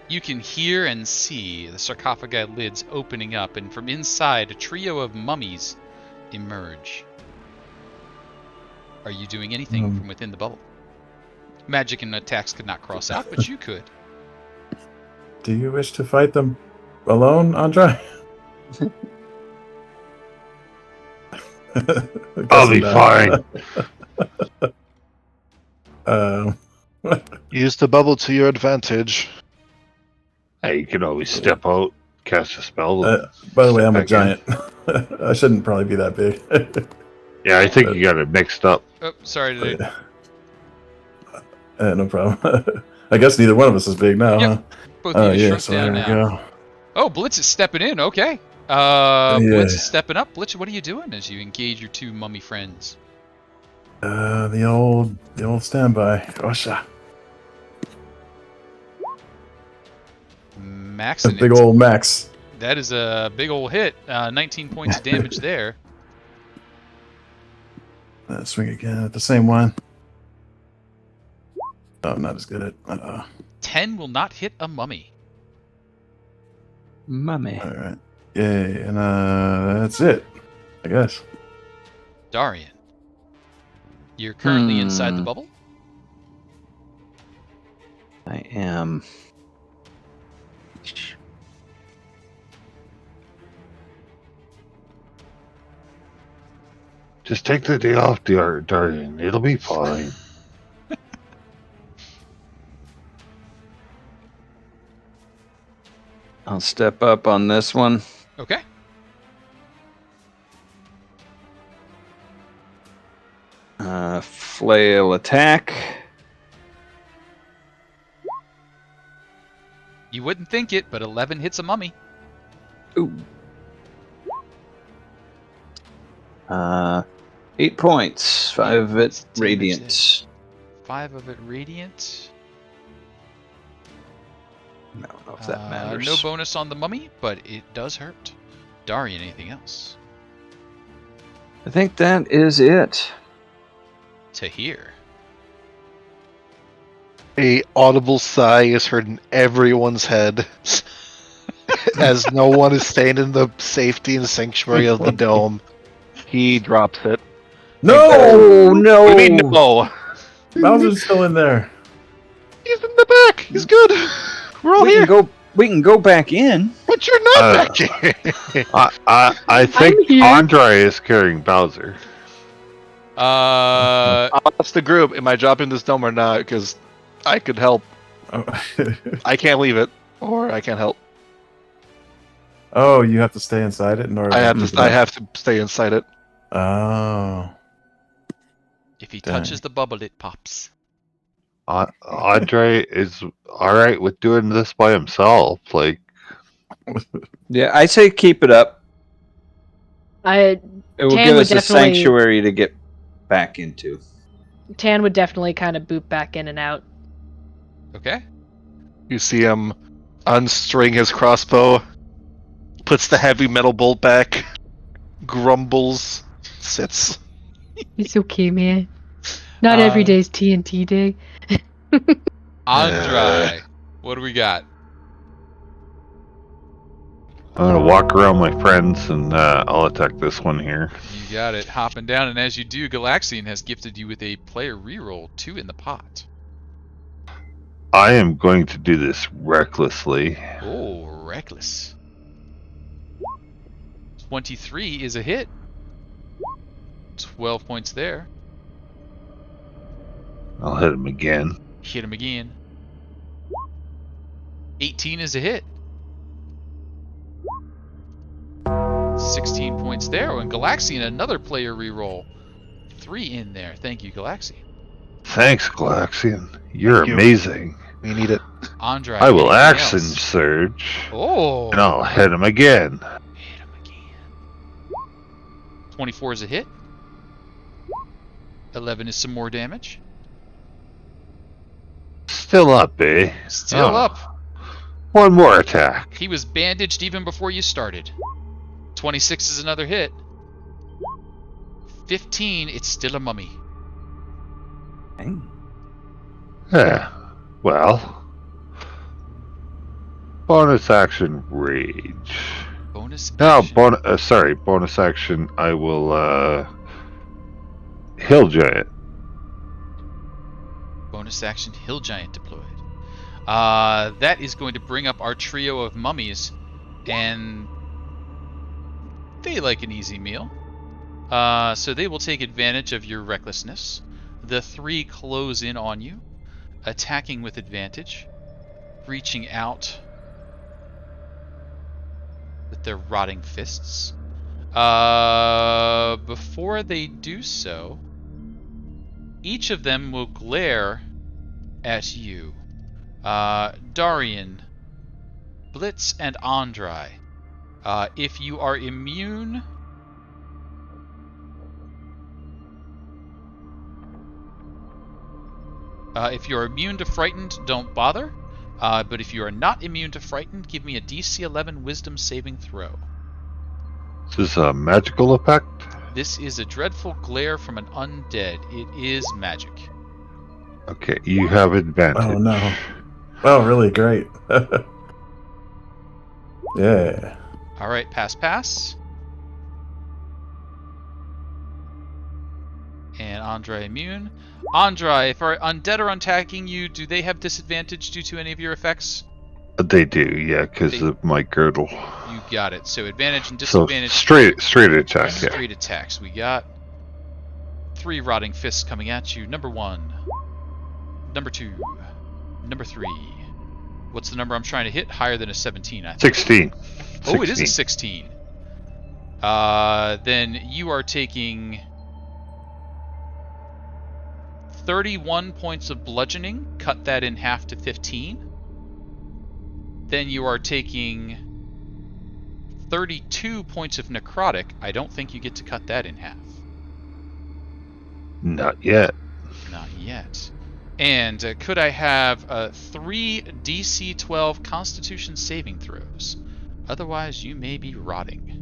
You can hear and see the sarcophagi lids opening up, and from inside, a trio of mummies emerge. Are you doing anything from within the bubble? Magic and attacks could not cross out, but you could. Do you wish to fight them alone, Andry? I'll be fine. Use the bubble to your advantage. Hey, you can always step out, cast a spell. By the way, I'm a Back in. giant. I shouldn't probably be that big. Yeah, I think you got it mixed up. Oh, sorry, dude. No problem. I guess neither one of us is big now, Yep. huh? Both of you Yeah, shrunk so down there now. we go. Oh, Blitz is stepping in. Okay. Yeah. Blitz is stepping up. Blitz, what are you doing as you engage your two mummy friends? The old standby. Osha. Max A and big old max. That is a big old hit. 19 points of damage there. Swing again at the same one. Oh, not as good at. 10 will not hit a mummy. Mummy. All right. Yay, and that's it, I guess. Dahrian. You're currently inside the bubble. I am. Just take the day off, Dahrian. It'll be fine. I'll step up on this one. Okay. Flail attack. You wouldn't think it, but 11 hits a mummy. Ooh. 8 points. 5 of it Damage radiant. 5 of it radiant. I don't know if that matters. No bonus on the mummy, but it does hurt. Dahrian, anything else? I think that is it. Tahir. A audible sigh is heard in everyone's head as no one is staying in the safety and sanctuary of the dome. He drops it. No! Oh no! What do you mean no? Bowser's still in there. He's in the back. He's good. We're all we here. can go. We can go back in. But you're not back here. I think here. Andry is carrying Bowser. I'll ask the group, am I dropping this dome or not? Because I could help. Oh. I can't leave it, or I can't help. Oh, you have to stay inside it in order. I have to stay inside it. Oh. If he Dang. touches the bubble, it pops. Andry is alright with doing this by himself. Like, Yeah, I say keep it up. It will Tann give would us a definitely- sanctuary to get back into. Tann would definitely kind of boot back in and out. Okay. You see him unstring his crossbow, puts the heavy metal bolt back, grumbles, sits. It's okay, man. Not every day's TNT day. Andry, what do we got? I'm gonna walk around my friends and I'll attack this one here. You got it. Hopping down, and as you do, Galaxian has gifted you with a player reroll 2 in the pot. I am going to do this recklessly. Oh, reckless. 23 is a hit. 12 points there. I'll hit him again. Hit him again. 18 is a hit. 16 points there. Oh, and Galaxian, another player reroll. 3 in there. Thank you, Galaxian. Thanks, Galaxian. You're Thank you. amazing. We need it. Andry. I will anything action else? surge. Oh. And I'll hit him again. Hit him again. 24 is a hit. 11 is some more damage. Still up, eh? Still Oh. up. One more attack. He was bandaged even before you started. 26 is another hit. 15, it's still a mummy. Dang. Yeah. Well. Bonus action rage. Bonus Now, action. bonus action. I will hill giant. Bonus action Hill Giant deployed. That is going to bring up our trio of mummies, and they like an easy meal. So they will take advantage of your recklessness. The 3 close in on you, attacking with advantage, reaching out with their rotting fists. Before they do so, each of them will glare at you. Dahrian, Blitz, and Andry. If you are immune... if you're immune to frightened, don't bother. But if you are not immune to frightened, give me a DC 11 Wisdom saving throw. Is this a magical effect? This is a dreadful glare from an undead. It is magic. Okay, you have advantage. Oh no. Oh, really? Great. Yeah. Alright, pass. And Andry immune. Andry, if our undead are attacking you, do they have disadvantage due to any of your effects? They do, yeah, because They- of my girdle. You got it. So advantage and So disadvantage. straight attack, yeah. Straight attacks. We got 3 rotting fists coming at you. Number 1. Number 2. Number 3. What's the number I'm trying to hit? Higher than a 17, I think. 16. Oh, it is a 16. Then you are taking 31 points of bludgeoning. Cut that in half to 15. Then you are taking 32 points of necrotic. I don't think you get to cut that in half. Not yet. Not yet. And could I have 3 DC 12 Constitution saving throws? Otherwise, you may be rotting.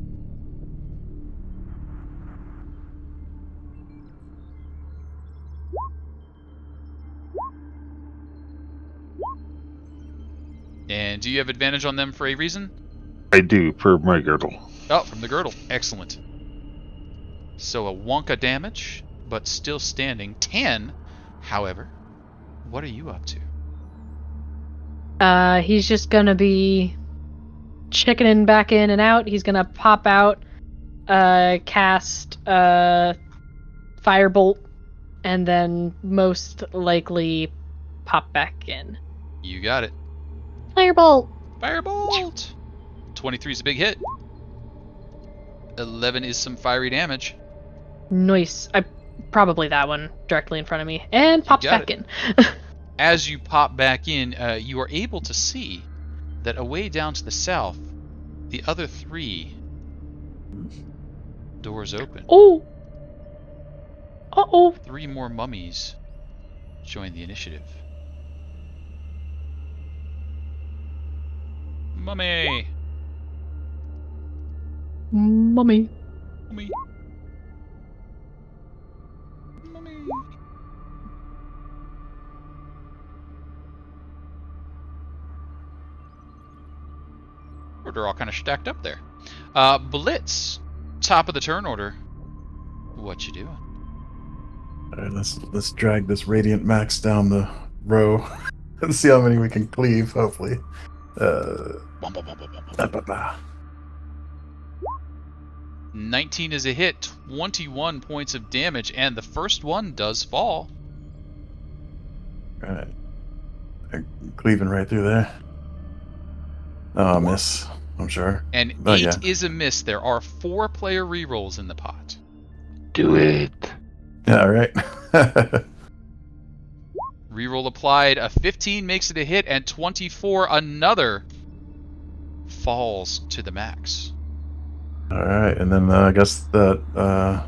And do you have advantage on them for a reason? I do, for my girdle. Oh, from the girdle. Excellent. So a Wonka damage, but still standing. Tann, however, what are you up to? He's just gonna be chickening back in and out. He's gonna pop out, cast Firebolt, and then most likely pop back in. You got it. Firebolt! Firebolt! 23 is a big hit. 11 is some fiery damage. Nice. Probably that one directly in front of me. And pops got back in. As you pop back in, you are able to see that away down to the south, the other 3 doors open. Oh! Uh-oh! 3 more mummies join the initiative. Mummy! Mummy. Mummy! Mummy! They're all kind of stacked up there. Blitz, top of the turn order. What you doing? All right, let's drag this Radiant Max down the row and see how many we can cleave. Hopefully. Bum, bum, bum, bum, bum, bum. Bah. 19 is a hit, 21 points of damage, and the first one does fall. All right, cleaving right through there. Oh, miss. I'm sure. And Oh, 8 yeah. is a miss. There are 4 player rerolls in the pot. Do it. Yeah, right. Reroll applied. A 15 makes it a hit, and 24, another, falls to the max. All right, and then I guess that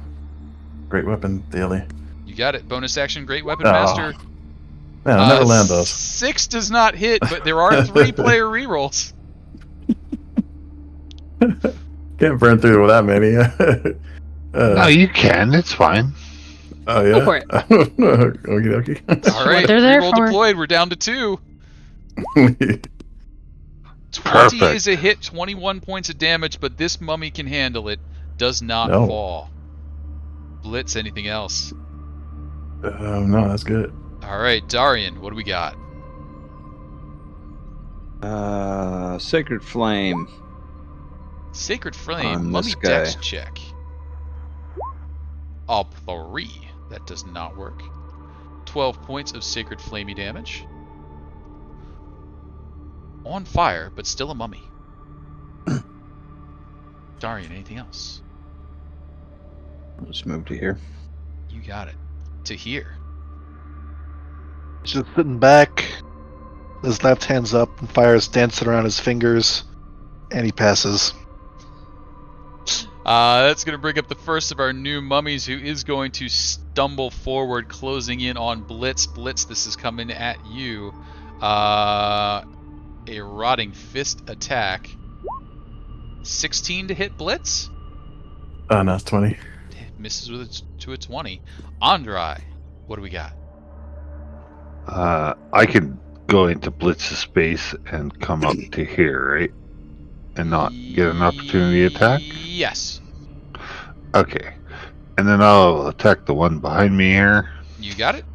great weapon daily. You got it. Bonus action, Great Weapon Oh. Master. Man, I never land those. 6 does not hit, but there are 3 player rerolls. Can't burn through with that many. No, you can. It's fine. Oh yeah. Go for it. Okie dokie. All right, they're there reroll for. deployed. We're down to 2. 20 Perfect. is a hit, 21 points of damage, but this mummy can handle it. Does not No. fall. Blitz, anything else? No, that's good. All right, Dahrian, what do we got? Sacred Flame. Sacred Flame, On mummy this guy. dex check. Up 3. That does not work. 12 points of Sacred Flamey damage. On fire, but still a mummy. Dahrian, anything else? Let's move to here. You got it. Tahir. Just sitting back. His left hand's up and fire's dancing around his fingers. And he passes. That's going to bring up the first of our new mummies, who is going to stumble forward, closing in on Blitz. Blitz, this is coming at you. A rotting fist attack. 16 to hit Blitz. No, it's 20. Misses to a 20. Andry, what do we got? I can go into Blitz's space and come up to here, right? And not get an opportunity attack? Yes. Okay. And then I'll attack the one behind me here. You got it.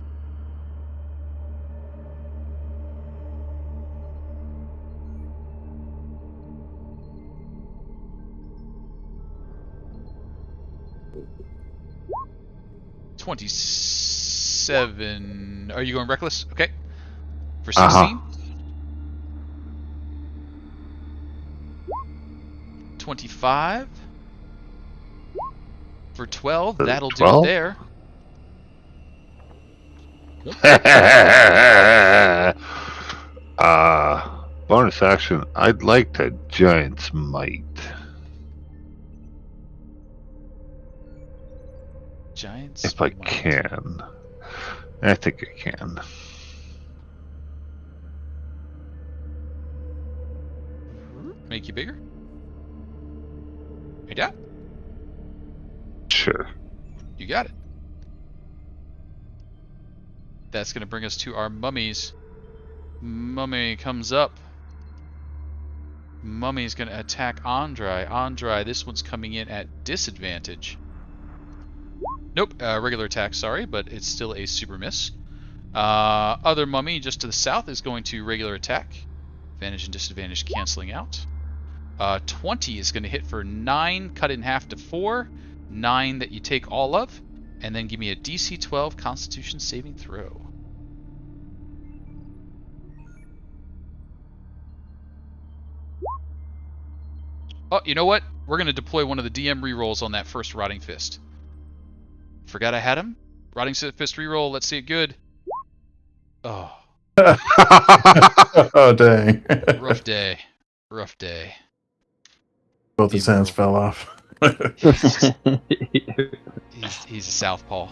$27. Are you going reckless? Okay. For 16. 25. For 12. That'll do it 12? there. Bonus action. I'd like to Giant's Might. Giants. If I might. can. I think I can. Make you bigger? Yeah. Sure. You got it. That's going to bring us to our mummies. Mummy comes up. Mummy's going to attack Andry. Andry, this one's coming in at disadvantage. Nope, regular attack, sorry, but it's still a super miss. Other mummy just to the south is going to regular attack. Advantage and disadvantage canceling out. 20 is going to hit for 9, cut in half to 4. 9 that you take all of. And then give me a DC 12 Constitution saving throw. Oh, you know what? We're going to deploy one of the DM rerolls on that first Rotting Fist. Forgot I had him? Rotting Fist reroll, let's see it good. Oh. Oh, dang. Rough day. Rough day. Both his hands fell off. He's a southpaw.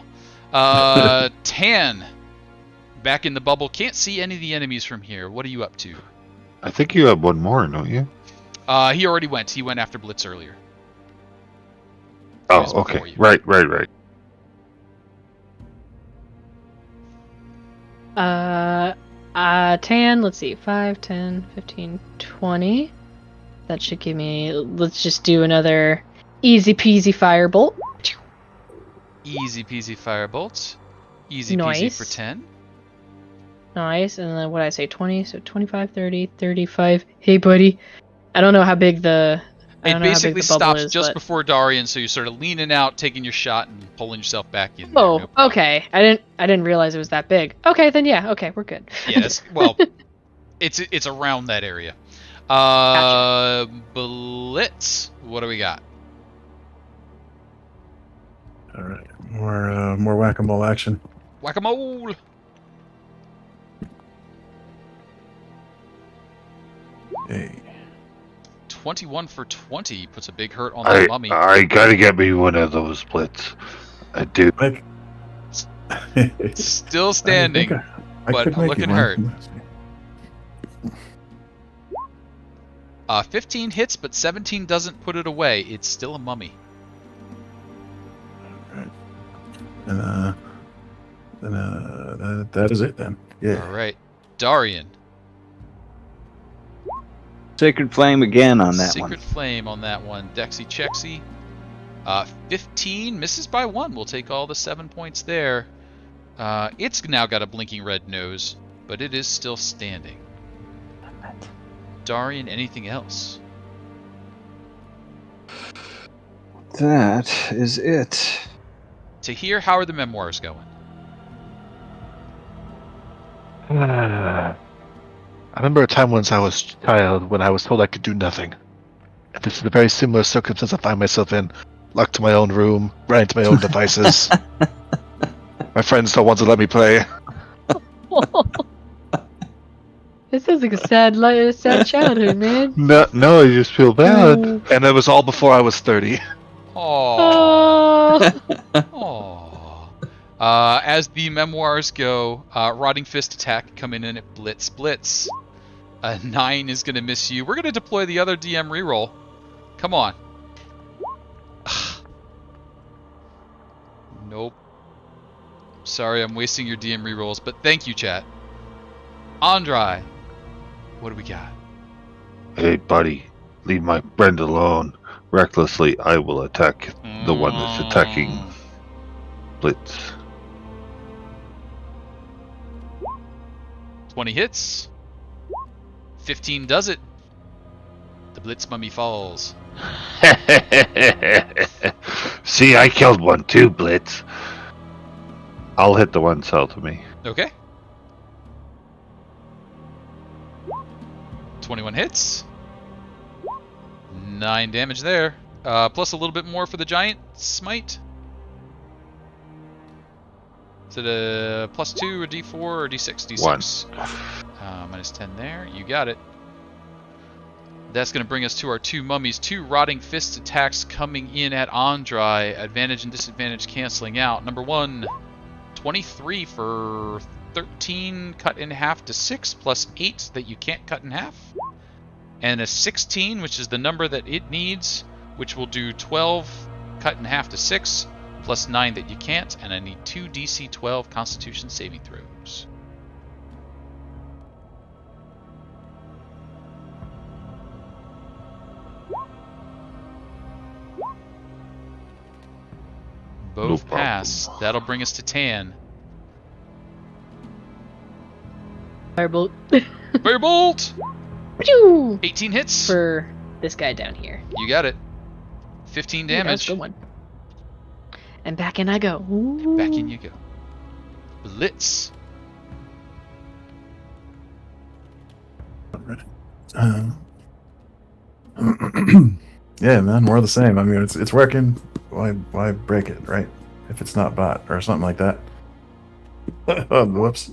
Tann. Back in the bubble. Can't see any of the enemies from here. What are you up to? I think you have one more, don't you? He already went. He went after Blitz earlier. Oh, okay. Right. Tann, let's see, 5, 10, 15, 20. That should give me, let's just do another easy peasy firebolt. Easy peasy firebolt. Easy peasy for 10. Nice, and then what did I say, 20? So 25, 30, 35. Hey, buddy. I don't know how big the... It basically stops just before Dahrian, so you're sort of leaning out, taking your shot, and pulling yourself back in. Oh, no, okay. I didn't realize it was that big. Okay, then yeah, okay, we're good. Yes, well, it's around that area. Gotcha. Blitz. What do we got? All right, more whack-a-mole action. Whack-a-mole. Hey. 21 for 20 puts a big hurt on the mummy. I gotta get me one of those Blitz. I do. Still standing, but looking hurt. 15 hits, but 17 doesn't put it away. It's still a mummy. Alright. And that is it then. Yeah. Alright. Dahrian. Sacred Flame again on that one. Sacred Flame on that one. Dexy Chexy. 15 misses by 1. We'll take all the 7 points there. It's now got a blinking red nose, but it is still standing. Dahrian, anything else? That is it. Tahir, how are the memoirs going? I remember a time once I was a child when I was told I could do nothing. And this is a very similar circumstance I find myself in. Locked to my own room, running to my own devices. My friends don't want to let me play. This sounds like a sad childhood, man. No, I just feel bad. And it was all before I was 30. Aww. Aww. As the memoirs go, Rotting Fist attack coming in at Blitz. Blitz. A 9 is going to miss you. We're going to deploy the other DM reroll. Come on. Nope. Sorry, I'm wasting your DM rerolls, but thank you, chat. Andry. What do we got? Hey, buddy. Leave my friend alone. Recklessly, I will attack the one that's attacking Blitz. 20 hits. 15 does it. The Blitz mummy falls. See, I killed one too, Blitz. I'll hit the one south of me. Okay. 21 hits. 9 damage there. Plus a little bit more for the giant smite. Is it a +2, a d4, or a d6? D6. 1. Minus 10 there. You got it. That's going to bring us to our 2 mummies. 2 Rotting Fist attacks coming in at Andry. Advantage and disadvantage canceling out. Number 1, 23 for 13, cut in half to 6, plus 8 that you can't cut in half. And a 16, which is the number that it needs, which will do 12, cut in half to 6, plus 9 that you can't. And I need 2 DC 12 Constitution saving throws. Both pass. That'll bring us to Tann. Firebolt. Firebolt! Pew! 18 hits. For this guy down here. You got it. 15 Ooh, that was a damage. good one. And back in I go. Ooh. Back in you go. Blitz. Yeah, man, more of the same. I mean, it's working. Why break it, right? If it's not bot or something like that. Oh, whoops.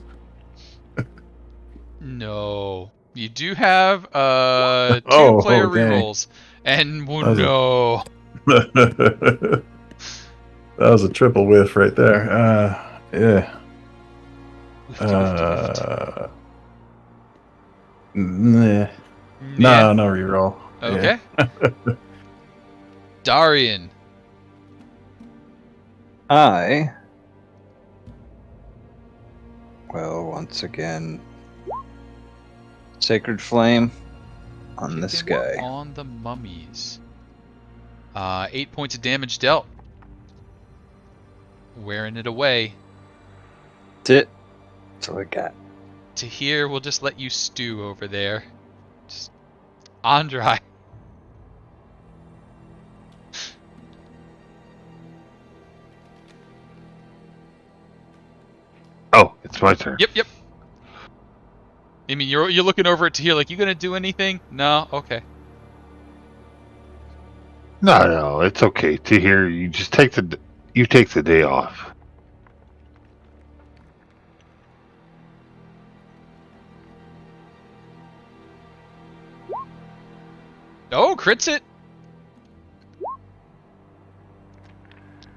No. You do have two Oh, player okay. rerolls. And Was it? no. That was a triple whiff right there. Yeah. Nah. Yeah. No reroll. Okay. Dahrian. Well, once again, Sacred Flame on this Kicking guy. On the mummies. 8 points of damage dealt. Wearing it away. That's it. That's all I got. Tahir will just let you stew over there. Just Andry. Oh, it's my turn. Yep. I mean, you're looking over at Tahir like, you gonna do anything? No? Okay. No, it's okay. Tahir, you just take the day off. Oh, crits it!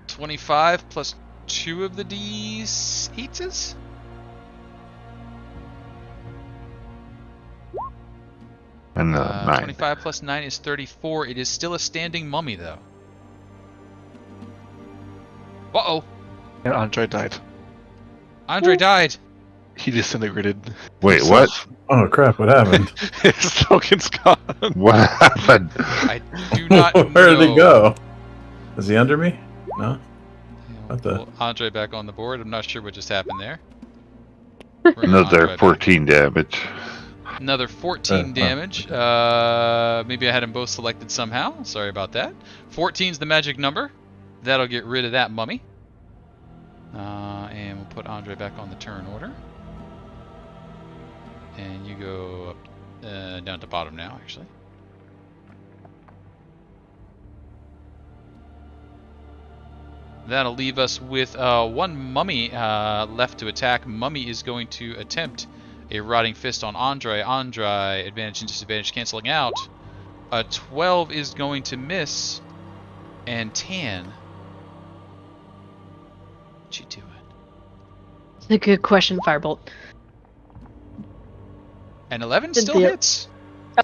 25 plus 2 of the D8s? And 9. 25 plus 9 is 34. It is still a standing mummy, though. Uh-oh. And Andry died. Andry died. He disintegrated. Wait, himself. what? Oh crap! What happened? His token's gone. What happened? I do not know. Where did he go? Is he under me? No. What the? Well, Andry back on the board. I'm not sure what just happened there. Bring Andry Another back. 14 damage. Another 14 damage. Maybe I had them both selected somehow. Sorry about that. 14's the magic number. That'll get rid of that mummy. And we'll put Andry back on the turn order. And you go up, down to bottom now, actually. That'll leave us with one mummy left to attack. Mummy is going to attempt a Rotting Fist on Andry. Andry, advantage and disadvantage canceling out. A 12 is going to miss. And Tann, what you doing? It's a good question, Firebolt. And 11 Did still the- hits.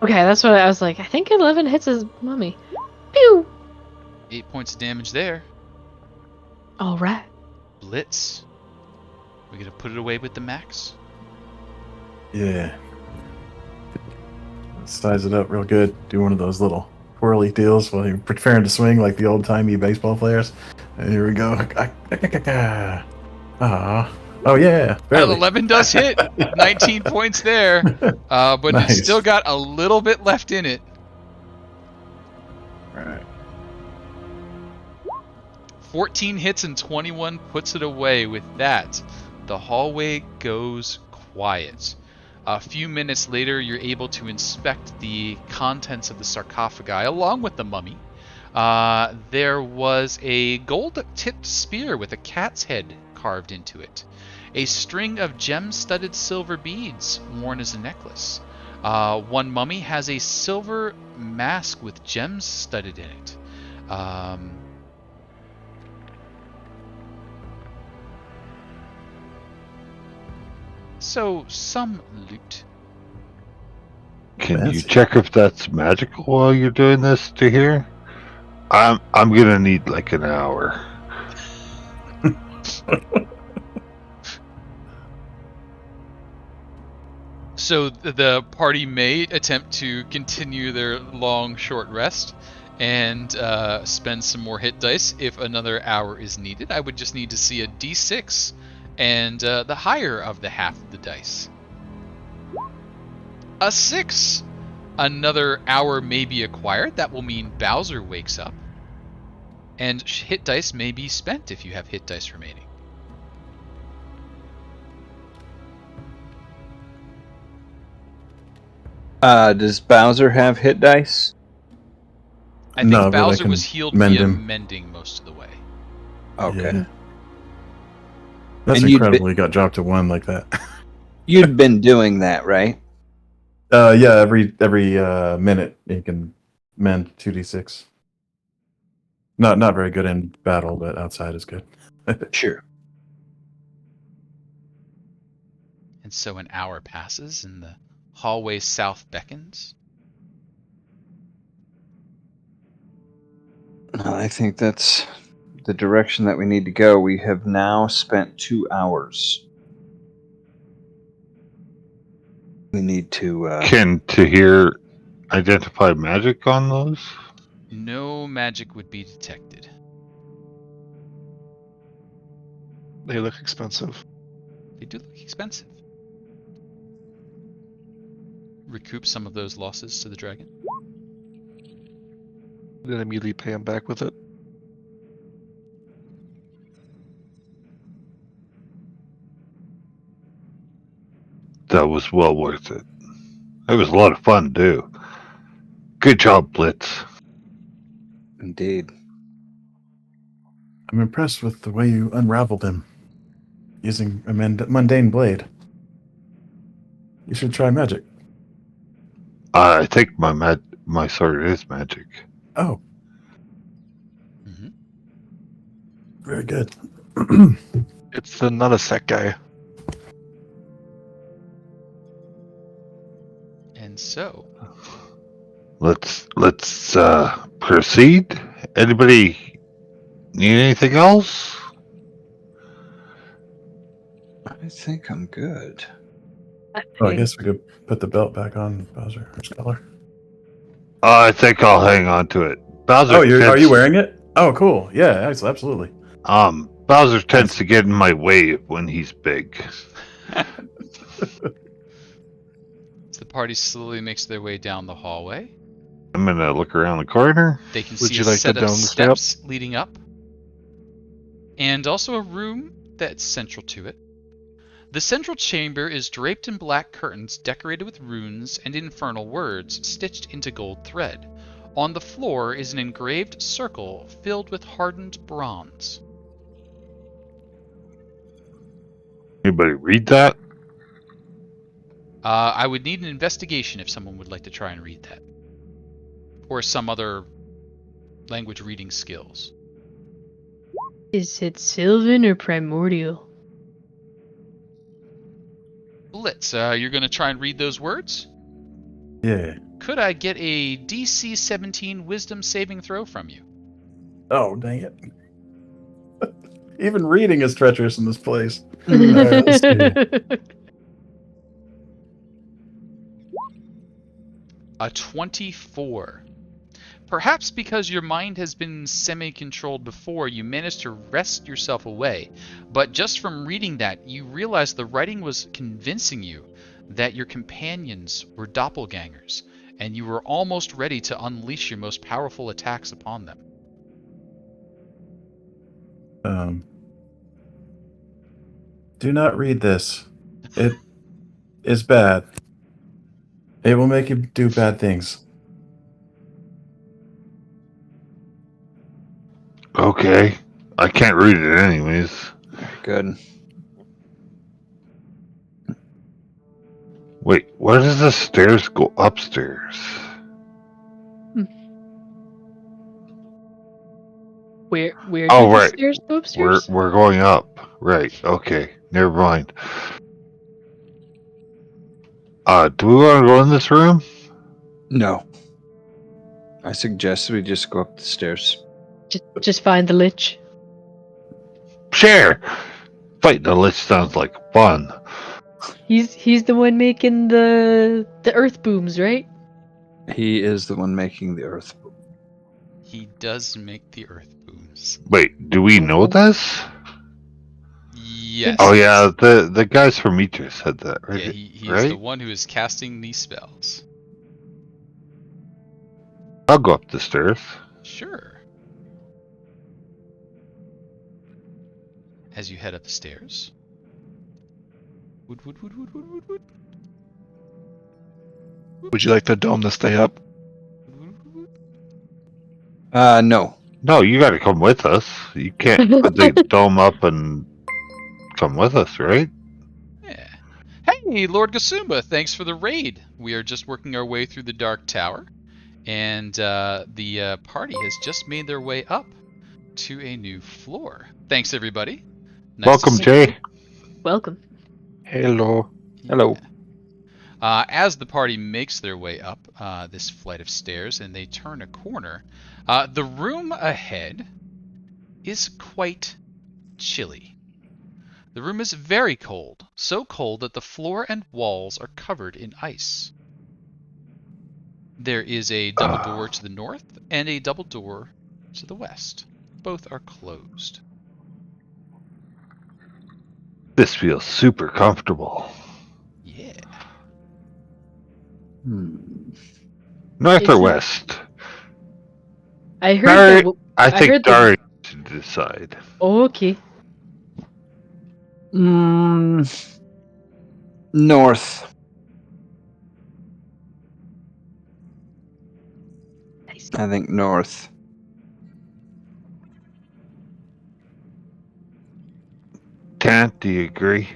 Okay, that's what I was like. I think 11 hits his mummy. Pew! 8 points of damage there. Alright. Blitz. We gonna put it away with the max? Yeah. Size it up real good. Do one of those little twirly deals while you're preparing to swing like the old-timey baseball players. And here we go. Ah. Oh yeah. Well, Barely. 11 does hit. 19 points there. But Nice. it's still got a little bit left in it. Alright. 14 hits and 21 puts it away. With that, the hallway goes quiet. A few minutes later, you're able to inspect the contents of the sarcophagi along with the mummy. There was a gold-tipped spear with a cat's head carved into it. A string of gem-studded silver beads worn as a necklace. One mummy has a silver mask with gems studded in it. So, some loot. Can you Fancy. check if that's magical while you're doing this to here? I'm gonna need like an hour. So the party may attempt to continue their long, short rest and spend some more hit dice if another hour is needed. I would just need to see a d6 and the higher of the half of the dice. A 6! Another hour may be acquired. That will mean Bowser wakes up. And hit dice may be spent if you have hit dice remaining. Does Bowser have hit dice? I think No, but I Bowser can was healed mend via him. mending most of the way. Okay. Yeah. That's And you'd incredible. He got dropped to 1 like that. You'd been doing that, right? Yeah, every minute you can mend 2d6. Not very good in battle, but outside is good. Sure. And so an hour passes and the hallway south beckons. I think that's the direction that we need to go. We have now spent 2 hours. We need to... Can Tahir identify magic on those? No magic would be detected. They look expensive. They do look expensive. Recoup some of those losses to the dragon. Then immediately pay him back with it. That was well worth it. It was a lot of fun, too. Good job, Blitz. Indeed. I'm impressed with the way you unraveled him using a mundane blade. You should try magic. I think my sword is magic. Oh, Mm-hmm. very good. It's the not a set guy. And so, Let's proceed. Anybody need anything else? I think I'm good. Oh, I guess we could put the belt back on Bowser. Which color? I think I'll hang on to it. Bowser. Oh, are you wearing it? Oh, cool. Yeah, absolutely. Bowser tends to get in my way when he's big. as the party slowly makes their way down the hallway, I'm gonna look around the corner. they can Would see you a like to set of down the steps leading up, and also a room that's central to it. The central chamber is draped in black curtains decorated with runes and infernal words stitched into gold thread. On the floor is an engraved circle filled with hardened bronze. Anybody read that? I would need an investigation if someone would like to try and read that. Or some other language reading skills. Is it Sylvan or Primordial? Blitz, you're going to try and read those words? Yeah. Could I get a DC 17 Wisdom saving throw from you? Oh, dang it. Even reading is treacherous in this place. All right, let's see. A 24. Perhaps because your mind has been semi-controlled before, you managed to wrest yourself away. But just from reading that, you realized the writing was convincing you that your companions were doppelgangers, and you were almost ready to unleash your most powerful attacks upon them. Do not read this. It is bad. It will make you do bad things. Okay. I can't read it anyways. Good. Wait, where does the stairs go upstairs? Where Oh, did right. the stairs go upstairs? We're going up. Right, okay. Never mind. Do we want to go in this room? No. I suggest we just go up the stairs. Just find the lich. Sure. Fighting the lich sounds like fun. He's the one making the earth booms, right? He is the one making the earth. He does make the earth booms. Wait, do we know this? Yes. Oh yeah, the guys from Mitra said that, right? Yeah, he is right? the one who is casting these spells. I'll go up the stairs. Sure. As you head up the stairs. Wood, wood, wood, wood, wood, wood, wood. Would you like the dome to stay up? No. No, you got to come with us. You can't put the dome up and come with us, right? Yeah. Hey, Lord Gasumba, thanks for the raid. We are just working our way through the Dark Tower, and the party has just made their way up to a new floor. Thanks, everybody. Nice Welcome, to see you. Jay. Welcome. Hello. Hello. As the party makes their way up this flight of stairs and they turn a corner, the room ahead is quite chilly. The room is very cold, so cold that the floor and walls are covered in ice. There is a double door to the north and a double door to the west. Both are closed. This feels super comfortable. Yeah. North or Is it- west? I heard Dari- that. I think heard Dahrian should decide. Oh, okay. North. Nice. I think north. Tann, do you agree?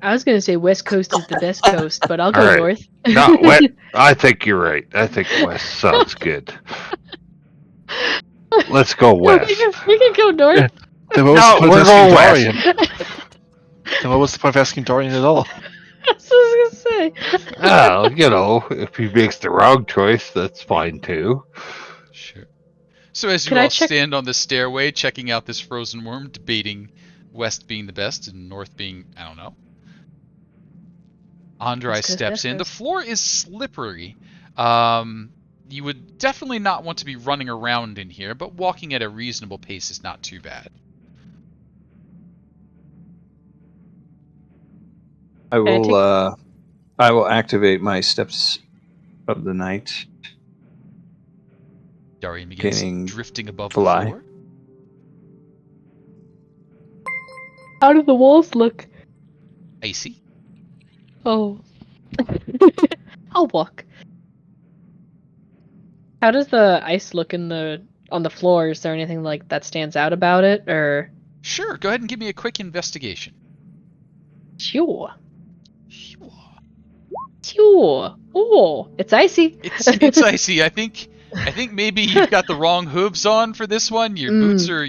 I was gonna say West Coast is the best coast, but I'll go Alright. north. No, west. I think you're right. I think west sounds good. Let's go No, west. we can go north. Then what was No, the point we're of going asking west. Dahrian? Then what was the point of asking Dahrian at all? That's what I was gonna say. Well, you know, if he makes the wrong choice, that's fine too. Sure. So as you Can I all check- stand on the stairway, checking out this frozen worm, debating west being the best and north being, I don't know. Andry West Coast, steps West in. The Coast. floor is slippery. You would definitely not want to be running around in here, but walking at a reasonable pace is not too bad. I will activate my steps of the night. Dahrian begins Gaining drifting above fly. the floor. How do the walls look? Icy. Oh. I'll walk. How does the ice look on the floor? Is there anything like that stands out about it, or? Sure, go ahead and give me a quick investigation. Sure. Sure. Sure. Oh, it's icy. It's icy. I think maybe you've got the wrong hooves on for this one. Your boots are,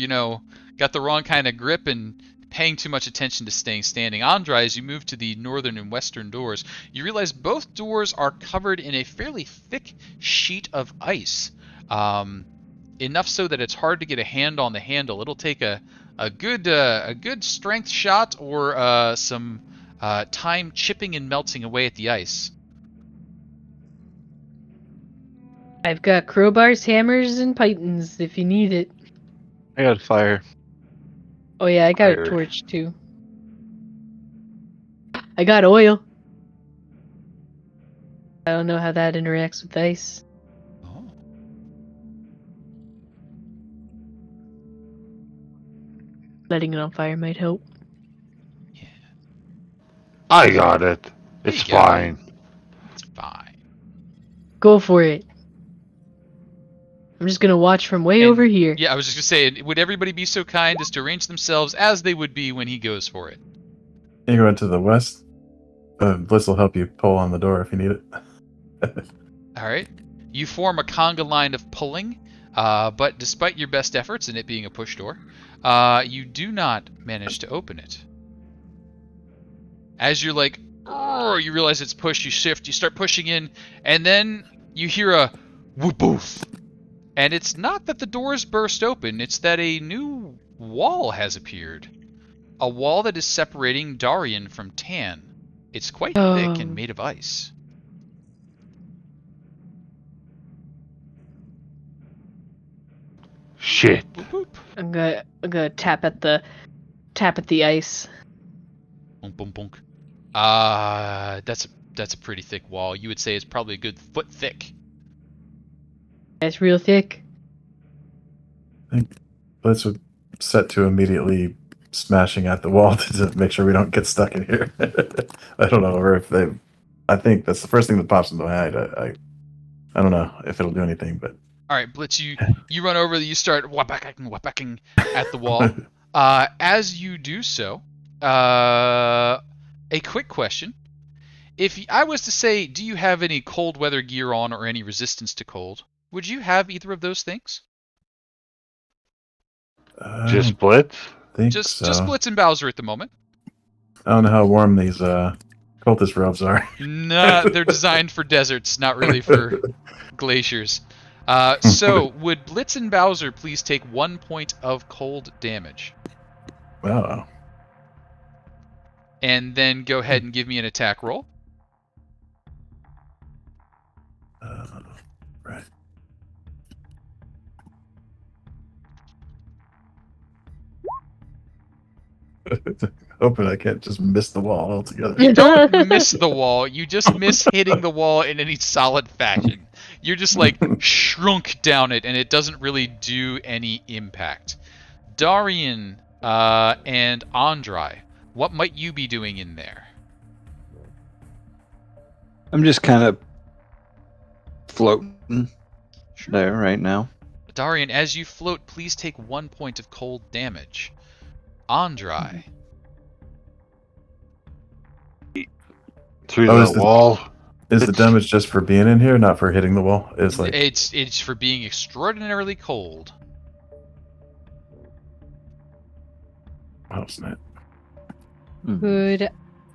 got the wrong kind of grip and paying too much attention to staying standing. Andry, as you move to the northern and western doors, you realize both doors are covered in a fairly thick sheet of ice. Enough so that it's hard to get a hand on the handle. It'll take a good strength shot or some time chipping and melting away at the ice. I've got crowbars, hammers, and pythons if you need it. I got fire. Oh yeah, I got a Fire. torch too. I got oil. I don't know how that interacts with ice. Oh. Letting it on fire might help. Yeah, I got it. It's There you go. fine. it's fine. Go for it. I'm just gonna watch from way And- over here. Yeah, I was just gonna say, would everybody be so kind as to arrange themselves as they would be when he goes for it? You go into the west. Blitz will help you pull on the door if you need it. All right. You form a conga line of pulling, but despite your best efforts and it being a push door, you do not manage to open it. As you're like, "Urgh," you realize it's pushed, you shift, you start pushing in, and then you hear a whoop boof. And it's not that the doors burst open, it's that a new wall has appeared. A wall that is separating Dahrian from Tann. It's quite thick and made of ice. Shit. Boop, boop. I'm gonna tap at the ice. Bonk, bonk, bonk. That's a pretty thick wall. You would say it's probably a good foot thick. It's real thick. I think Blitz would set to immediately smashing at the wall to make sure we don't get stuck in here. I don't know, or if they. I think that's the first thing that pops into my head. I don't know if it'll do anything, but All right, Blitz, you run over, you start whappacking at the wall. As you do so, a quick question. If I was to say, do you have any cold weather gear on or any resistance to cold, would you have either of those things? Just Blitz? think Just so. just Blitz and Bowser at the moment. I don't know how warm these cultist robes are. Nah, they're designed for deserts, not really for glaciers. So, would Blitz and Bowser please take 1 point of cold damage? Wow. And then go ahead and give me an attack roll. Right. Hoping I can't just miss the wall altogether. You don't miss the wall, you just miss hitting the wall in any solid fashion. You're just like shrunk down it, and it doesn't really do any impact. Dahrian and Andry, what might you be doing in there? I'm just kind of floating there right now. Dahrian, as you float, please take 1 point of cold damage. Andry. Through Oh, is the the- wall? Is the damage just for being in here, not for hitting the wall? It's like It's for being extraordinarily cold. oh snap. Could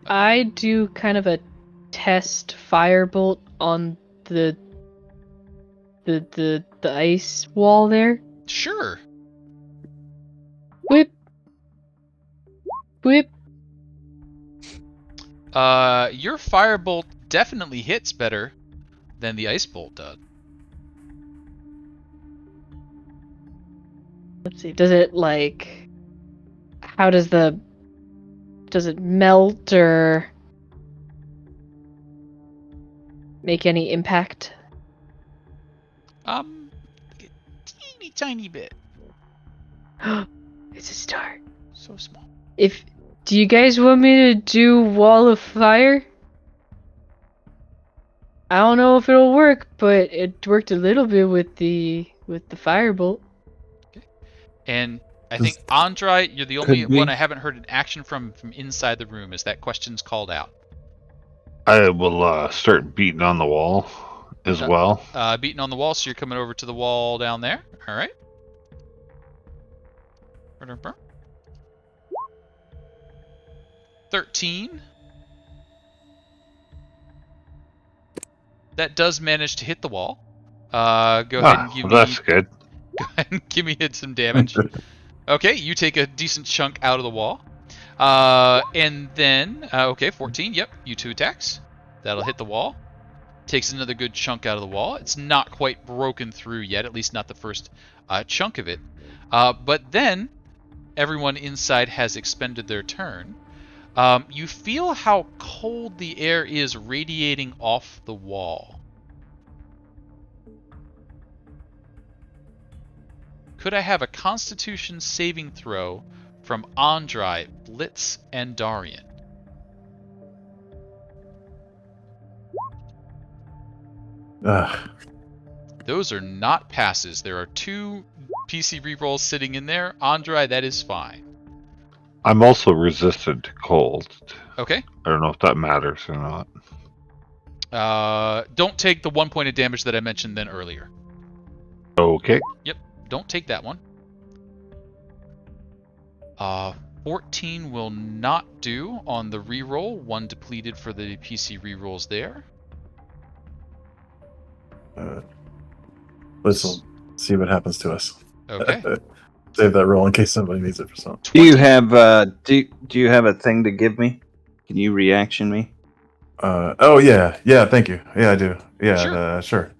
I do kind of a test firebolt on the ice wall there? Sure. Whip. Whip. Your firebolt definitely hits better than the ice bolt does. Let's see. Does it like? How does it melt or make any impact? A teeny tiny bit. It's a start. So small. Do you guys want me to do wall of fire? I don't know if it'll work, but it worked a little bit with the firebolt. And I think, Andry, you're the only one I haven't heard an action from inside the room as that question's called out. I will start beating on the wall as well. Beating on the wall, so you're coming over to the wall down there. All right. 13. That does manage to hit the wall. Go ahead and give That's me. good. Go ahead and give me some damage. Okay, you take a decent chunk out of the wall. And then, okay, 14. Yep, you 2 attacks. That'll hit the wall. Takes another good chunk out of the wall. It's not quite broken through yet, at least not the first chunk of it. But then, everyone inside has expended their turn. You feel how cold the air is radiating off the wall. Could I have a Constitution saving throw from Andry, Blitz, and Dahrian? Those are not passes. There are 2 PC rerolls sitting in there. Andry, that is fine. I'm also resistant to cold. Okay. I don't know if that matters or not. Don't take the 1 point of damage that I mentioned then earlier. Okay. Yep, don't take that one. 14 will not do on the reroll. 1 depleted for the PC rerolls there. Let's see what happens to us. Okay. Save that roll in case somebody needs it for something. Do you have do you have a thing to give me? Can you reaction me? Oh yeah, thank you. Yeah, I do. Yeah, Sure. sure.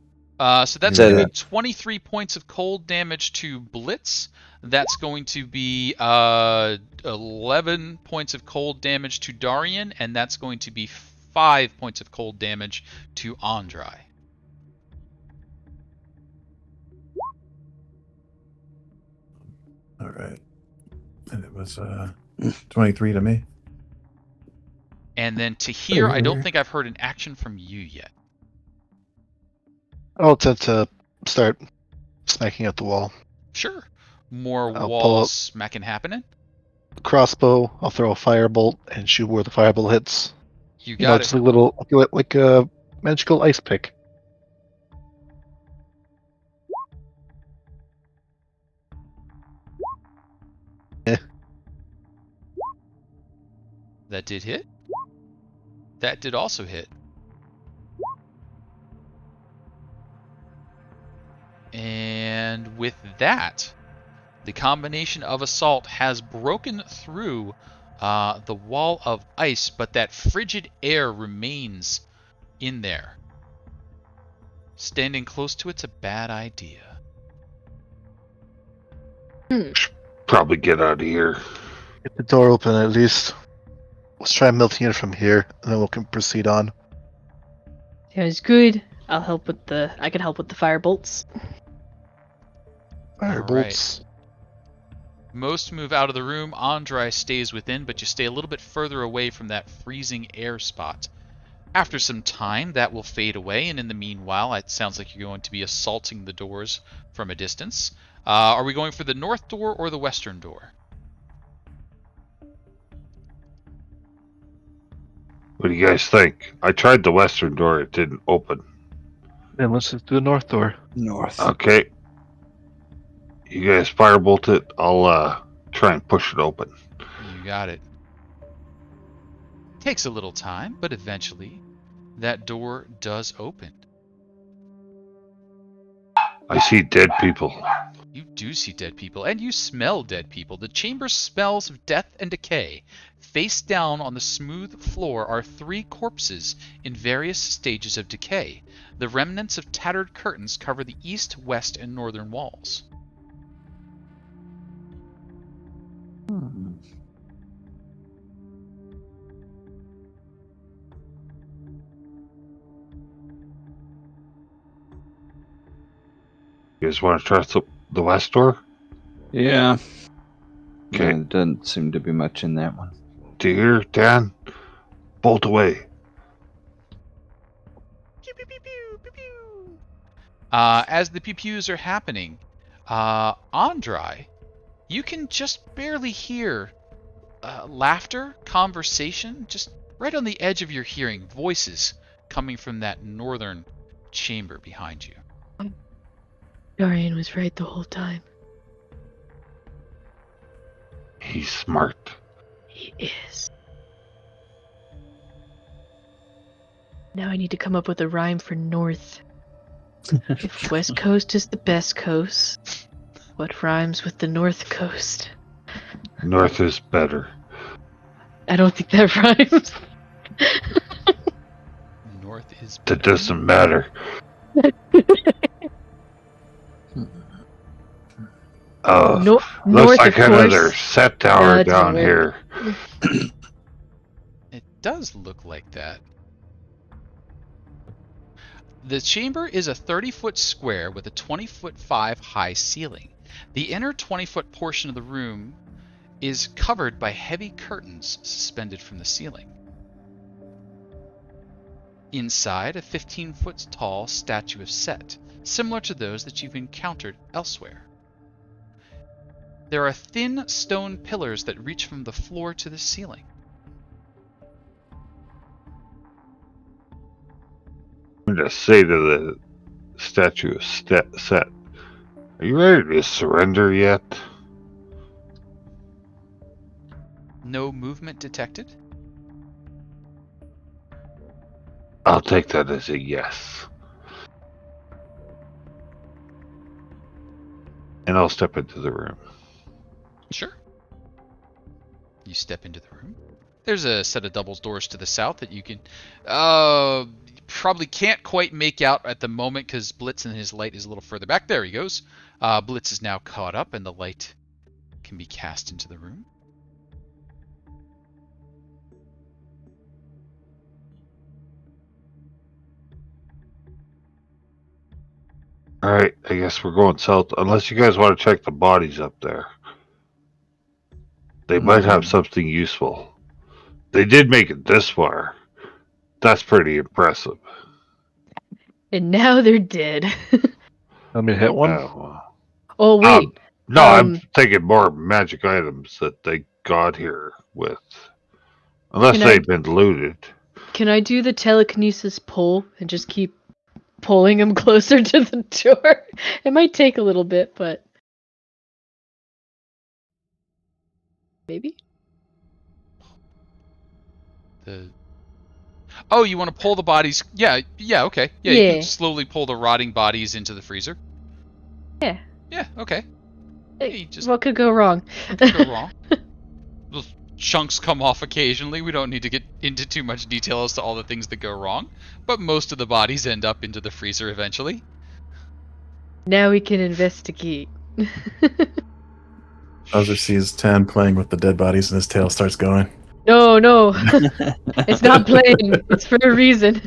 So that's Yeah. going to be 23 points of cold damage to Blitz. That's going to be 11 points of cold damage to Dahrian, and that's going to be 5 points of cold damage to Andry. All right. And it was 23 to me. And then Tahir, I don't think I've heard an action from you yet. I'll attempt to start smacking at the wall. Sure. More I'll pull wall up. smacking happening. Crossbow. I'll throw a firebolt and shoot where the firebolt hits. You You know, got just it. a little, like a magical ice pick. That did hit. That did also hit. And with that, the combination of assault has broken through the wall of ice, but that frigid air remains in there. Standing close to it's a bad idea. Probably get out of here. Get the door open at least. Let's try melting it from here, and then we can proceed on. Sounds good. I can help with the fire bolts. Firebolts. Most move out of the room. Andry stays within, but you stay a little bit further away from that freezing air spot. After some time, that will fade away, and in the meanwhile, it sounds like you're going to be assaulting the doors from a distance. Are we going for the north door or the western door? What do you guys think? I tried the western door; it didn't open. Then let's just do the north door. North. Okay. You guys firebolt it. I'll try and push it open. You got it. Takes a little time, but eventually that door does open. I see dead people. You do see dead people, and you smell dead people. The chamber smells of death and decay. Face down on the smooth floor are 3 corpses in various stages of decay. The remnants of tattered curtains cover the east, west, and northern walls. You guys want to try the west door? Yeah. Okay. There doesn't seem to be much in that one. Tahir, Tann, bolt away. As the pew-pews are happening, Andry, you can just barely hear laughter, conversation, just right on the edge of your hearing, voices coming from that northern chamber behind you. Dahrian was right the whole time. He's smart. He is. Now I need to come up with a rhyme for north. If West Coast is the best coast, what rhymes with the North Coast? North is better. I don't think that rhymes. North is That doesn't matter. North, Looks like of another course. set tower that's down weird. here. It does look like that. The chamber is a 30-foot square with a 20-foot 5 high ceiling. The inner 20-foot portion of the room is covered by heavy curtains suspended from the ceiling. Inside, a 15-foot tall statue of Set, similar to those that you've encountered elsewhere. There are thin stone pillars that reach from the floor to the ceiling. I'm going to say to the statue of Set, are you ready to surrender yet? No movement detected. I'll take that as a yes. And I'll step into the room. Sure. You step into the room. There's a set of double doors to the south that you can probably can't quite make out at the moment because Blitz and his light is a little further back. There he goes. Blitz is now caught up and the light can be cast into the room. Alright, I guess we're going south. Unless you guys want to check the bodies up there. They might have something useful. They did make it this far. That's pretty impressive. And now they're dead. Let me hit one. Oh wait. No, I'm thinking more magic items that they got here with. Unless they've been looted. Can I do the telekinesis pull and just keep pulling him closer to the door? It might take a little bit, but maybe. Oh, you want to pull the bodies? Yeah, okay. Yeah, you can slowly pull the rotting bodies into the freezer. Yeah. Yeah, okay. Hey, what could go wrong? What could go wrong? Little chunks come off occasionally. We don't need to get into too much detail as to all the things that go wrong, but most of the bodies end up into the freezer eventually. Now we can investigate. Bowser sees Tann playing with the dead bodies and his tail starts going. No. It's not playing. It's for a reason.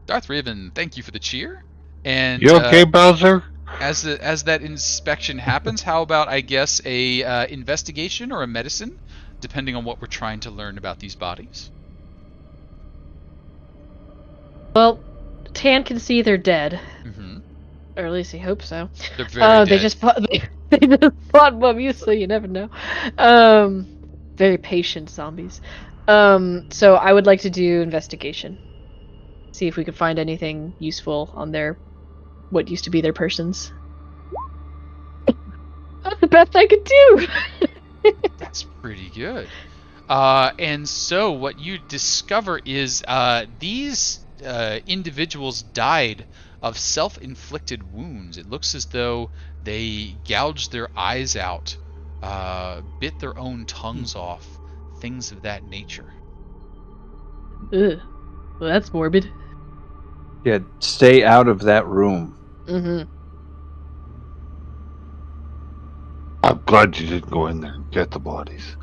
Darth Raven, thank you for the cheer. And you okay, Bowser? As that inspection happens, how about, I guess, a investigation or a medicine, depending on what we're trying to learn about these bodies? Well, Tann can see they're dead. Mm-hmm. Or at least he hopes so. They're very dead. They just fought mummies, so you never know. Very patient zombies. So I would like to do investigation. See if we can find anything useful on what used to be their persons. That's the best I could do! That's pretty good. And so what you discover is these individuals died of self-inflicted wounds. It looks as though they gouged their eyes out, bit their own tongues off, things of that nature. Ugh. Well, that's morbid. Yeah, stay out of that room. Mm-hmm. I'm glad you didn't go in there and get the bodies.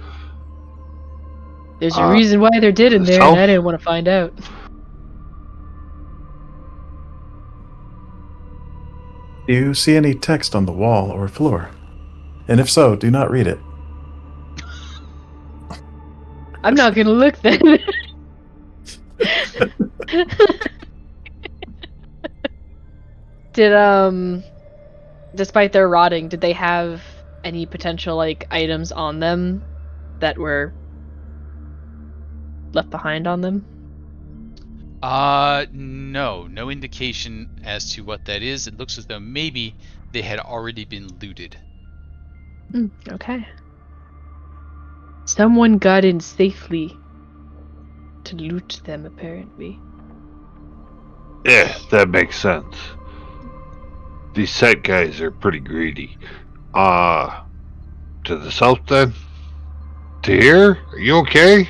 There's a reason why they're dead in there, and I didn't want to find out. Do you see any text on the wall or floor? And if so, do not read it. I'm not gonna look then. Despite their rotting, did they have any potential, items on them that were left behind on them? No indication as to what that is. It looks as though maybe they had already been looted. Okay. Someone got in safely to loot them, apparently. Yeah, that makes sense. These Set guys are pretty greedy. To the south then? Tahir, are you okay?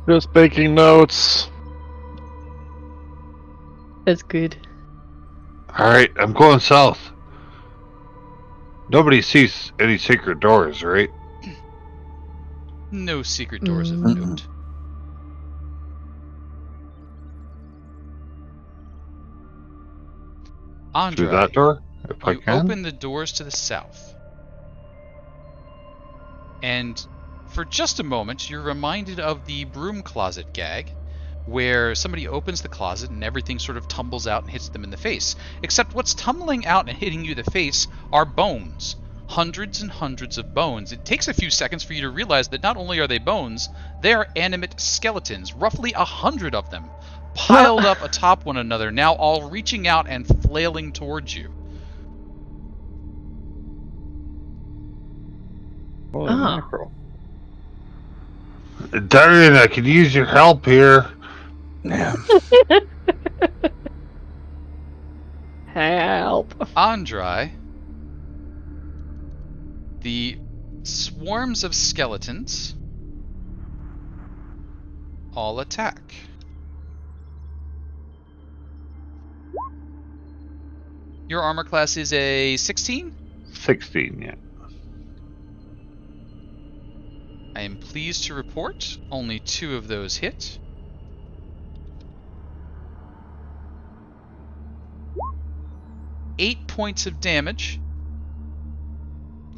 Just making notes. That's good. Alright, I'm going south. Nobody sees any secret doors, right? No secret doors of note. Andry, Through that door, if I you can. open the doors to the south. And for just a moment, you're reminded of the broom closet gag, where somebody opens the closet and everything sort of tumbles out and hits them in the face. Except what's tumbling out and hitting you in the face are bones. Hundreds and hundreds of bones. It takes a few seconds for you to realize that not only are they bones, they are animate skeletons, roughly 100 of them, piled up atop one another, now all reaching out and flailing towards you. Holy mackerel. Dahrian, I could use your help here. Yeah. Help. Andry, the swarms of skeletons all attack. Your armor class is a 16? 16, yeah. I am pleased to report only 2 of those hit. Eight points of damage.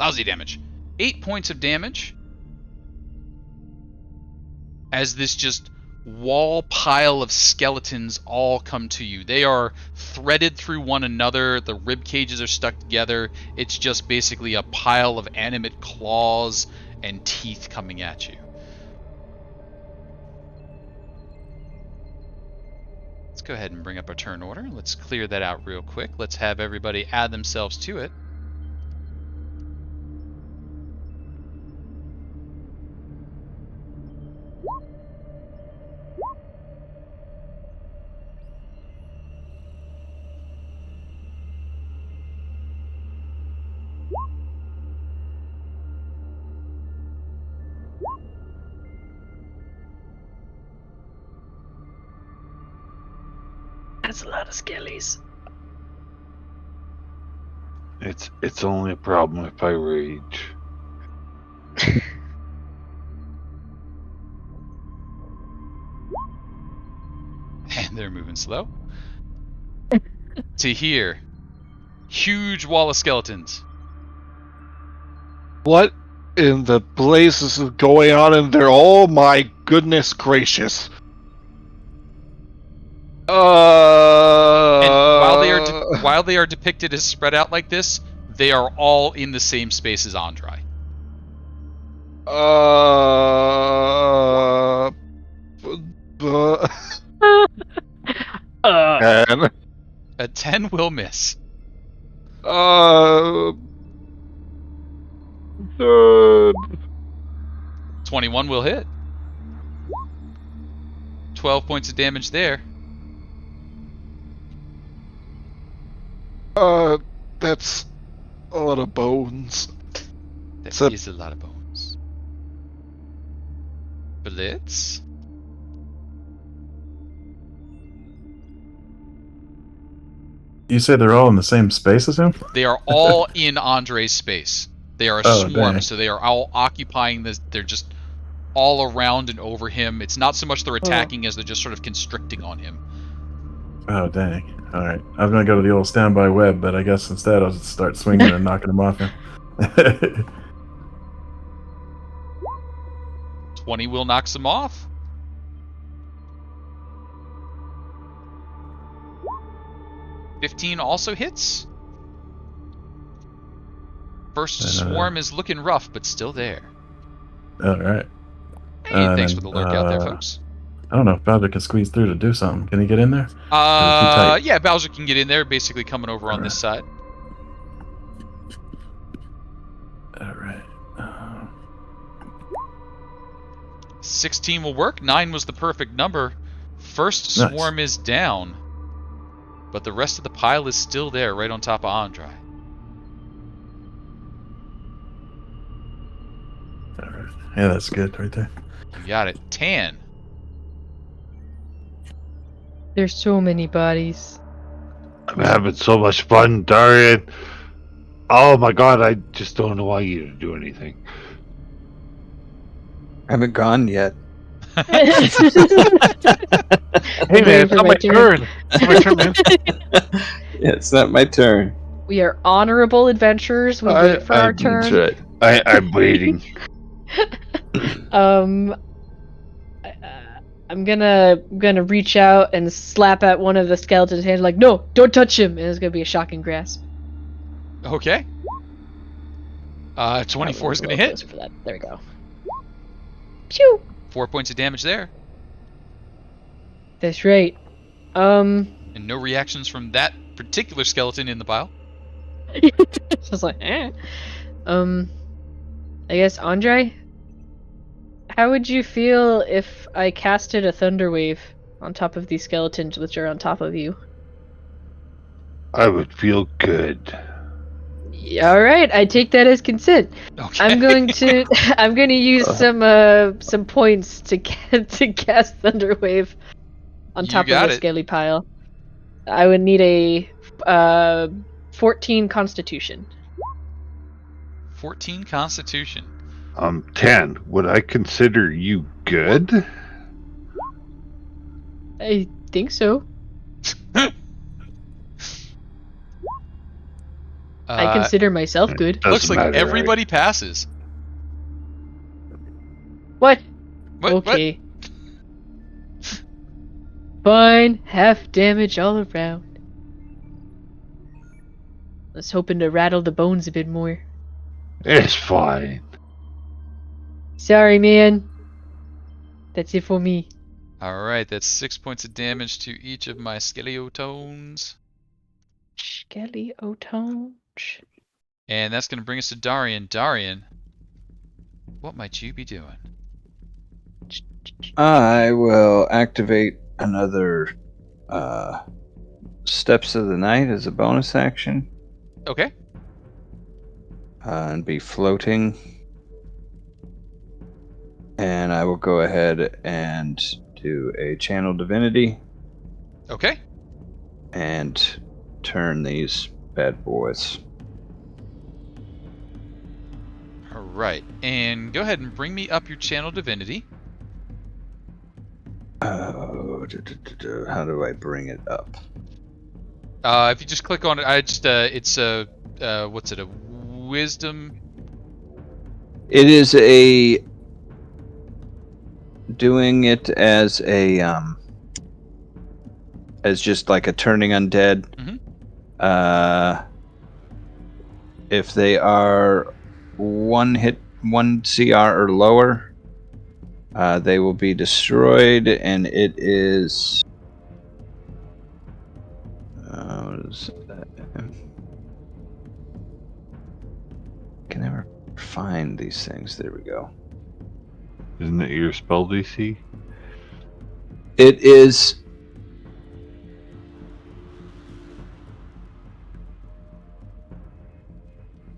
lousy damage. 8 points of damage. As this just wall pile of skeletons all come to you. They are threaded through one another. The rib cages are stuck together. It's just basically a pile of animate claws and teeth coming at you. Let's go ahead and bring up our turn order. Let's clear that out real quick. Let's have everybody add themselves to it. That's a lot of skellies. It's only a problem if I rage. And they're moving slow. Tahir. Huge wall of skeletons. What in the blazes is going on in there? Oh my goodness gracious. And while they are depicted as spread out like this, they are all in the same space as Andry. And A 10 will miss. Good. 21 will hit. 12 points of damage there. That's a lot of bones. That is a lot of bones. Blitz. You say they're all in the same space as him? They are all in Andre's space. They are a swarm, dang. so they are all occupying this. They're just all around and over him. It's not so much they're attacking as they're just sort of constricting on him. Oh, dang. Alright. I was going to go to the old standby web, but I guess instead I'll just start swinging and knocking him off him. 20 will knock some off. $15 also hits. First swarm is looking rough, but still there. Alright. Hey, thanks for the lurk out there, folks. I don't know if Bowser can squeeze through to do something. Can he get in there? tight? Yeah, Bowser can get in there, basically coming over on this side. Alright. 16 will work. 9 was the perfect number. First Nice. swarm is down, but the rest of the pile is still there, right on top of Andry. Alright. Yeah, that's good right there. You got it. Tann. There's so many bodies. I'm having so much fun, Dahrian. Oh my god, I just don't know why you didn't do anything. I haven't gone yet. Hey man, it's not my turn. It's my turn, man. Yeah, it's not my turn. We are honorable adventurers. We wait for our That's turn. right. I'm waiting. I'm gonna reach out and slap at one of the skeleton's hands, like, no, don't touch him. And it's gonna be a shocking grasp. Okay. 24 is going to hit. For that. There we go. Pew! 4 points of damage there. That's right. And no reactions from that particular skeleton in the pile. I was like, eh. I guess, Andry? How would you feel if I casted a thunder wave on top of these skeletons which are on top of you? I would feel good. All right, I take that as consent. Okay. I'm going to use some points to cast thunder wave on You top of got the it. scaly pile. I would need a 14 Constitution. 14 Constitution. Tann, would I consider you good? I think so. I consider myself good. Doesn't Looks like matter, everybody passes. What? What? Okay. Fine. Half damage all around. I was hoping to rattle the bones a bit more. Right? It's fine. Sorry, man. That's it for me. Alright, that's 6 points of damage to each of my skeletones. Skeleotones. And that's going to bring us to Dahrian. Dahrian, what might you be doing? I will activate another Steps of the Night as a bonus action. Okay. And be floating. And I will go ahead and do a Channel Divinity Okay. and turn these bad boys. Alright, and go ahead and bring me up your Channel Divinity. Oh, how do I bring it up? If you just click on it, it's a, what's it, a wisdom? It is a doing it as a as just like a turning undead. Mhm. If they are one CR or lower, they will be destroyed, and it is what is that? I can never find these things. There we go. Isn't it your spell DC? It is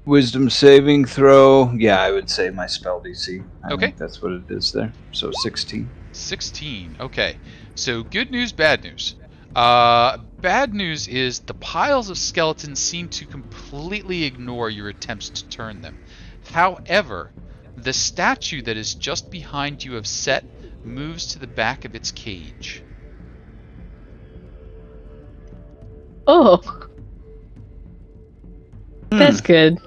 wisdom saving throw. Yeah, I would say my spell DC. I Okay. think that's what it is there. So 16. 16. Okay. So good news, bad news. Bad news is the piles of skeletons seem to completely ignore your attempts to turn them. However, the statue that is just behind you of Set moves to the back of its cage. Oh. That's good.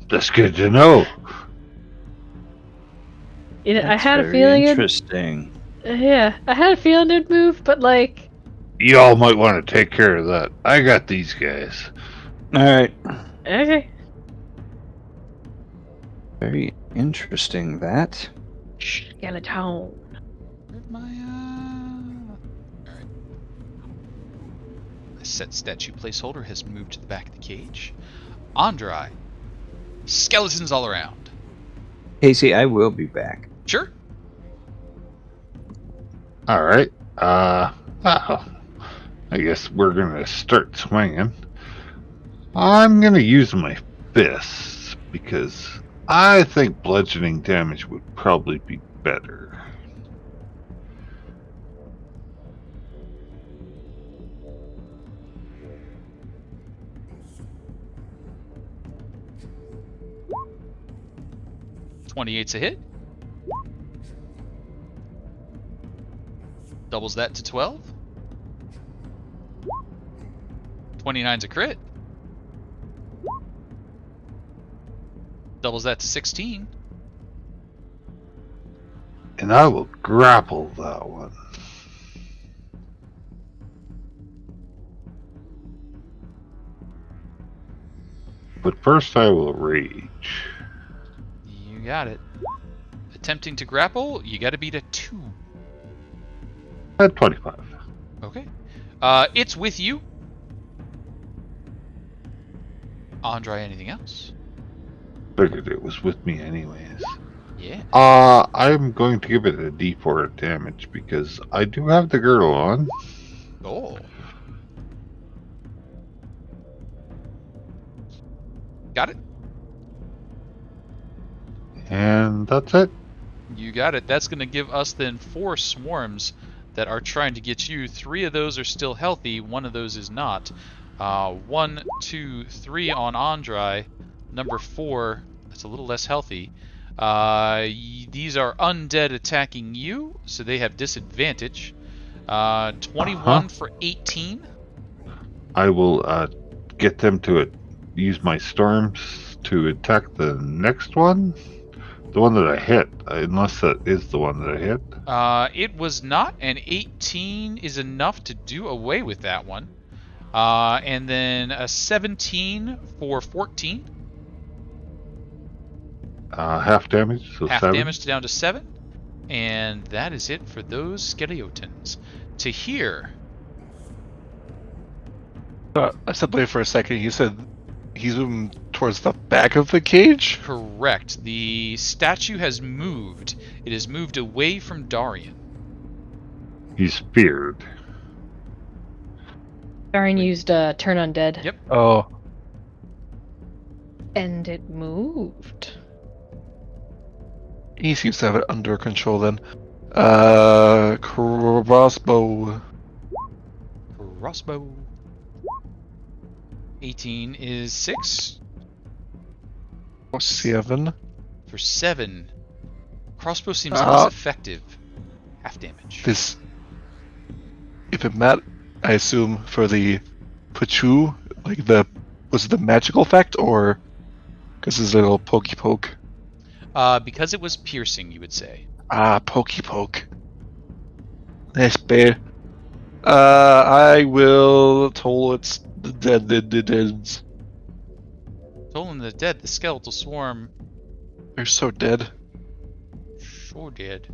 That's good to know. You know, I That's had a very feeling interesting. yeah, I had a feeling it'd move, but like, Y'all might want to take care of that. I got these guys. All right. okay. Very interesting that. Skeleton. Where'd my Alright. The Set statue placeholder has moved to the back of the cage. Andry. Skeletons all around. Casey, I will be back. Sure. All right. Well, I guess we're gonna start swinging. I'm gonna use my fists because I think bludgeoning damage would probably be better. .28's a hit. Doubles that to 12. 29's a crit. Doubles that to 16. And I will grapple that one. But first I will rage. You got it. Attempting to grapple, you gotta beat a 2. At 25. Okay. It's with you. Andry, anything else? Figured it was with me anyways. Yeah. I'm going to give it a D4 damage because I do have the girdle on. Oh. Got it? And that's it. You got it. That's going to give us then 4 swarms that are trying to get you. 3 of those are still healthy. 1 of those is not. 1, 2, 3 on Andry. Number 4, that's a little less healthy. These are undead attacking you, so they have disadvantage. 21 for 18. I will get them to use my storms to attack the next one? The one that I hit, unless that is the one that I hit. It was not, and 18 is enough to do away with that one. And then a 17 for 14. Half damage, so Half 7. damage down to 7. And that is it for those skeletons. Tahir. I stepped away for a second. You said he's moving towards the back of the cage? Correct. The statue has moved. It has moved away from Dahrian. He's feared. Dahrian used Turn Undead. Yep. Oh. And it moved. He seems to have it under control then. Crossbow. Crossbow. 18 is 6. 7. For 7. Crossbow seems less effective. Half damage. This. If it met, I assume for the Pachu, like was it the magical effect or because it's a little pokey poke? Because it was piercing, you would say. Pokey poke. Nice bear. I will toll its the deads. Toll the dead, the skeletal swarm. They're so dead. Sure did.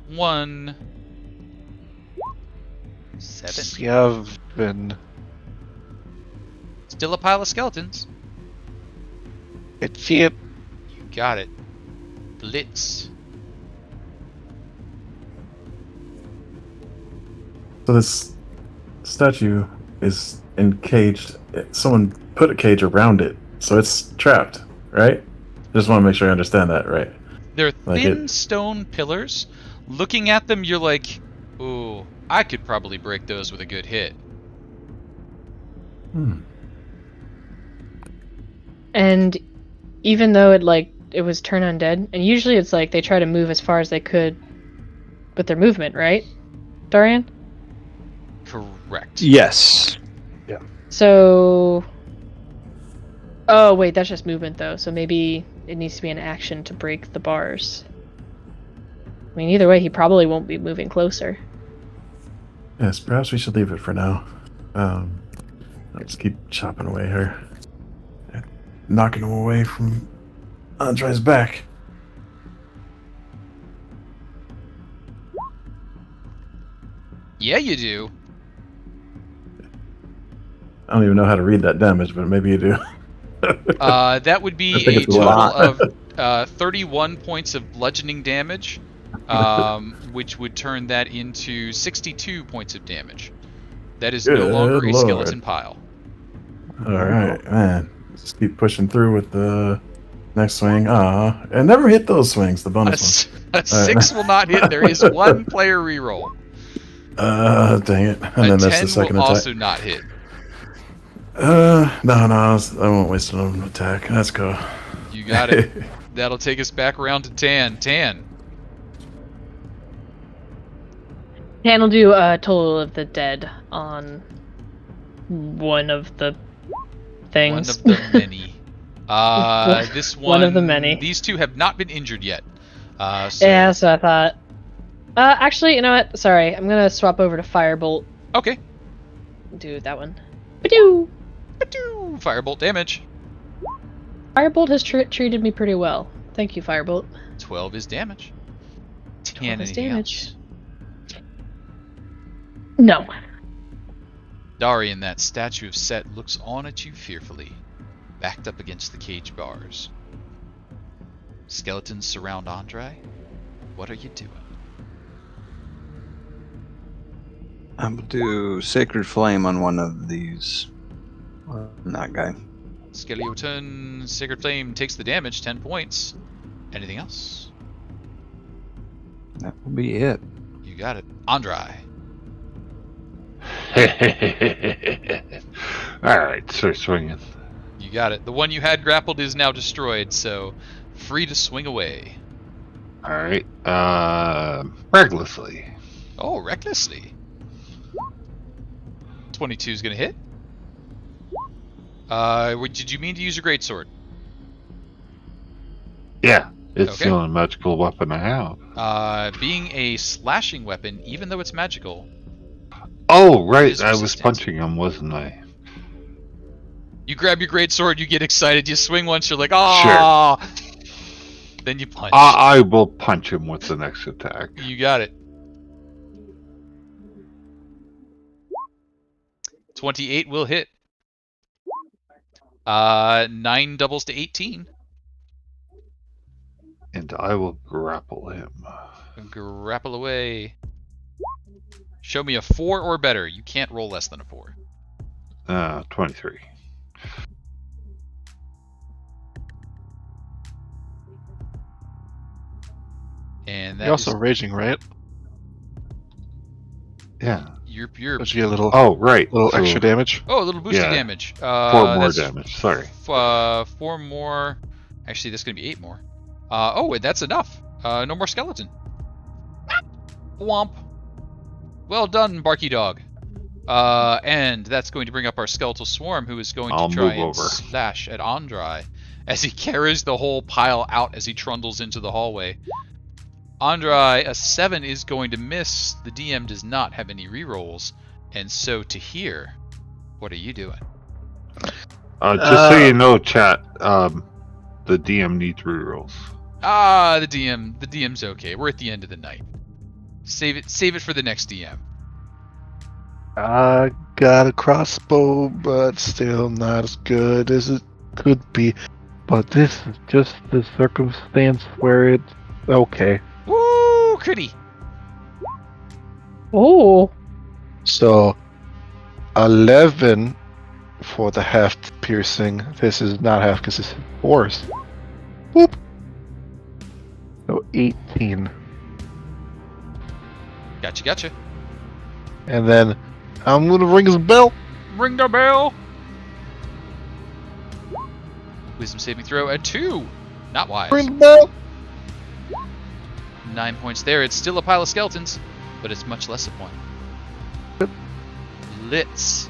1. 7. 7. Still a pile of skeletons. It's it. You got it. Blitz. So this statue is encaged. Someone put a cage around it, so it's trapped, right? Just want to make sure I understand that right. They're Like thin stone pillars. Looking at them, you're like, ooh, I could probably break those with a good hit. And even though it was Turn Undead, and usually it's like they try to move as far as they could with their movement, right, Dahrian? Correct. Yes. So... Oh, wait, that's just movement, though, so maybe it needs to be an action to break the bars. I mean, either way, he probably won't be moving closer. Yes, perhaps we should leave it for now. Let's keep chopping away here. Knocking him away from Andry's back. Yeah, you do. I don't even know how to read that damage, but maybe you do. That would be I think a it's a lot. total of 31 points of bludgeoning damage, which would turn that into 62 points of damage. That is no Good longer a Lord. skeleton pile. Alright, man. Just keep pushing through with the next swing. And never hit those swings, the bonus ones. A 6 will not hit. There is one player reroll. Dang it. And then A that's 10 the second will attack. also not hit. No, I won't waste an attack. Let's go. You got it. That'll take us back around to Tann. Tann. Tann will do a total of the dead on one of the things. One of the many. This one. One of the many. These two have not been injured yet. So Yeah, so I thought. Actually, you know what? Sorry, I'm gonna swap over to Firebolt. Okay. Do that one. Ba-doo! Ba-doo! Firebolt damage. Firebolt has treated me pretty well. Thank you, Firebolt. 12 is damage. 12 10 is anything damage. else? No. Dahrian, that statue of Set looks on at you fearfully, backed up against the cage bars. Skeletons surround Andry. What are you doing? I'm gonna do Sacred Flame on one of these. That guy. Skeleton, Sacred Flame takes the damage, 10 points. Anything else? That will be it. You got it. Andry. Alright, start swinging. You got it. The one you had grappled is now destroyed, so free to swing away. Alright, recklessly. Oh, recklessly. 22 is going to hit. Did you mean to use your greatsword? Yeah, it's Okay. the only magical weapon I have. Being a slashing weapon, even though it's magical, Oh, right, is I was resistant. punching him, wasn't I? you grab your greatsword, you get excited, you swing once, you're like, ah! Then you punch. I will punch him with the next attack. You got it. 28 will hit. 9 doubles to 18. And I will grapple him. Grapple away. Show me a 4 or better. You can't roll less than a 4. 23. And that You're also is raging, right? Yeah. you're Don't you get a little, Oh, right. little So, extra damage? oh, a little boosted Yeah. damage. 4 more That's damage, sorry. 4 more. Actually, that's going to be 8 more. Oh, that's enough. No more skeleton. Womp. Well done, Barky Dog. And that's going to bring up our skeletal swarm, who is going I'll to try move and over. slash at Andry as he carries the whole pile out as he trundles into the hallway. Andry, a 7 is going to miss. The DM does not have any rerolls, and so Tahir, what are you doing? Just so you know, chat, the DM needs rerolls. The DM's okay. We're at the end of the night. Save it for the next DM. I got a crossbow, but still not as good as it could be. But this is just the circumstance where it's okay. Woo, critty. Oh. So, 11 for the half piercing. This is not half because it's force. Whoop. So 18. Gotcha. And then I'm gonna ring his bell. Ring the bell. Wisdom saving throw at 2. Not wise. Ring the bell. 9 points there. It's still a pile of skeletons, but it's much less of one. Blitz.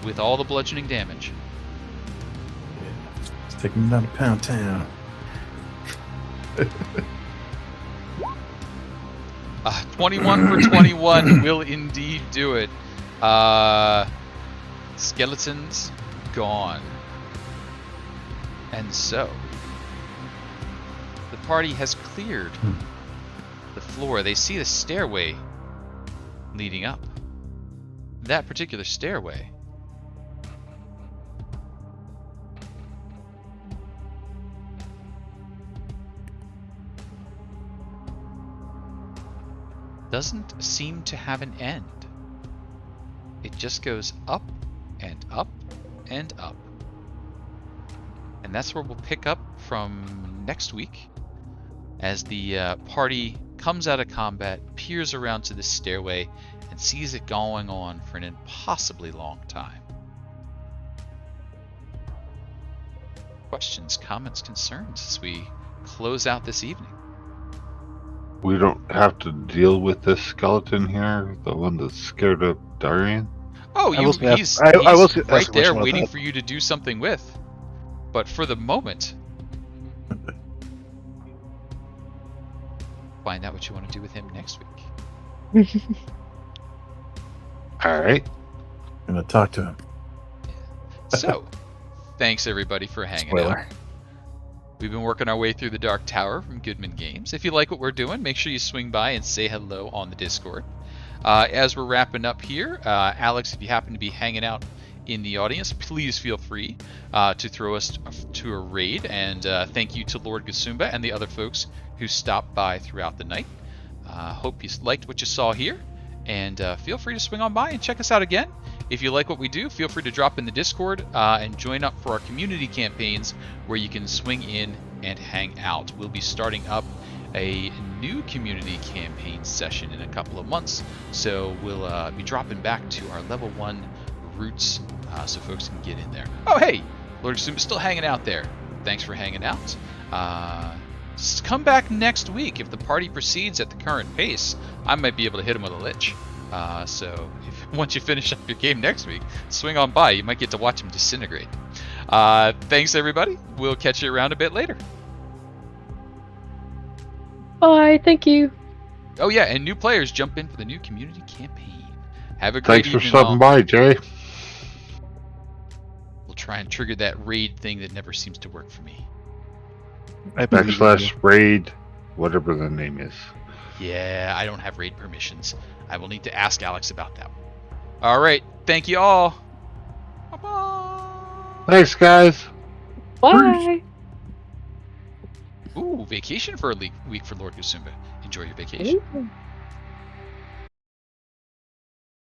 With all the bludgeoning damage. Let's take him down to Pound Town. 21 for 21 will indeed do it. Skeletons gone. And so, the party has cleared the floor. They see the stairway leading up. That particular stairway doesn't seem to have an end. It just goes up and up and up. And that's where we'll pick up from next week as the party comes out of combat, peers around to the stairway, and sees it going on for an impossibly long time. Questions, comments, concerns as we close out this evening? We don't have to deal with this skeleton here, the one that's scared of Dahrian. Oh, I was gonna he's ask- I was gonna right ask a there question about waiting that. for you to do something with. But for the moment, find out what you want to do with him next week. Alright. I'm gonna talk to him. So, thanks everybody for hanging Spoiler. out. We've been working our way through the Dark Tower from Goodman Games. If you like what we're doing, make sure you swing by and say hello on the Discord. As we're wrapping up here, Alex, if you happen to be hanging out in the audience, please feel free to throw us to a raid. And thank you to Lord Gasumba and the other folks who stopped by throughout the night. Hope you liked what you saw here. And feel free to swing on by and check us out again. If you like what we do, feel free to drop in the Discord and join up for our community campaigns where you can swing in and hang out. We'll be starting up a new community campaign session in a couple of months, so we'll be dropping back to our level 1 roots so folks can get in there. Oh hey, Lord Suma's still hanging out there. Thanks for hanging out. Come back next week. If the party proceeds at the current pace, I might be able to hit him with a lich. So if once you finish up your game next week, swing on by. You might get to watch him disintegrate. Thanks, everybody. We'll catch you around a bit later. Bye. Thank you. Oh, yeah, and new players jump in for the new community campaign. Have a great Thanks for evening, stopping all. by, Jay. We'll try and trigger that raid thing that never seems to work for me. I believe in you. / raid, whatever the name is. Yeah, I don't have raid permissions. I will need to ask Alex about that one. All right, thank you all. Bye-bye. Thanks, guys. Bye. Ooh, vacation for a week for Lord Kusumba. Enjoy your vacation. Ooh.